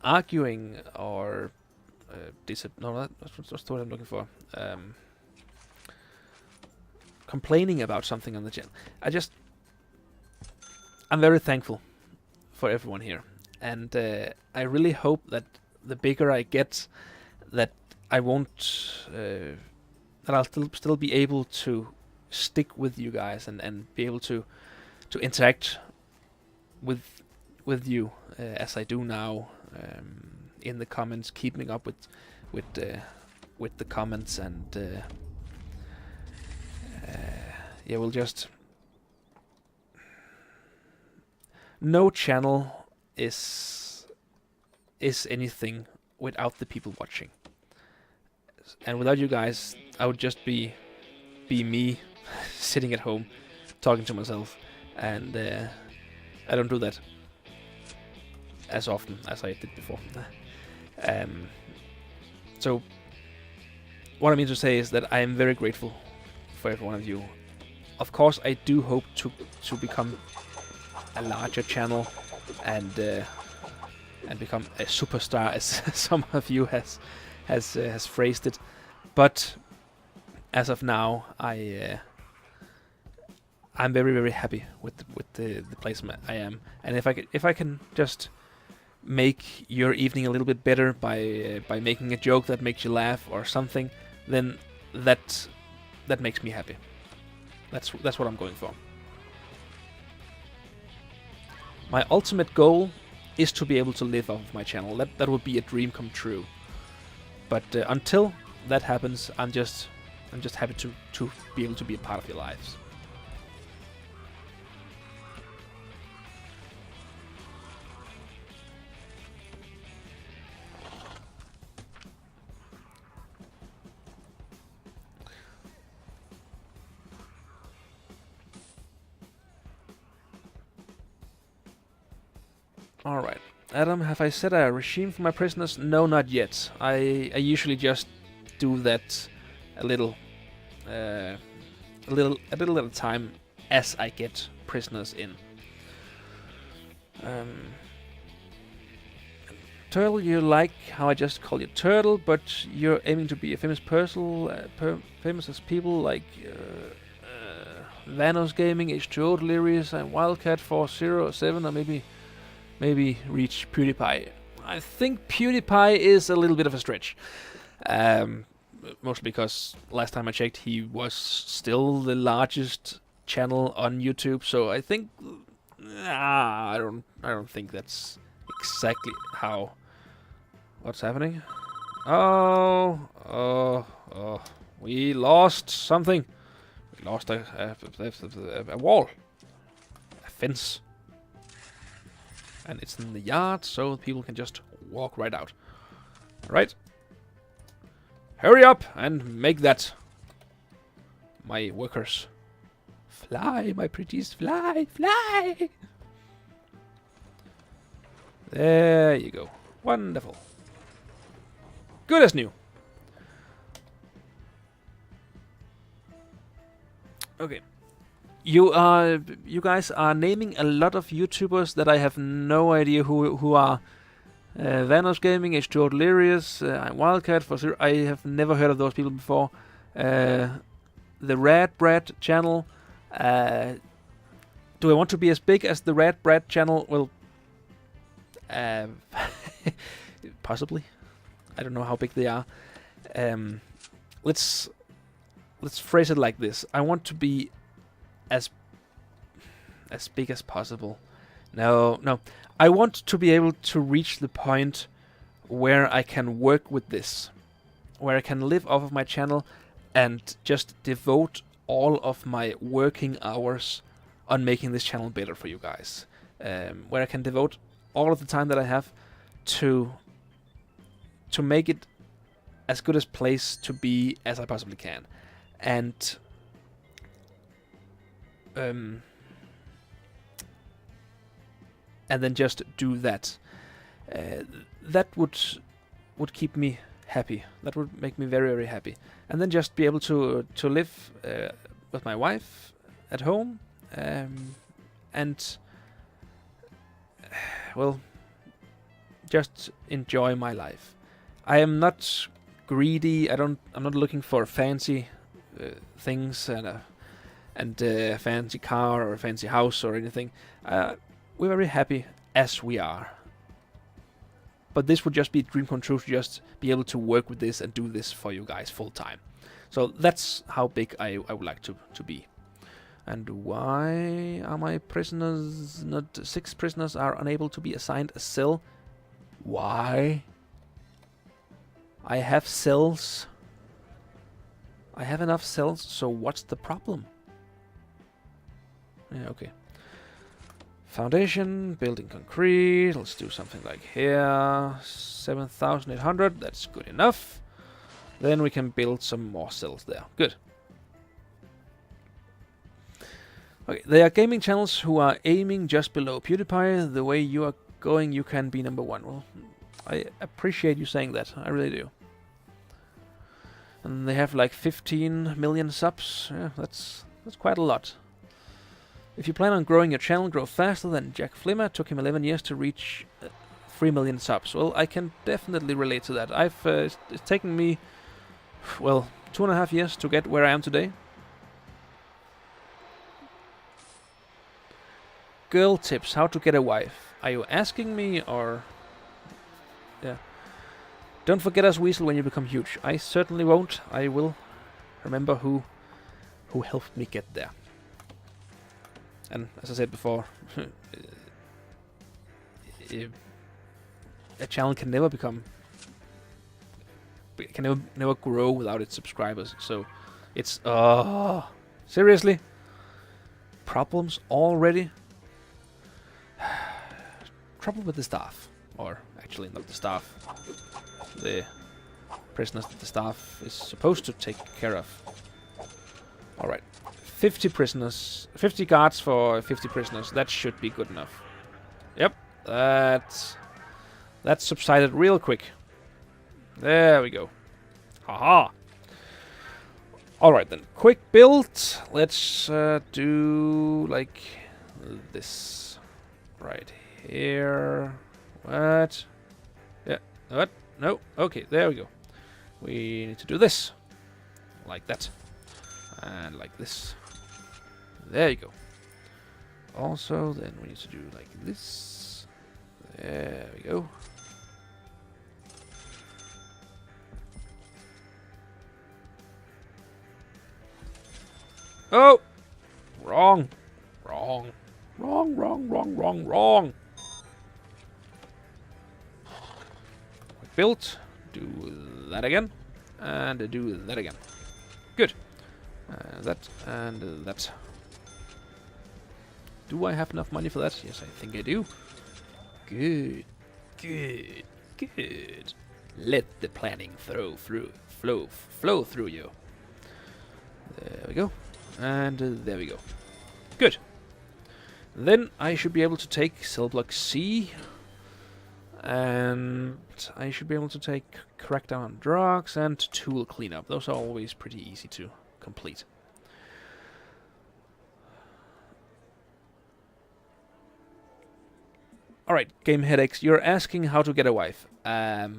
arguing or no, that's the word I'm looking for. Complaining about something on the channel. I'm very thankful for everyone here, and I really hope that the bigger I get, that I won't, that I'll still be able to stick with you guys and be able to interact with you as I do now, in the comments, keeping up with the comments, and yeah, we'll just. No channel is anything without the people watching, and without you guys, I would just be me sitting at home talking to myself, and I don't do that as often as I did before. So what I mean to say is that I am very grateful for every one of you. Of course, I do hope to become a larger channel and become a superstar, as some of you has phrased it. But as of now, I'm very, very happy with the place I am, and if I can just make your evening a little bit better by making a joke that makes you laugh or something, then that makes me happy. That's what I'm going for. My ultimate goal is to be able to live off of my channel. That would be a dream come true. But until that happens, I'm just happy to be able to be a part of your lives. Alright. Adam, have I set a regime for my prisoners? No, not yet. I usually just do that a little at a time as I get prisoners in. Turtle, you like how I just call you Turtle, but you're aiming to be a famous person, famous as people like Vanos Gaming, H2O Delirious, and Wildcat 407, or maybe reach PewDiePie. I think PewDiePie is a little bit of a stretch. Mostly because last time I checked, he was still the largest channel on YouTube. So I think I don't think that's exactly how. What's happening? Oh, we lost something. We lost a wall, a fence. And it's in the yard, so people can just walk right out. Right? Hurry up and make that. My workers. Fly, my pretties, fly, fly! There you go. Wonderful. Good as new. Okay. You guys are naming a lot of YouTubers that I have no idea who are. Vanos Gaming, H2O Delirious, Wildcat for sure. I have never heard of those people before. The Rad Brad channel. Do I want to be as big as the Rad Brad channel? Well, possibly. I don't know how big they are. Let's phrase it like this. I want to be as big as possible. No. I want to be able to reach the point where I can work with this, where I can live off of my channel and just devote all of my working hours on making this channel better for you guys. Where I can devote all of the time that I have to to make it as good a place to be as I possibly can, and then just do that. That would keep me happy. That would make me very, very happy. And then just be able to live with my wife at home, and well, just enjoy my life. I am not greedy. I'm not looking for fancy things and a fancy car or a fancy house or anything. We're very happy as we are. But this would just be a dream come true to just be able to work with this and do this for you guys full time. So that's how big I would like to be. And why are my prisoners not 6 prisoners are unable to be assigned a cell? Why? I have cells. I have enough cells, so what's the problem? Yeah, okay. Foundation, building concrete. Let's do something like here. 7,800, that's good enough. Then we can build some more cells there. Good. Okay, there are gaming channels who are aiming just below PewDiePie. The way you are going, you can be number 1. Well, I appreciate you saying that. I really do. And they have like 15 million subs. Yeah, that's quite a lot. If you plan on growing your channel, grow faster than Jack Flimmer. Took him 11 years to reach 3 million subs. Well, I can definitely relate to that. It's taken me, well, 2.5 years to get where I am today. Girl tips, how to get a wife. Are you asking me, or... Yeah. Don't forget us, Weasel, when you become huge. I certainly won't. I will remember who helped me get there. And as I said before, a channel can never never grow without its subscribers. So it's seriously, problems already. Trouble with the staff, or actually not the staff, the prisoners that the staff is supposed to take care of. All right. 50 prisoners, 50 guards for 50 prisoners. That should be good enough. Yep, that subsided real quick. There we go. Haha. All right then, quick build. Let's do like this right here. What? Yeah. What? No. Okay. There we go. We need to do this like that, and like this. There you go. Also, then we need to do like this. There we go. Oh! Wrong. Wrong. Wrong, wrong, wrong, wrong, wrong. Quick build. Do that again. And do that again. Good. That and that. Do I have enough money for that? Yes, I think I do. Good. Good. Good. Let the planning flow through you. There we go. And there we go. Good. Then I should be able to take cell block C. And I should be able to take crackdown on drugs and tool cleanup. Those are always pretty easy to complete. Alright, Game Headaches, you're asking how to get a wife. Well,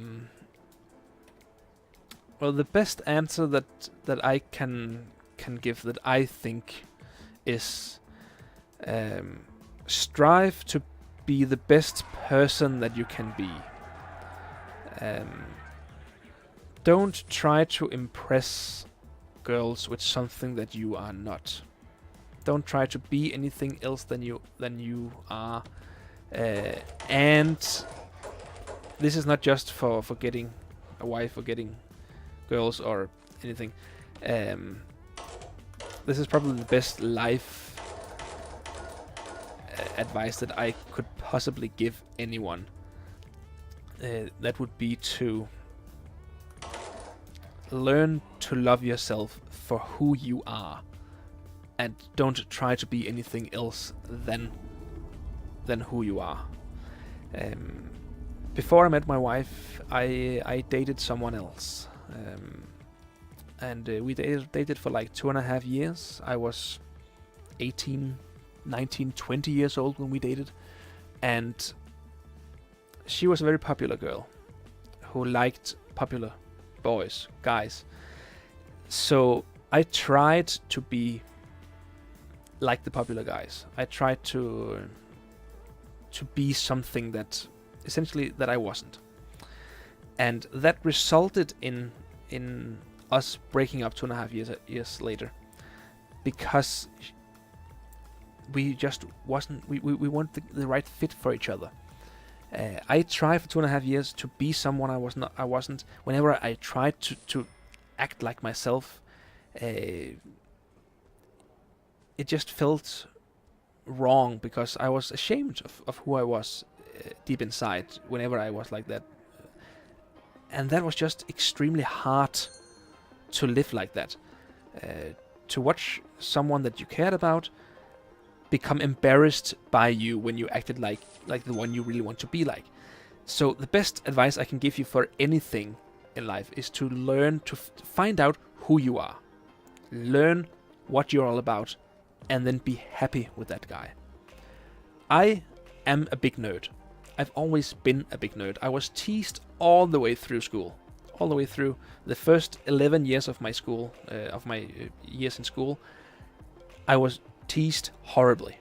the best answer that I can give, that I think, is strive to be the best person that you can be. Don't try to impress girls with something that you are not. Don't try to be anything else than you are. And this is not just for getting a wife or getting girls or anything. This is probably the best life advice that I could possibly give anyone. That would be to learn to love yourself for who you are, and don't try to be anything else than who you are. Before I met my wife, I dated someone else, and we dated for like 2.5 years. I was 18, 19, 20 years old when we dated, and she was a very popular girl who liked popular boys, guys. So I tried to be like the popular guys. I tried to be something that essentially that I wasn't, and that resulted in us breaking up 2.5 years later, because we just wasn't we weren't the right fit for each other. I tried for 2.5 years to be someone I wasn't. Whenever I tried to act like myself, it just felt wrong, because I was ashamed of who I was deep inside whenever I was like that. And that was just extremely hard to live like that. To watch someone that you cared about become embarrassed by you when you acted like the one you really want to be like. So the best advice I can give you for anything in life is to learn to find out who you are. Learn what you're all about, and then be happy with that guy. I am a big nerd. I've always been a big nerd. I was teased all the way through school. All the way through the first 11 years of my school, years in school, I was teased horribly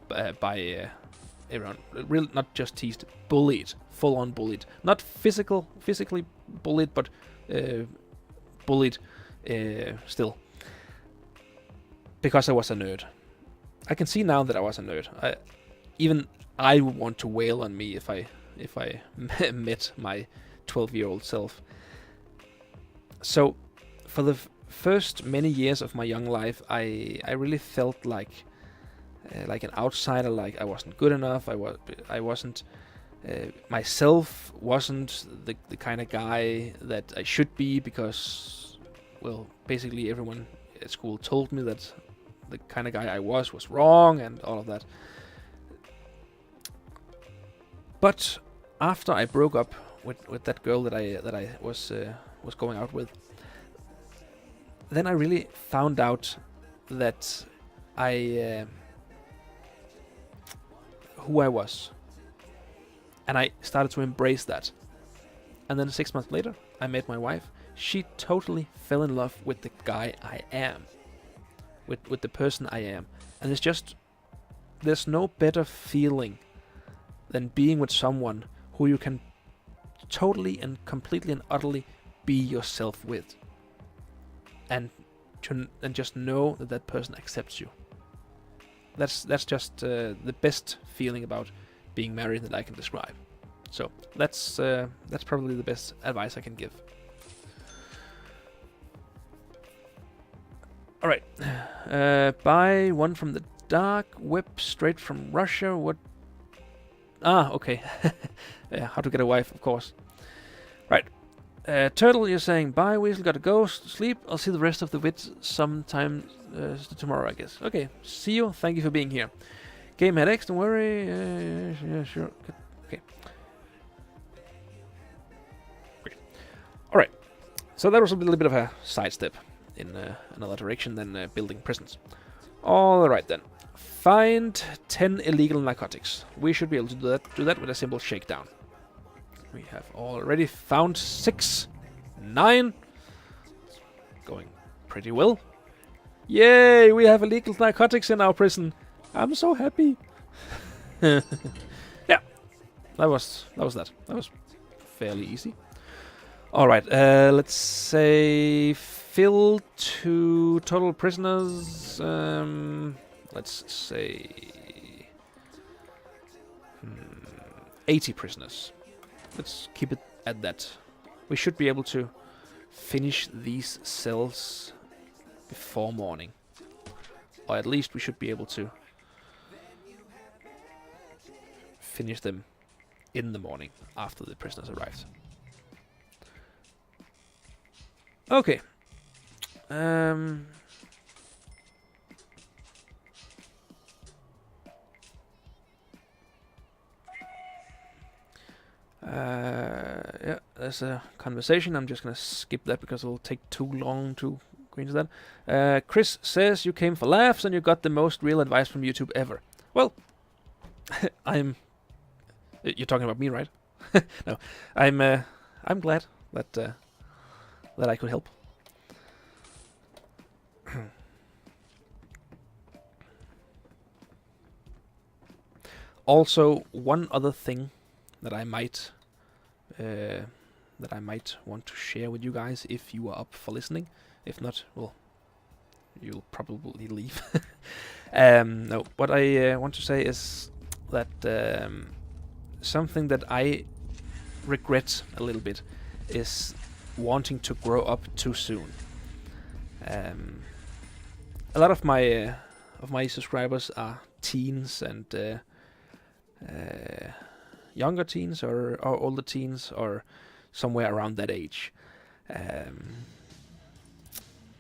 by everyone. Really, not just teased, bullied, full on bullied. Not physically bullied, but bullied still. Because I was a nerd. I can see now that I was a nerd. Even I would want to wail on me if I met my 12-year-old self. So, for the first many years of my young life, I really felt like an outsider. Like I wasn't good enough. I wasn't myself. Wasn't the kind of guy that I should be, because, well, basically everyone at school told me that the kind of guy I was wrong, and all of that. But after I broke up with that girl that I was going out with, then I really found out that who I was, and I started to embrace that. And then 6 months later, I met my wife. She totally fell in love with the guy I am, with the person I am. And there's no better feeling than being with someone who you can totally and completely and utterly be yourself with, and just know that person accepts you. That's just the best feeling about being married that I can describe. So that's probably the best advice I can give. All right, buy one from the dark web straight from Russia. What? Okay. Yeah, how to get a wife, of course. Right. Turtle, you're saying, bye, Weasel, gotta go, sleep. I'll see the rest of the vids sometime tomorrow, I guess. Okay, see you. Thank you for being here. Game headaches, don't worry. Yeah, sure. Okay. Great. Alright. So that was a little bit of a sidestep in another direction than building prisons. Alright then. Find 10 illegal narcotics. We should be able to do that with a simple shakedown. We have already found 6, 9. It's going pretty well. Yay! We have illegal narcotics in our prison. I'm so happy. Yeah, that was that. That was fairly easy. All right. Let's say fill to total prisoners. Let's say 80 prisoners. Let's keep it at that. We should be able to finish these cells before morning. Or at least we should be able to finish them in the morning after the prisoners arrived. Okay. Yeah, there's a conversation. I'm just gonna skip that because it'll take too long to go into that. Chris says you came for laughs and you got the most real advice from YouTube ever. Well, you're talking about me, right? No, I'm glad that that I could help. Also, one other thing that I might want to share with you guys, if you are up for listening. If not, well, you'll probably leave. No, what I want to say is that something that I regret a little bit is wanting to grow up too soon. A lot of my subscribers are teens and younger teens or older teens or somewhere around that age.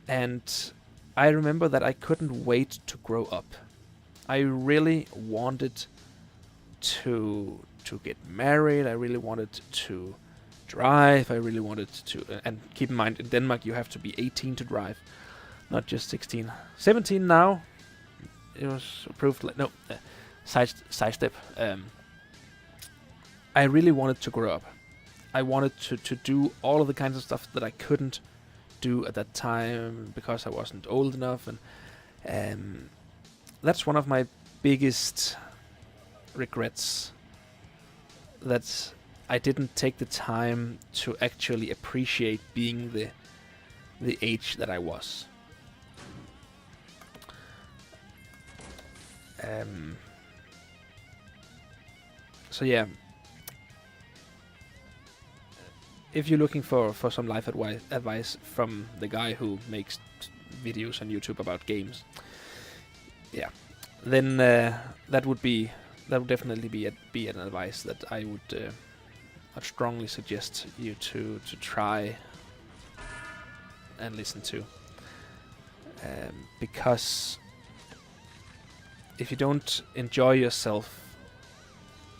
And I remember that I couldn't wait to grow up. I really wanted to get married. I really wanted to drive. I really wanted to, and keep in mind, in Denmark you have to be 18 to drive, not just 16. 17 now. It was approved. No, sidestep. I really wanted to grow up. I wanted to do all of the kinds of stuff that I couldn't do at that time because I wasn't old enough, and that's one of my biggest regrets, that I didn't take the time to actually appreciate being the age that I was. So yeah, if you're looking for some life advice from the guy who makes videos on YouTube about games, yeah, then that would definitely be an advice that I'd strongly suggest you to try and listen to, because if you don't enjoy yourself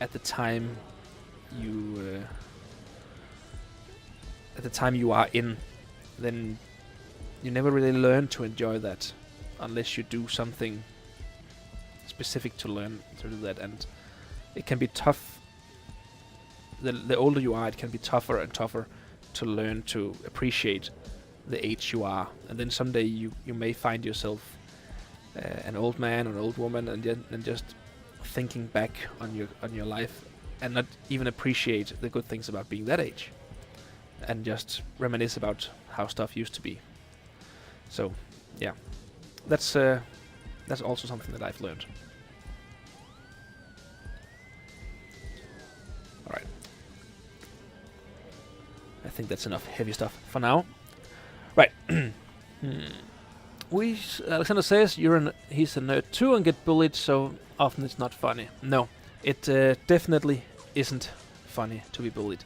at the time you are in, then you never really learn to enjoy that unless you do something specific to learn to do that. And it can be tough. The older you are, it can be tougher and tougher to learn to appreciate the age you are. And then someday you may find yourself an old man or an old woman, and just thinking back on your life and not even appreciate the good things about being that age, and just reminisce about how stuff used to be. So, yeah, that's also something that I've learned. All right, I think that's enough heavy stuff for now. Right. Alexander says he's a nerd too and get bullied so often it's not funny. No, it definitely isn't funny to be bullied.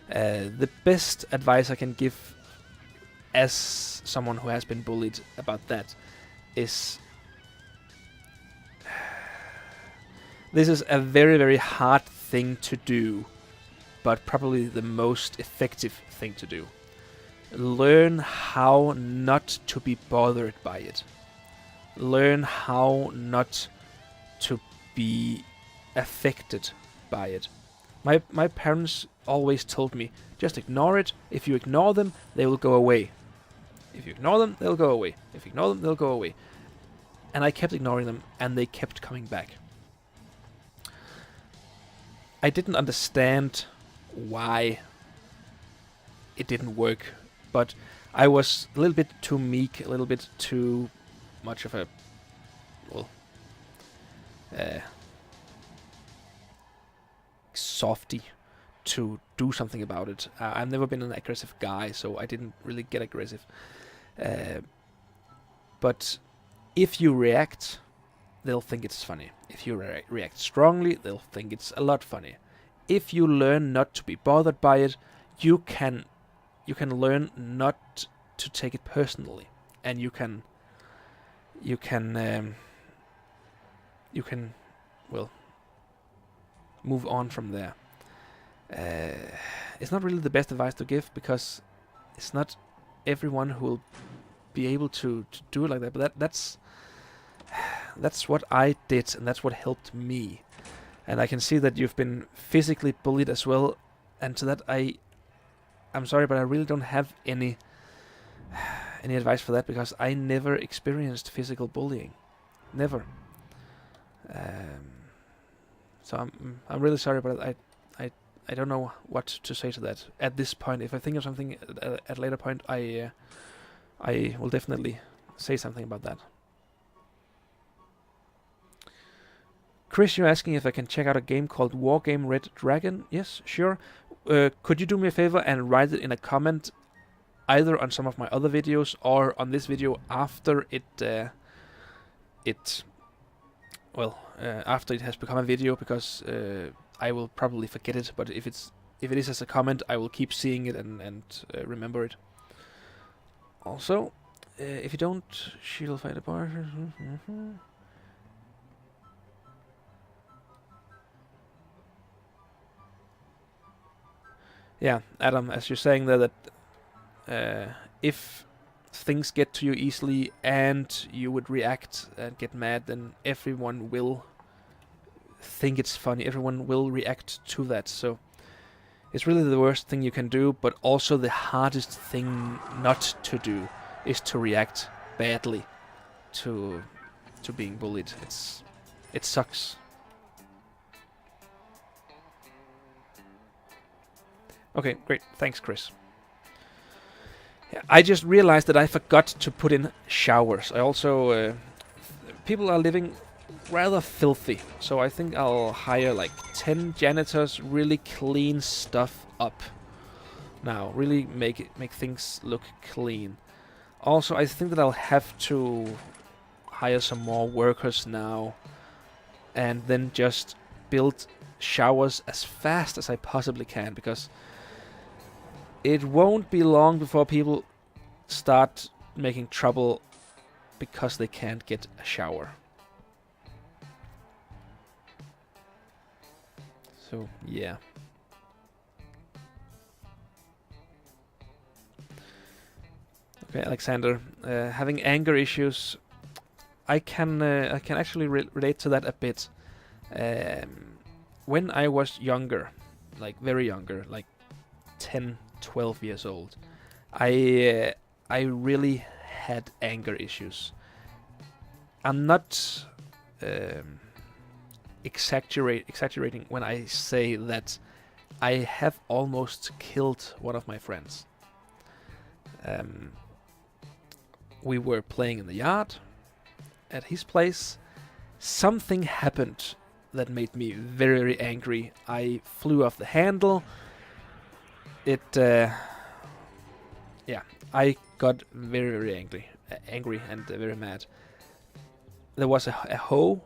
The best advice I can give as someone who has been bullied about that is, this is a very, very hard thing to do, but probably the most effective thing to do. Learn how not to be bothered by it. Learn how not to be affected by it. My parents always told me, just ignore it. If you ignore them, they will go away. If you ignore them, they'll go away. If you ignore them, they'll go away. And I kept ignoring them, and they kept coming back. I didn't understand why it didn't work, but I was a little bit too meek, a little bit too much of a, well, softy to do something about it. I've never been an aggressive guy, so I didn't really get aggressive. But if you react, they'll think it's funny. If you react strongly, they'll think it's a lot funny. If you learn not to be bothered by it, you can learn not to take it personally, and you can well move on from there. It's not really the best advice to give, because it's not everyone who will be able to do it like that. But that's what I did, and that's what helped me. And I can see that you've been physically bullied as well. And to that, I'm sorry, but I really don't have any advice for that, because I never experienced physical bullying, never. So I'm really sorry, but I don't know what to say to that at this point. If I think of something at a later point, I will definitely say something about that. Chris, you're asking if I can check out a game called Wargame Red Dragon. Yes, sure. Could you do me a favor and write it in a comment, either on some of my other videos or on this video after after it has become a video, because I will probably forget it. But if it is as a comment, I will keep seeing it and remember it. Also, if you don't, she'll find a bar. Yeah, Adam, as you're saying there, that if things get to you easily and you would react and get mad, then everyone will think it's funny. Everyone will react to that. So it's really the worst thing you can do, but also the hardest thing not to do is to react badly to being bullied. It sucks. Okay, great. Thanks, Chris. Yeah, I just realized that I forgot to put in showers. I also... people are living rather filthy, so I think I'll hire like 10 janitors, really clean stuff up now. Really make things look clean. Also, I think that I'll have to hire some more workers now, and then just build showers as fast as I possibly can, because it won't be long before people start making trouble because they can't get a shower. So, yeah. Okay, Alexander, having anger issues, I can actually relate to that a bit. When I was younger, like very younger, like 10, 12 years old, I really had anger issues. I'm not exaggerating when I say that I have almost killed one of my friends. We were playing in the yard at his place. Something happened that made me very, very angry. I flew off the handle. I got very, very angry and very mad. There was a hoe,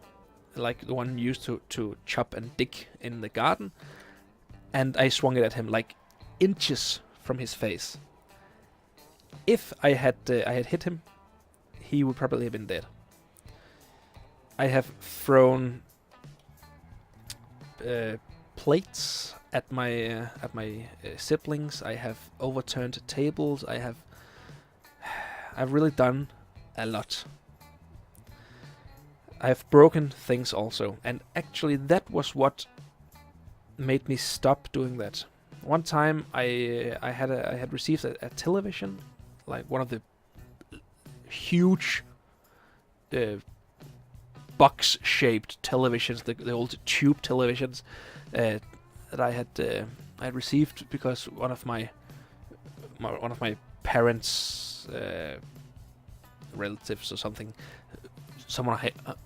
like the one used to chop and dig in the garden, and I swung it at him like inches from his face. If I had hit him, he would probably have been dead. I have thrown plates at my siblings. I have overturned tables. I've really done a lot. I have broken things also, and actually that was what made me stop doing that. One time I had received a television, like one of the huge box-shaped televisions, the old tube televisions that I had received because one of my parents' relatives or something, someone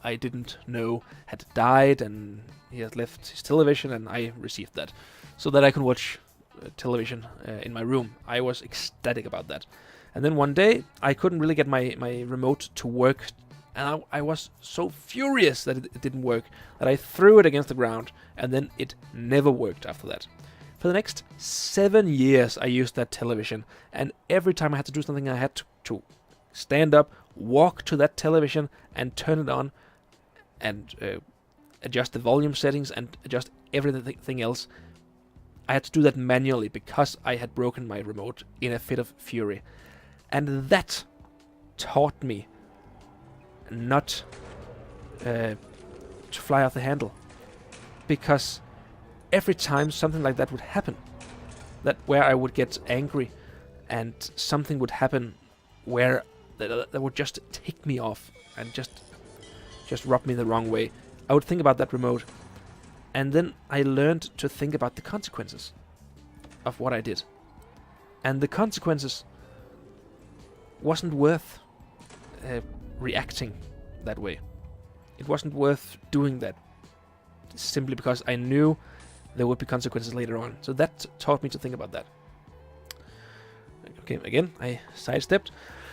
I didn't know had died, and he had left his television, and I received that so that I could watch television in my room. I was ecstatic about that. And then one day I couldn't really get my remote to work, and I was so furious that it didn't work that I threw it against the ground, and then it never worked after that. For the next 7 years, I used that television, and every time I had to do something, I had to stand up, walk to that television, and turn it on, and adjust the volume settings, and adjust everything else. I had to do that manually because I had broken my remote in a fit of fury. And that taught me not to fly off the handle. Because every time something like that would happen, where I would get angry and something would happen where that would just tick me off and just rub me the wrong way, I would think about that remote. And then I learned to think about the consequences of what I did. And the consequences wasn't worth reacting that way. It wasn't worth doing that simply because I knew there would be consequences later on. So that taught me to think about that. Okay, again, I sidestepped.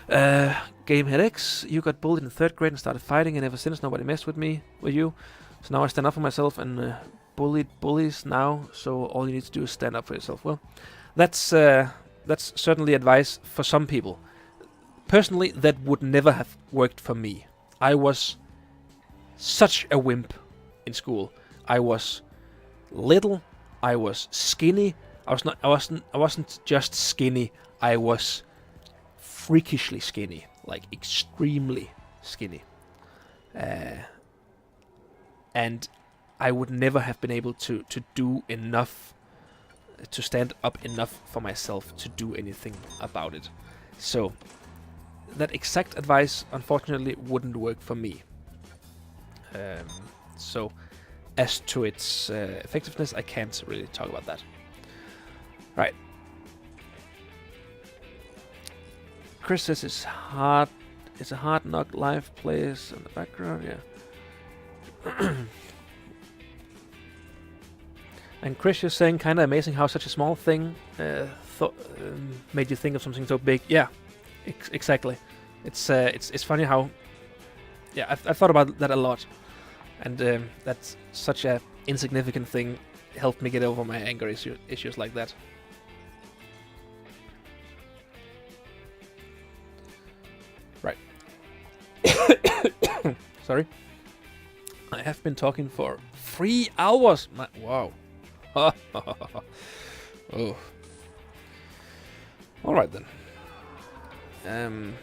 Game headaches. You got bullied in 3rd grade and started fighting, and ever since nobody messed with you. So now I stand up for myself and bullied bullies now. So all you need to do is stand up for yourself. Well, that's certainly advice for some people. Personally, that would never have worked for me. I was such a wimp in school. I was little. I was skinny. I wasn't just skinny. I was freakishly skinny, like extremely skinny. And I would never have been able to do enough, to stand up enough for myself to do anything about it. So that exact advice, unfortunately, wouldn't work for me. So as to its effectiveness, I can't really talk about that. Right. Chris says it's a hard knock live plays in the background, yeah. And Chris is saying, kind of amazing how such a small thing made you think of something so big. Yeah, exactly. It's funny how, yeah, I've thought about that a lot, and that's such a insignificant thing helped me get over my anger issues like that. Right. Sorry. I have been talking for 3 hours. Wow. Oh. All right then.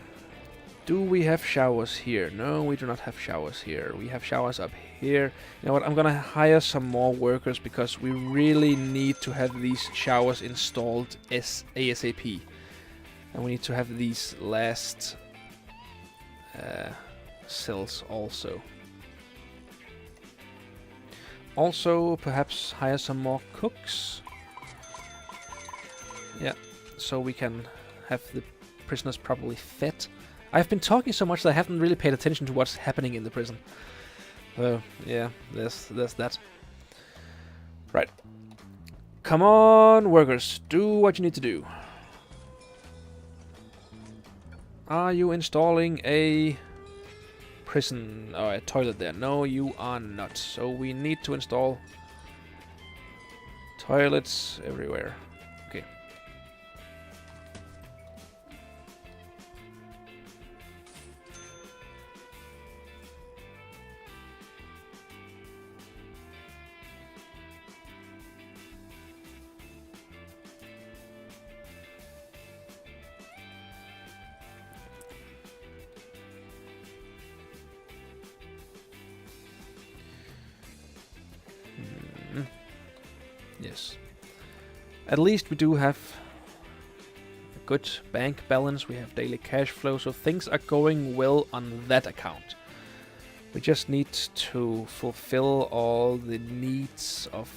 Do we have showers here? No, we do not have showers here. We have showers up here. You know what? I'm gonna hire some more workers because we really need to have these showers installed ASAP, and we need to have these last cells also. Also, perhaps hire some more cooks. Yeah, so we can have the prisoners properly fed. I've been talking so much that I haven't really paid attention to what's happening in the prison. So, yeah, there's that. Right. Come on, workers, do what you need to do. Are you installing a prison or a toilet there? No, you are not. So we need to install toilets everywhere. Okay. Yes. At least we do have a good bank balance. We have daily cash flow, so things are going well on that account. We just need to fulfill all the needs of...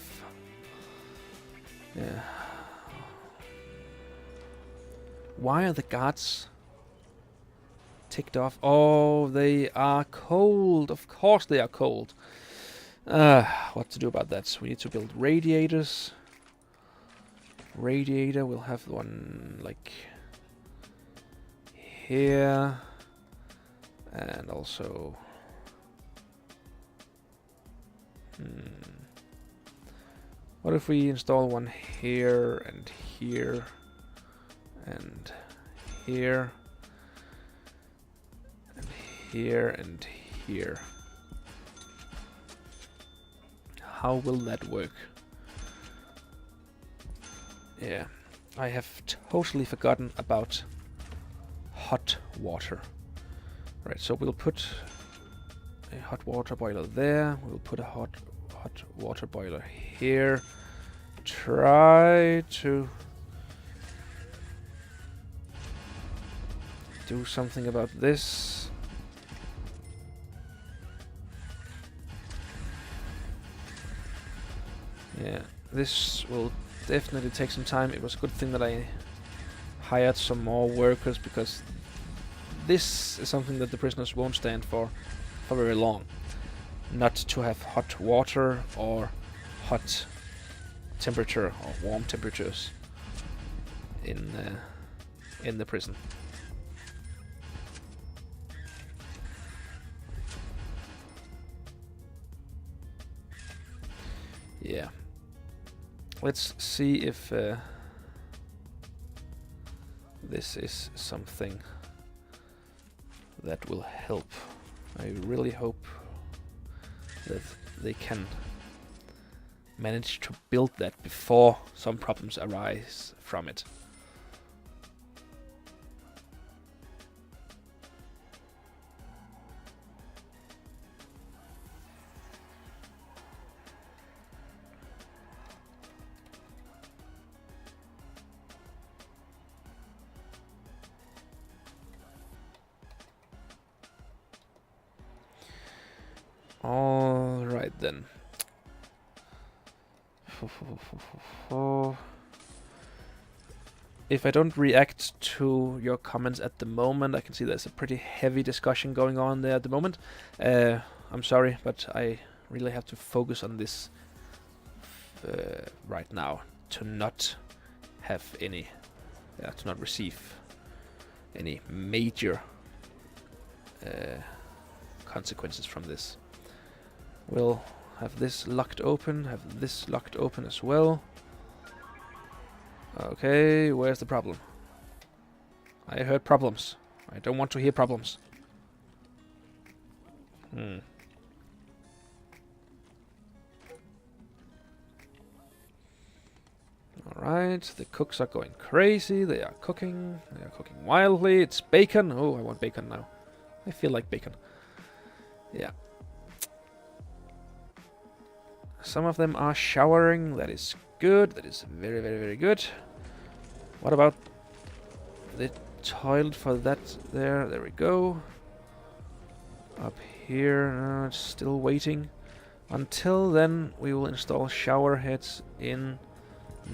Yeah. Why are the guards ticked off? Oh, they are cold. Of course they are cold. What to do about that? We need to build radiators. Radiator, we'll have one like here, and also What if we install one here and here and here and here and here? How will that work? Yeah, I have totally forgotten about hot water. Right, so we'll put a hot water boiler there. We'll put a hot water boiler here. Try to do something about this. Yeah, this will definitely take some time. It was a good thing that I hired some more workers, because this is something that the prisoners won't stand for very long. Not to have hot water or hot temperature or warm temperatures in the prison. Yeah. Let's see if this is something that will help. I really hope that they can manage to build that before some problems arise from it. All right then. If I don't react to your comments at the moment, I can see there's a pretty heavy discussion going on there at the moment. I'm sorry, but I really have to focus on this right now to not have any, to not receive any major consequences from this. We'll have this locked open, have this locked open as well. Okay, where's the problem? I heard problems. I don't want to hear problems. Alright, the cooks are going crazy. They are cooking wildly. It's bacon. Oh, I want bacon now. I feel like bacon. Yeah. Some of them are showering. That is good. That is very, very, very good. What about the toilet for that there? There we go. Up here, it's still waiting. Until then, we will install shower heads in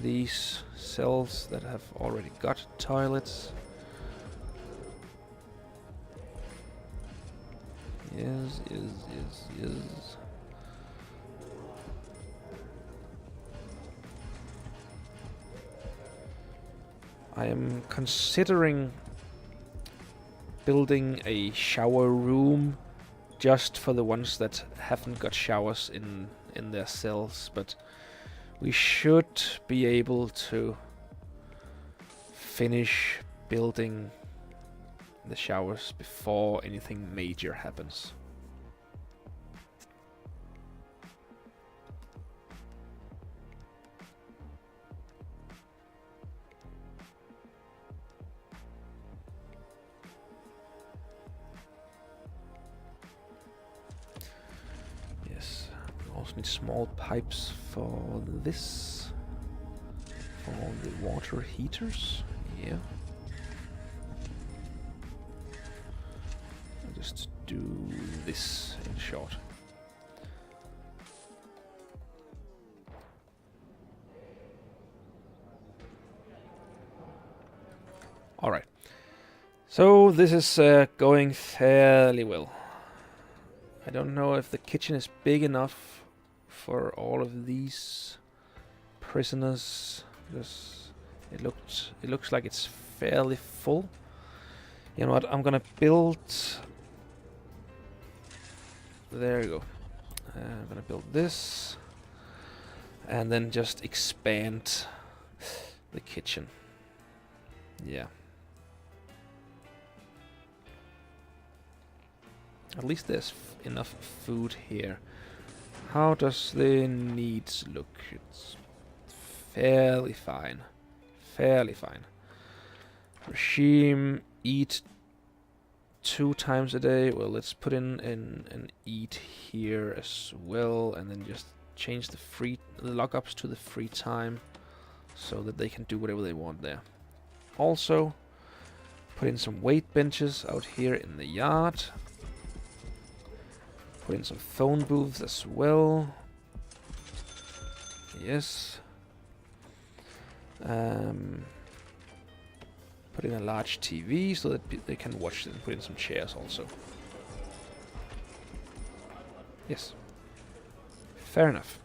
these cells that have already got toilets. Yes. I am considering building a shower room just for the ones that haven't got showers in their cells, but we should be able to finish building the showers before anything major happens. Need small pipes for this, for the water heaters. Yeah, I'll just do this in short. All right, so this is going fairly well. I don't know if the kitchen is big enough for all of these prisoners, because it looks like it's fairly full. You know what? I'm gonna build. There you go. I'm gonna build this, and then just expand the kitchen. Yeah. At least there's enough food here. How does the needs look? It's fairly fine. Fairly fine. Regime, eat 2 times a day. Well, let's put in an eat here as well, and then just change the lockups to the free time so that they can do whatever they want there. Also, put in some weight benches out here in the yard. Put in some phone booths as well. Yes. Put in a large TV so that they can watch it, and put in some chairs also. Yes. Fair enough.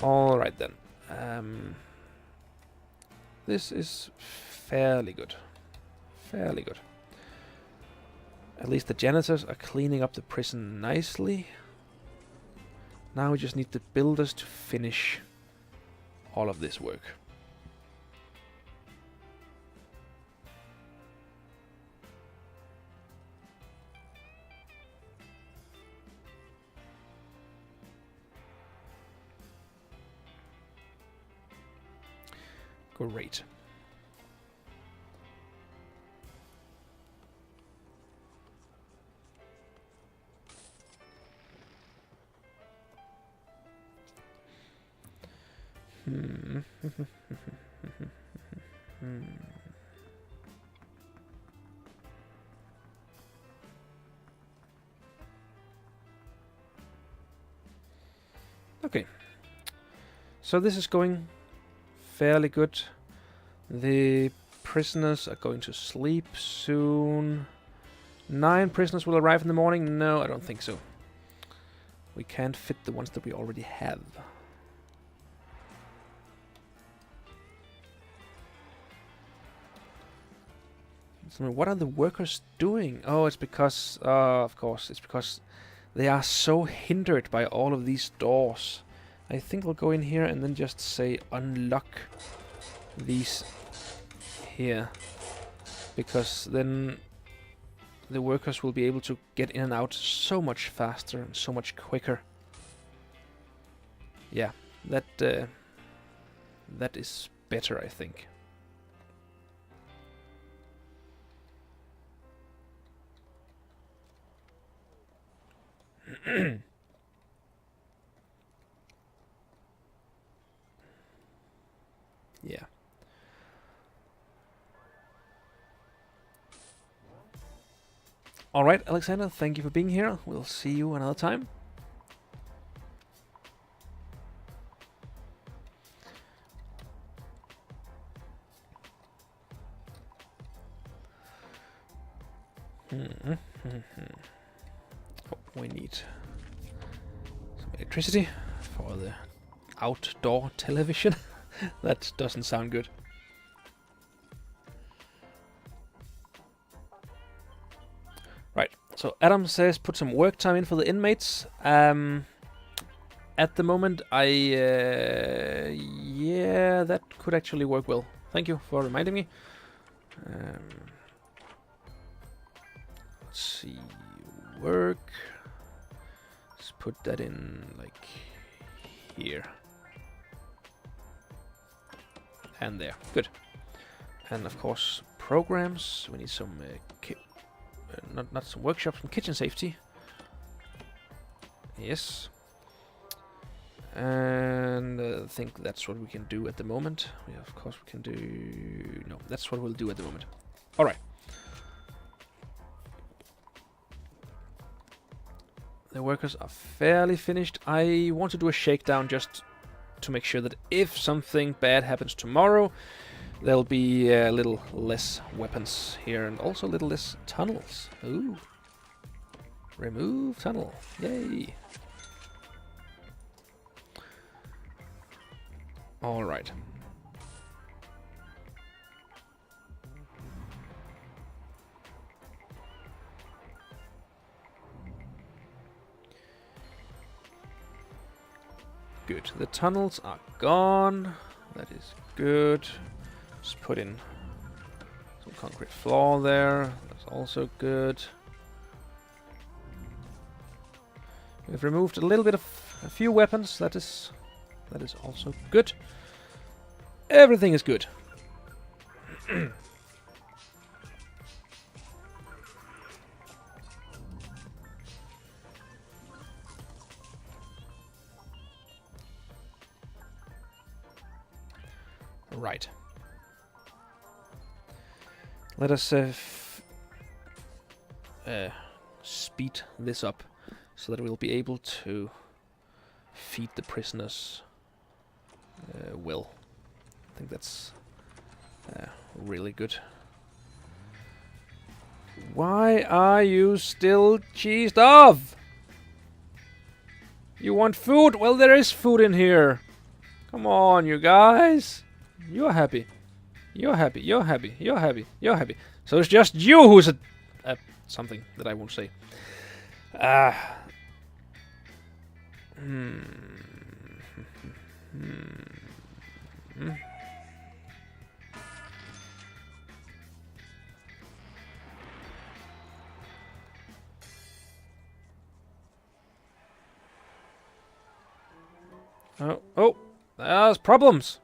Alright then. This is fairly good. Fairly good. At least the janitors are cleaning up the prison nicely. Now we just need the builders to finish all of this work. Great. Okay. So this is going fairly good. The prisoners are going to sleep soon. 9 prisoners will arrive in the morning. No, I don't think so. We can't fit the ones that we already have. So what are the workers doing? Oh, it's because, of course, it's because they are so hindered by all of these doors. I think we'll go in here and then just say unlock these here, because then the workers will be able to get in and out so much faster and so much quicker. Yeah, that is better, I think. Yeah. Alright, Alexander, thank you for being here. We'll see you another time. Oh, we need some electricity for the outdoor television. That doesn't sound good. Right, so Adam says put some work time in for the inmates. At the moment, yeah, that could actually work well. Thank you for reminding me. Let's see, work. Let's put that in like here. And there, good. And of course, programs. We need some not some workshops, some kitchen safety. Yes. And I think that's what we can do at the moment. Yeah, of course we can do. No, that's what we'll do at the moment. All right. The workers are fairly finished. I want to do a shakedown just to make sure that if something bad happens tomorrow, there'll be a little less weapons here and also a little less tunnels. Ooh. Remove tunnel. Yay. All right. good. The tunnels are gone. That is good. Just put in some concrete floor there. That's also good. We've removed a little bit of a few weapons. That is also good. Everything is good. Right. Let us speed this up so that we'll be able to feed the prisoners well. I think that's really good. Why are you still cheesed off? You want food? Well, there is food in here. Come on, you guys. You're happy. You're happy. You're happy. You're happy. You're happy. So it's just you who's something that I won't say. Oh, there's problems.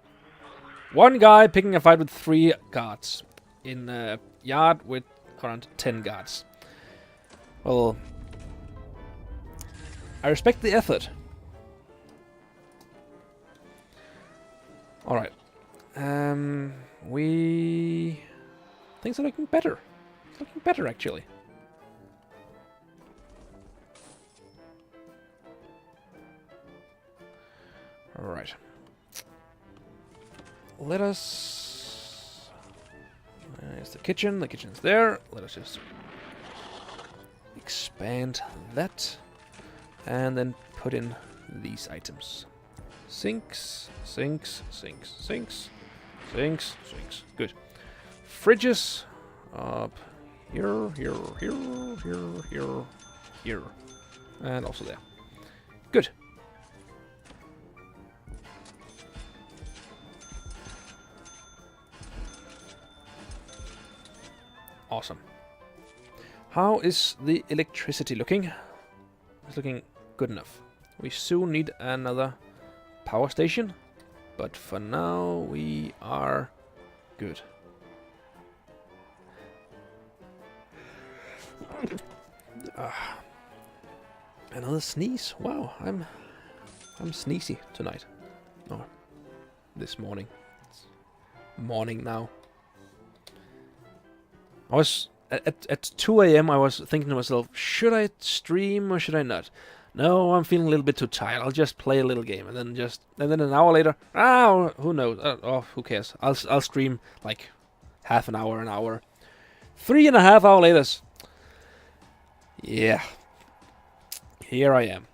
One guy picking a fight with 3 guards in a yard with around 10 guards. Well, I respect the effort. All right. Things are looking better. It's looking better, actually. All right. Let us... There's the kitchen. The kitchen's there. Let us just expand that. And then put in these items. Sinks, sinks, sinks, sinks, sinks, sinks. Good. Fridges up here, here, here, here, here, here. And also there. Good. Awesome. How is the electricity looking? It's looking good enough. We soon need another power station, but for now we are good. Another sneeze. Wow, I'm sneezy tonight. Oh, this morning. It's morning now. I was at 2 a.m. I was thinking to myself, should I stream or should I not? No, I'm feeling a little bit too tired. I'll just play a little game, and then an hour later, who knows? Who cares? I'll stream like half an hour, an hour. 3.5 hours later. Yeah. Here I am.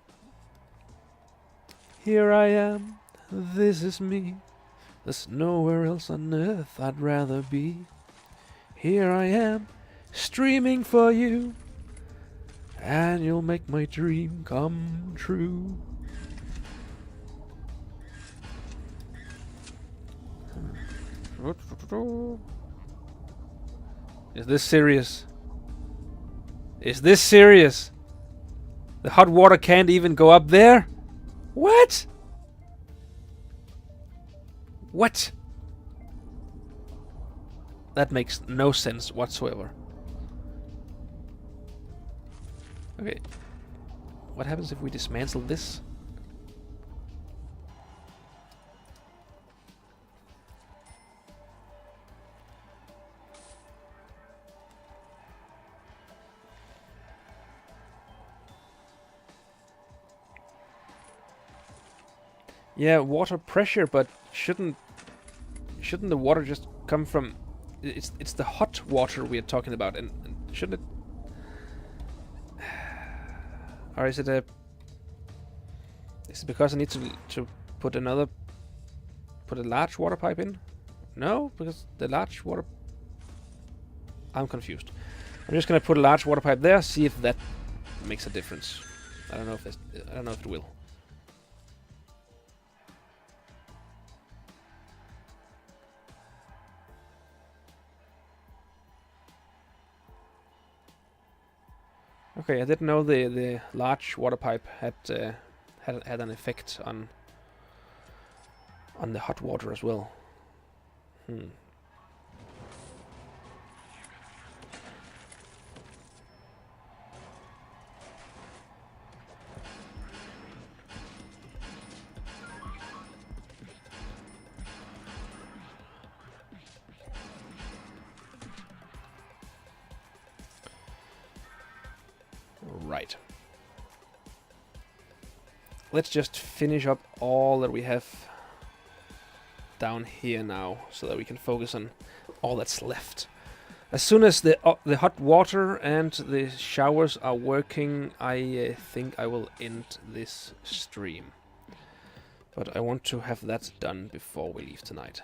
Here I am. This is me. There's nowhere else on earth I'd rather be. Here I am, streaming for you, and you'll make my dream come true. Is this serious? Is this serious? The hot water can't even go up there? What? What? That makes no sense whatsoever. Okay. What happens if we dismantle this? Yeah, water pressure, but shouldn't the water just come from... It's the hot water we are talking about, and shouldn't it... Or is it a... Is it because I need to put a large water pipe in? No, because the large water... I'm confused. I'm just gonna put a large water pipe there, see if that makes a difference. I don't know if it will. Okay, I didn't know the large water pipe had had an effect on the hot water as well. Right. Let's just finish up all that we have down here now, so that we can focus on all that's left. As soon as the hot water and the showers are working, I think I will end this stream. But I want to have that done before we leave tonight.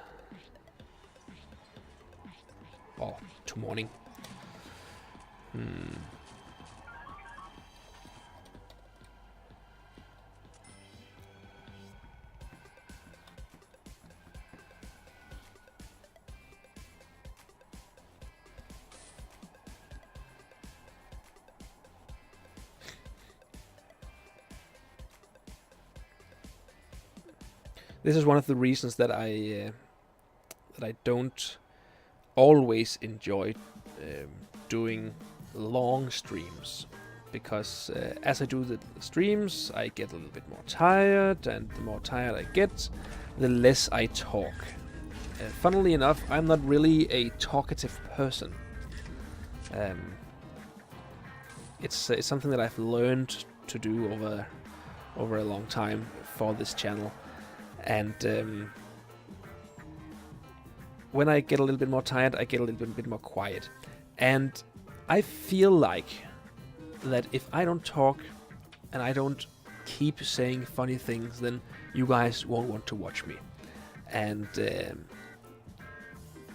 Or tomorrow morning. This is one of the reasons that I don't always enjoy doing long streams, because as I do the streams, I get a little bit more tired, and the more tired I get, the less I talk. Funnily enough, I'm not really a talkative person. It's something that I've learned to do over a long time for this channel. And when I get a little bit more tired, I get a little bit more quiet. And I feel like that if I don't talk and I don't keep saying funny things, then you guys won't want to watch me. And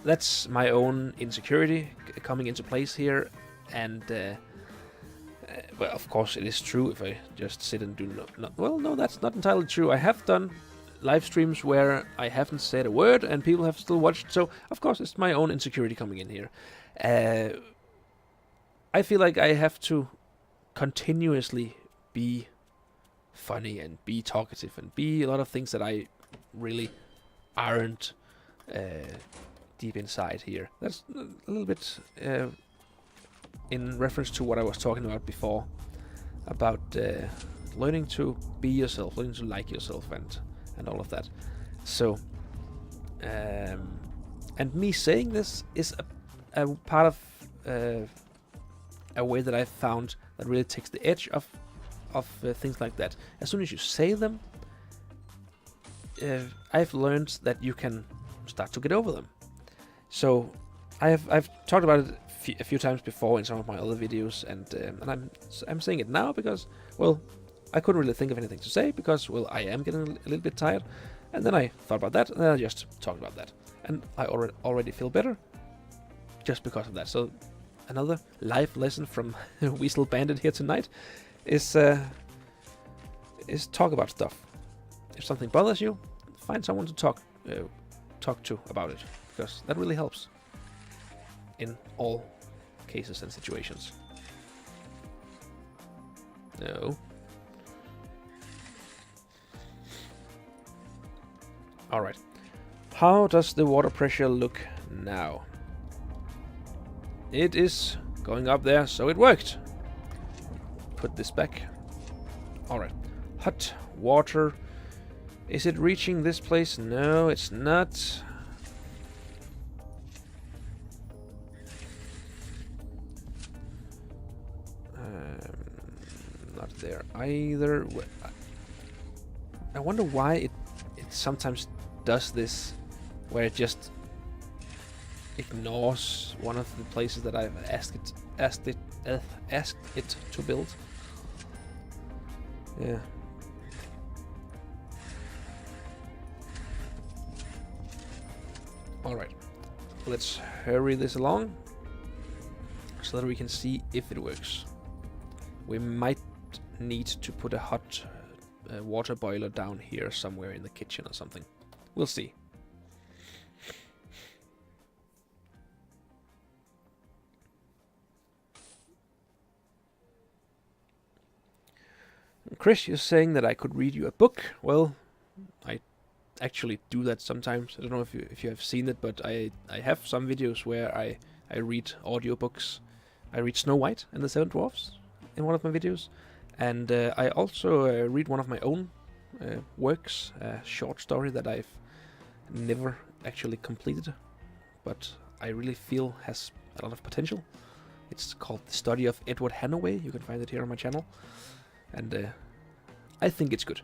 that's my own insecurity coming into place here. And well, of course, it is true if I just sit and do well, no, that's not entirely true. I have done live streams where I haven't said a word and people have still watched, so of course it's my own insecurity coming in here. I feel like I have to continuously be funny and be talkative and be a lot of things that I really aren't deep inside here. That's a little bit in reference to what I was talking about before, about learning to be yourself, learning to like yourself, and all of that. So, and me saying this is a part of a way that I've found that really takes the edge of things like that. As soon as you say them, I've learned that you can start to get over them. So I've talked about it a few times before in some of my other videos, and I'm saying it now because, well, I couldn't really think of anything to say because, well, I am getting a little bit tired. And then I thought about that, and then I just talked about that. And I already feel better just because of that. So another life lesson from Weasel Bandit here tonight is talk about stuff. If something bothers you, find someone to talk to about it, because that really helps in all cases and situations. No. Alright. How does the water pressure look now? It is going up there, so it worked. Put this back. Alright. Hot water. Is it reaching this place? No, it's not. Not there either. I wonder why it sometimes does this, where it just ignores one of the places that I've asked it to build. Yeah. All right, let's hurry this along so that we can see if it works. We might need to put a hot water boiler down here somewhere in the kitchen or something. We'll see. Chris, you're saying that I could read you a book. Well, I actually do that sometimes. I don't know if you have seen it, but I have some videos where I read audiobooks. I read Snow White and the Seven Dwarfs in one of my videos, and I also read one of my own works, a short story that I've never actually completed, but I really feel has a lot of potential. It's called The Study of Edward Hannaway. You can find it here on my channel, and I think it's good,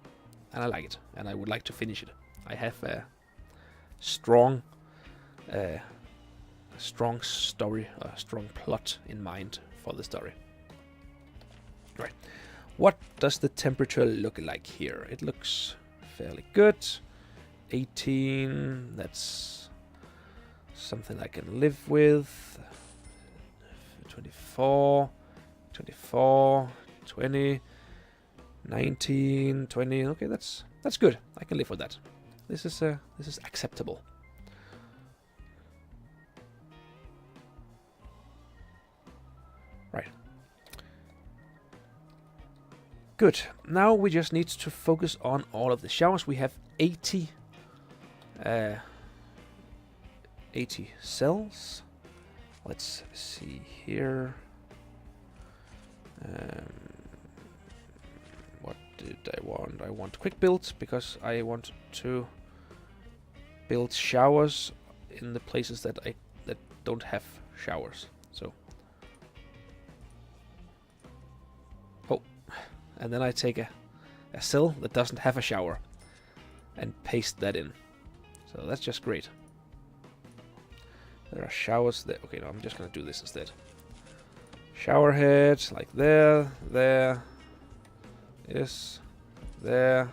and I like it, and I would like to finish it. I have a strong story, a strong plot in mind for the story. Right. What does the temperature look like here? It looks fairly good. 18, that's something I can live with. 24, 20, 19, 20. Okay, that's good. I can live with that. This is acceptable. Right. Good. Now we just need to focus on all of the showers. We have 80 cells. Let's see here. What did I want? I want quick build because I want to build showers in the places that don't have showers. So, and then I take a cell that doesn't have a shower and paste that in. So that's just great. There are showers there. Okay, no, I'm just gonna do this instead. Shower head, like there, yes, there.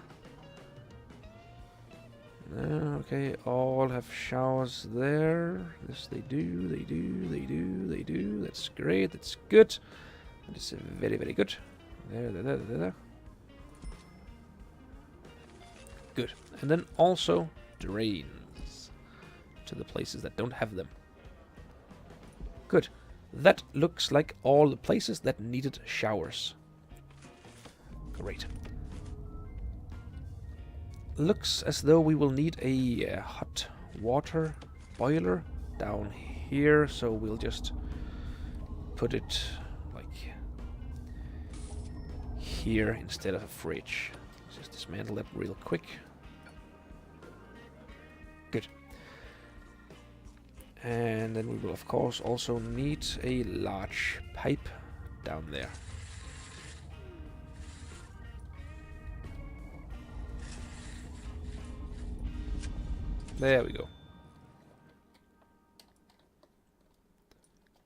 Okay, all have showers there. Yes, they do. That's great. That's good. That is very, very good. There. Good. And then also drains to the places that don't have them. Good. That looks like all the places that needed showers. Great. Looks as though we will need a hot water boiler down here, so we'll just put it like here instead of a fridge. Let's just dismantle that real quick. Good. And then we will of course also need a large pipe down there. There we go.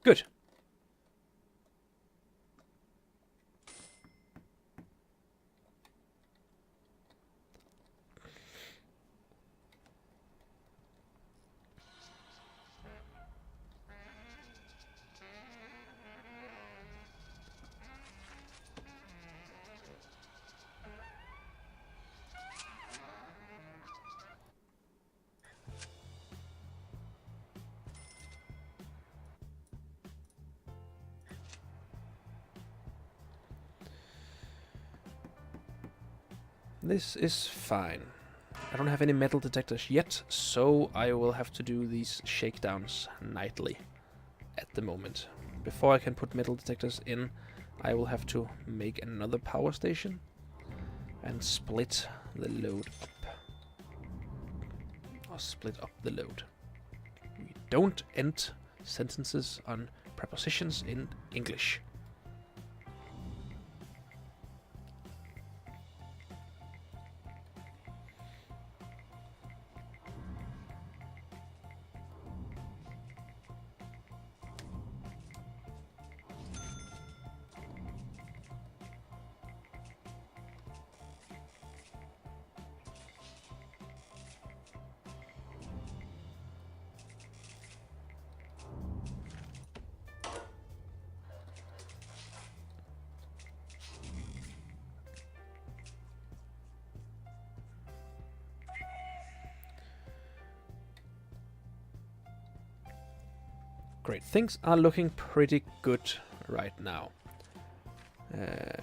Good. This is fine. I don't have any metal detectors yet, so I will have to do these shakedowns nightly at the moment. Before I can put metal detectors in, I will have to make another power station and split the load up. Or split up the load. We don't end sentences on prepositions in English. Great, things are looking pretty good right now.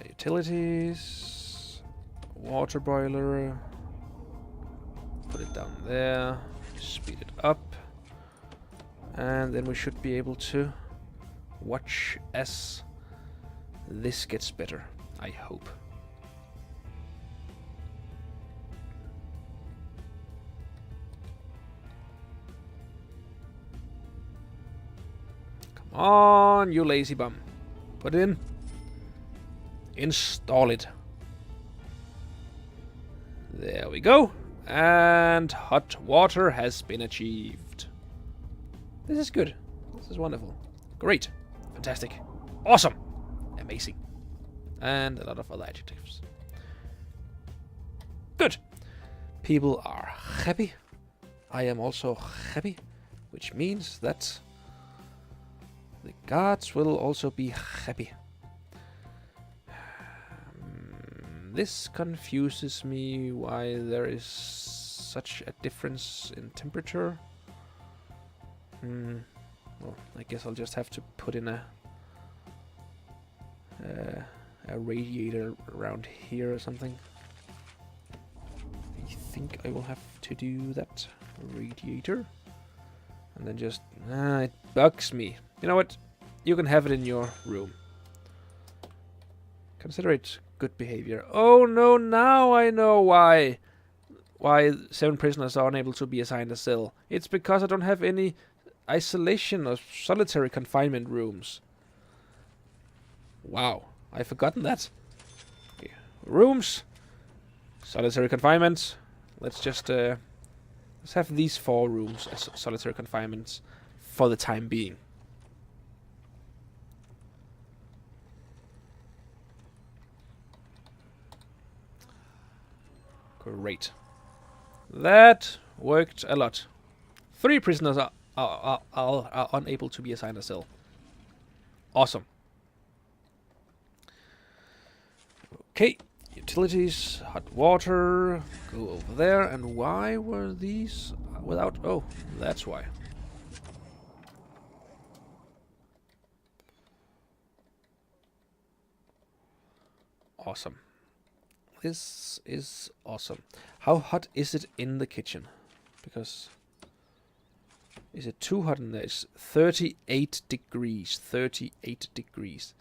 Utilities, water boiler. Put it down there. Speed it up. And then we should be able to watch as this gets better, I hope. Come on, you lazy bum. Put it in. Install it. There we go. And hot water has been achieved. This is good. This is wonderful. Great. Fantastic. Awesome. Amazing. And a lot of other adjectives. Good. People are happy. I am also happy. Which means that the guards will also be happy. This confuses me why there is such a difference in temperature. Well, I guess I'll just have to put in a radiator around here or something. I think I will have to do that. Radiator. And then just... it bugs me. You know what? You can have it in your room. Consider it good behavior. Oh no, now I know why 7 prisoners are unable to be assigned a cell. It's because I don't have any isolation or solitary confinement rooms. Wow, I've forgotten that. Okay. Rooms, solitary confinement. Let's just let's have these 4 rooms as solitary confinements for the time being. Great. That worked a lot. 3 prisoners are unable to be assigned a cell. Awesome. Okay, utilities, hot water, go over there. And why were these without... Oh, that's why. Awesome. This is awesome. How hot is it in the kitchen? Because... Is it too hot in there? It's 38 degrees. 38 degrees.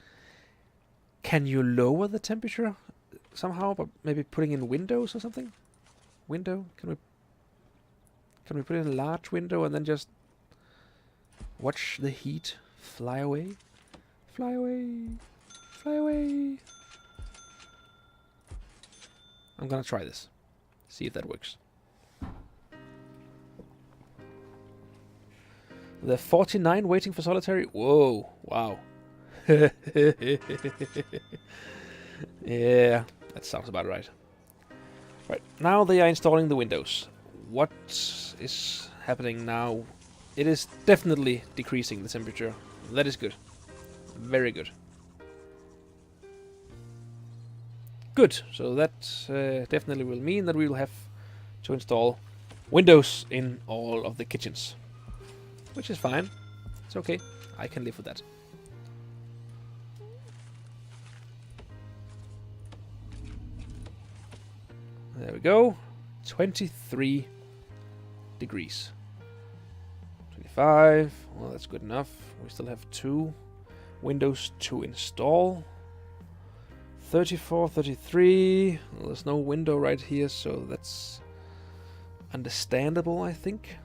Can you lower the temperature somehow? But maybe putting in windows or something? Window? Can we put in a large window and then just watch the heat fly away? Fly away. Fly away. I'm gonna try this. See if that works. The 49 waiting for solitary. Whoa. Wow. Yeah, that sounds about right. Right, now they are installing the windows. What is happening now? It is definitely decreasing the temperature. That is good. Very good. Good, so that definitely will mean that we will have to install windows in all of the kitchens. Which is fine. It's okay. I can live with that. There we go. 23 degrees. 25. Well, that's good enough. We still have 2 windows to install. 34, 33. Well, there's no window right here, so that's understandable, I think.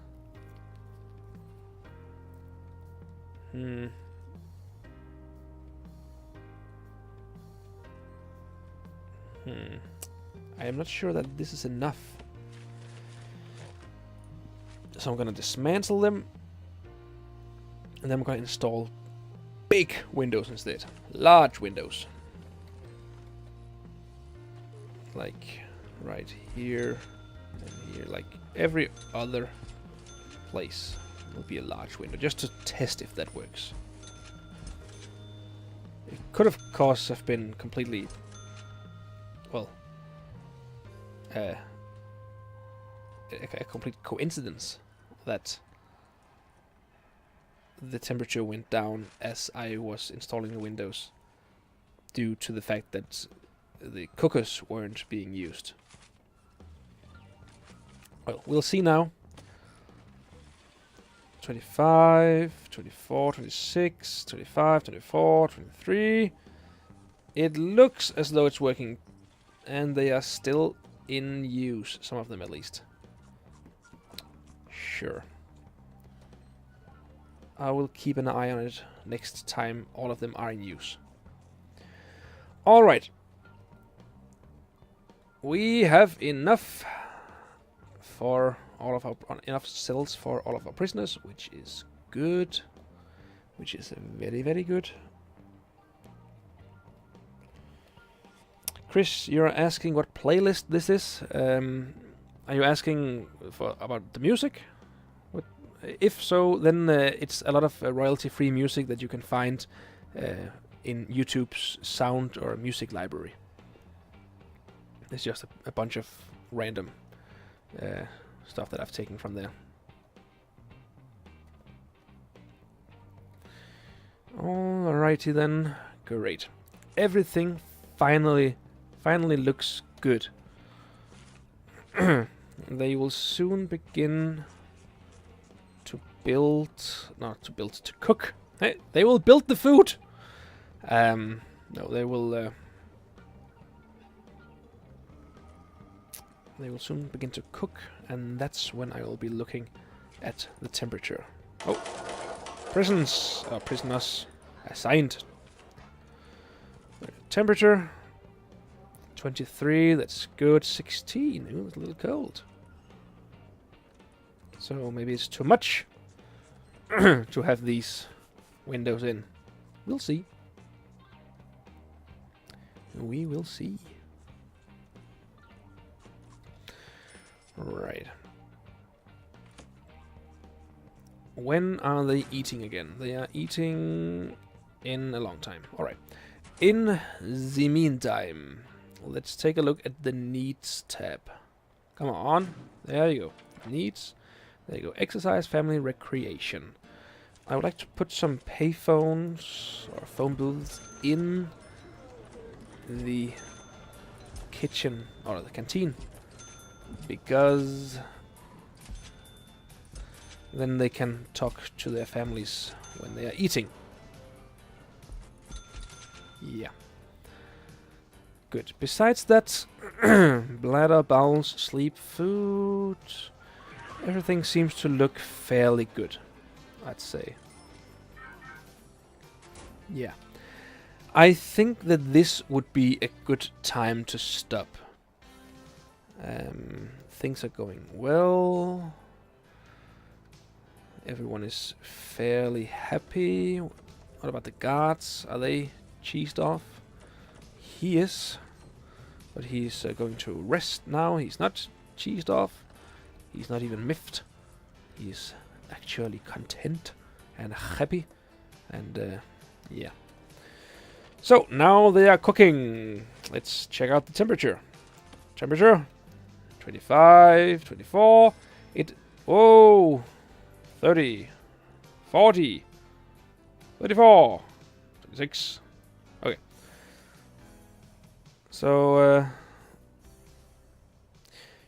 I am not sure that this is enough. So I'm gonna dismantle them. And then I'm gonna install big windows instead. Large windows. Like right here and here. Like every other place will be a large window. Just to test if that works. It could of course have been completely... well... a complete coincidence that the temperature went down as I was installing the windows, due to the fact that the cookers weren't being used. Well, we'll see now. 25, 24, 26, 25, 24, 23. It looks as though it's working, and they are still in use, some of them at least. Sure. I will keep an eye on it next time all of them are in use. Alright. We have enough for all of our enough cells for all of our prisoners, which is good. Which is very, very good. Chris, you're asking what playlist this is. Are you asking about the music? If so, then it's a lot of royalty-free music that you can find in YouTube's sound or music library. It's just a bunch of random stuff that I've taken from there. Alrighty then, great. Everything finally looks good. They will soon begin to build, to cook. Hey, they will build the food. No, they will soon begin to cook, and that's when I will be looking at the temperature. Oh, prisoners assigned. Temperature 23. That's good. 16. Ooh, it's a little cold. So maybe it's too much to have these windows in. We'll see. We will see. Right. When are they eating again? They are eating in a long time. Alright. In the meantime, let's take a look at the needs tab. Come on. There you go. Needs. There you go. Exercise, family, recreation. I would like to put some payphones or phone booths in the kitchen or the canteen, because then they can talk to their families when they are eating. Yeah. Good. Besides that, bladder, bowels, sleep, food, everything seems to look fairly good, I'd say. Yeah. I think that this would be a good time to stop. Things are going well. Everyone is fairly happy. What about the guards? Are they cheesed off? He is. But he's going to rest now. He's not cheesed off. He's not even miffed. He's actually content and happy. And yeah. So now they are cooking. Let's check out the temperature. Temperature 25, 24. Whoa, 30, 40, 34, 26. Okay. So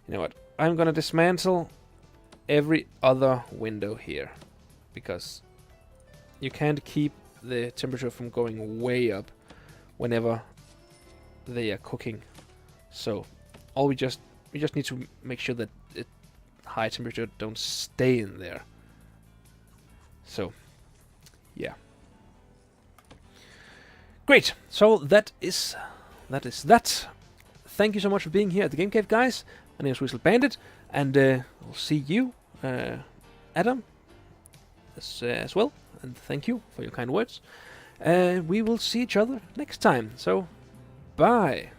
you know what? I'm gonna dismantle every other window here, because you can't keep the temperature from going way up whenever they are cooking. So we just need to make sure that high temperature don't stay in there. So yeah, great. So that is that. Thank you so much for being here at the Game Cave, guys. My name is Whistle Bandit, and we'll see you, Adam, as well. And thank you for your kind words. We will see each other next time. So, bye.